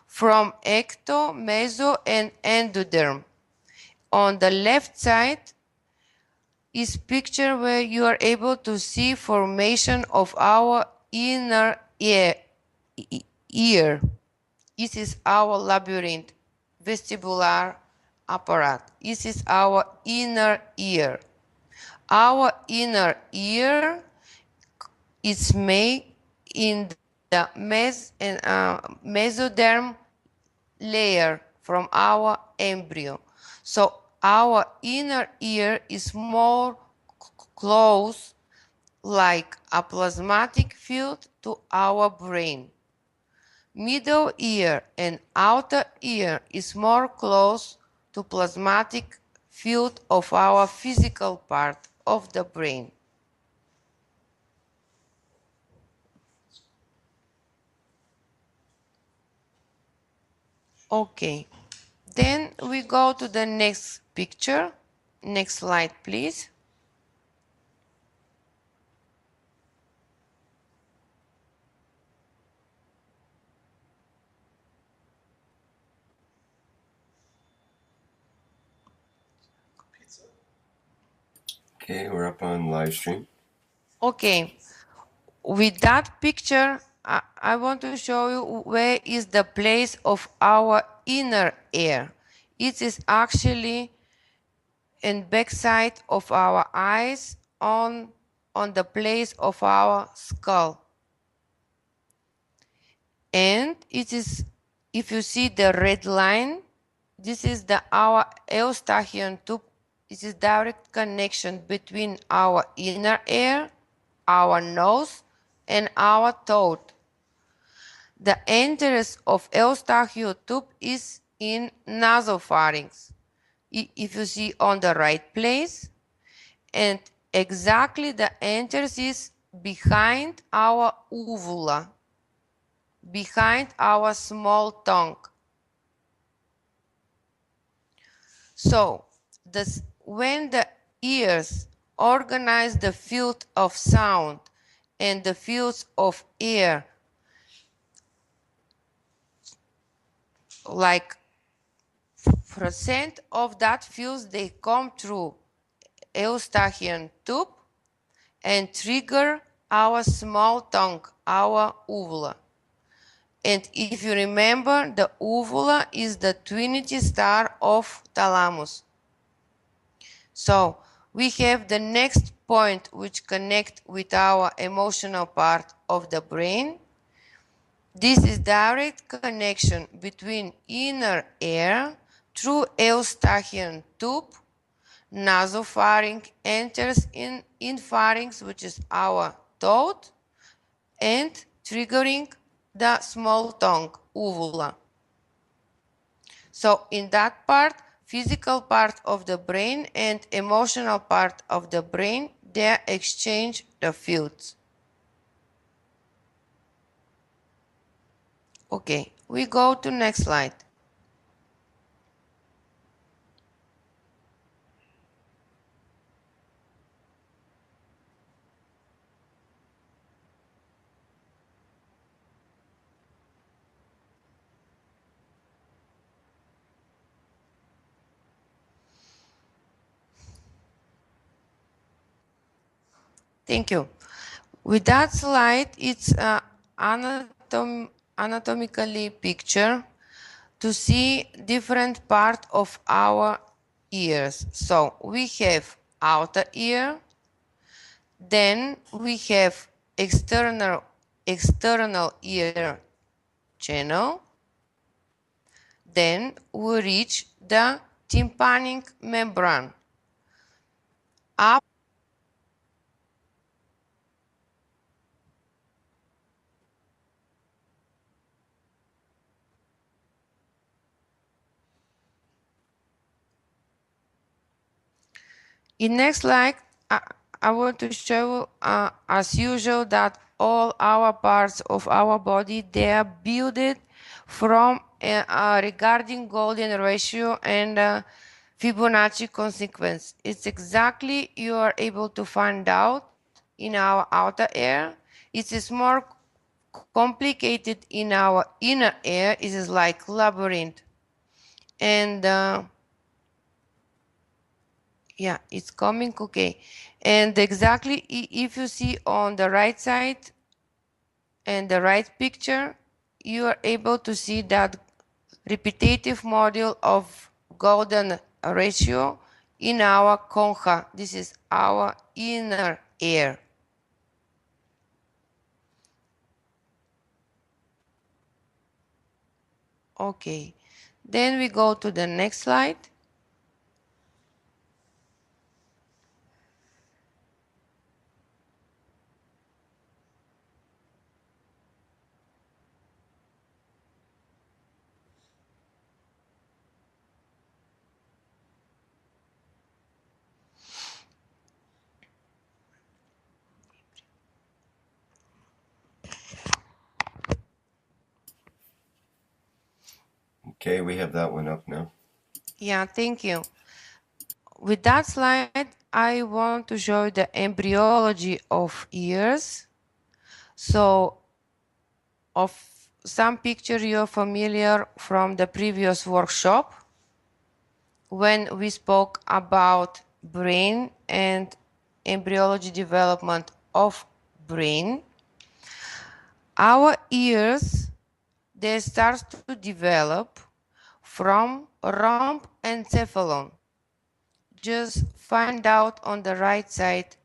from ecto, meso, and endoderm. On the left side is picture where you are able to see formation of our inner ear. This is our labyrinth, vestibular apparatus. This is our inner ear. Our inner ear is made in the mesoderm layer from our embryo. So our inner ear is more close, like a plasmatic field to our brain. Middle ear and outer ear is more close to plasmatic field of our physical part of the brain. Okay, then we go to the next picture. Next slide, please. Okay, we're up on live stream. Okay, with that picture, I want to show you where is the place of our inner ear. It is actually in backside of our eyes on the place of our skull. And it is, if you see the red line, this is our eustachian tube. This is direct connection between our inner ear, our nose, and our throat. The entrance of eustachian tube is in nasopharynx. If you see on the right place, and exactly the entrance is behind our uvula, behind our small tongue. So when the ears organize the field of sound and the fields of air, like percent of that fields, they come through eustachian tube and trigger our small tongue, our uvula. And if you remember, the uvula is the trinity star of thalamus. So we have the next point which connect with our emotional part of the brain. This is direct connection between inner ear through eustachian tube. Nasopharynx enters in pharynx, which is our throat, and triggering the small tongue, uvula. So in that part, physical part of the brain and emotional part of the brain, they exchange the fields. Okay, we go to next slide. Thank you. With that slide, it's anatomically picture to see different part of our ears. So we have outer ear, then we have external ear channel, then we reach the tympanic membrane. Up in next slide, I want to show, as usual, that all our parts of our body, they are built from regarding golden ratio and Fibonacci consequence. It's exactly you are able to find out in our outer ear. It is more complicated in our inner ear. It is like labyrinth. And yeah, it's coming, okay. And exactly if you see on the right side and the right picture, you are able to see that repetitive module of golden ratio in our concha. This is our inner ear. Okay, then we go to the next slide. Okay, we have that one up now. Yeah, thank you. With that slide, I want to show the embryology of ears. So, of some picture you're familiar from the previous workshop when we spoke about brain and embryology development of brain. Our ears, they start to develop from rhomb encephalon. Just find out on the right side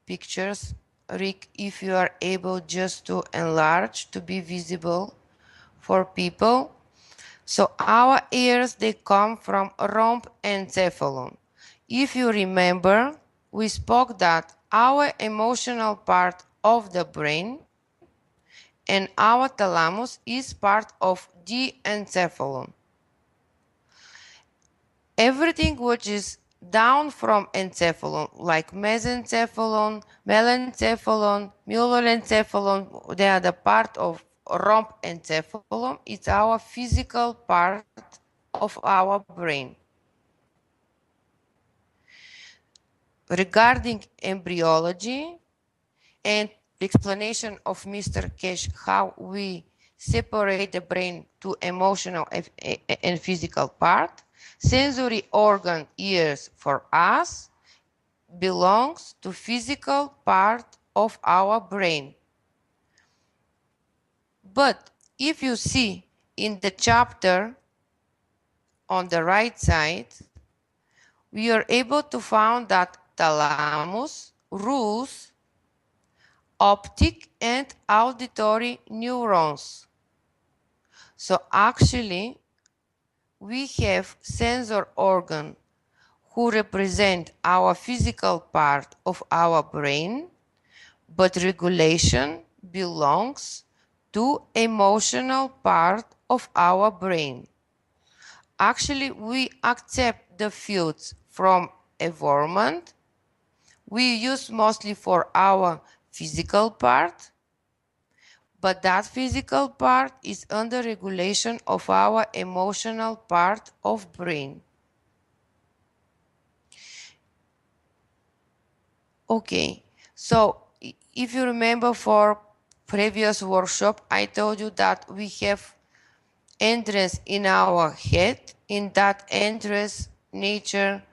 pictures, Rick, if you are able just to enlarge to be visible for people. So our ears, they come from rhomb encephalon. If you remember, we spoke that our emotional part of the brain and our thalamus is part of the encephalon. Everything which is down from encephalon, like mesencephalon, melencephalon, myelencephalon, they are the part of rhomb encephalon. It's our physical part of our brain. Regarding embryology and explanation of Mr.Keshe how we separate the brain to emotional and physical part, sensory organ ears for us belongs to physical part of our brain. But if you see in the chapter on the right side, we are able to find that thalamus rules optic and auditory neurons. So actually, we have sensor organ who represent our physical part of our brain, but regulation belongs to emotional part of our brain. Actually, we accept the fields from environment, we use mostly for our physical part, but that physical part is under regulation of our emotional part of brain. Okay, so if you remember for previous workshop, I told you that we have entrance in our head. In that entrance, nature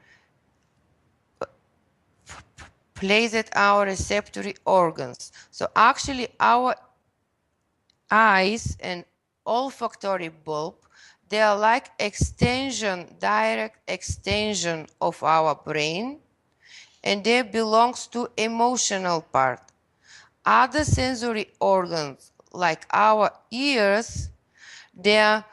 placed our receptory organs. So actually our eyes and olfactory bulb, they are like extension, direct extension of our brain, and they belongs to emotional part. Other sensory organs, like our ears, they are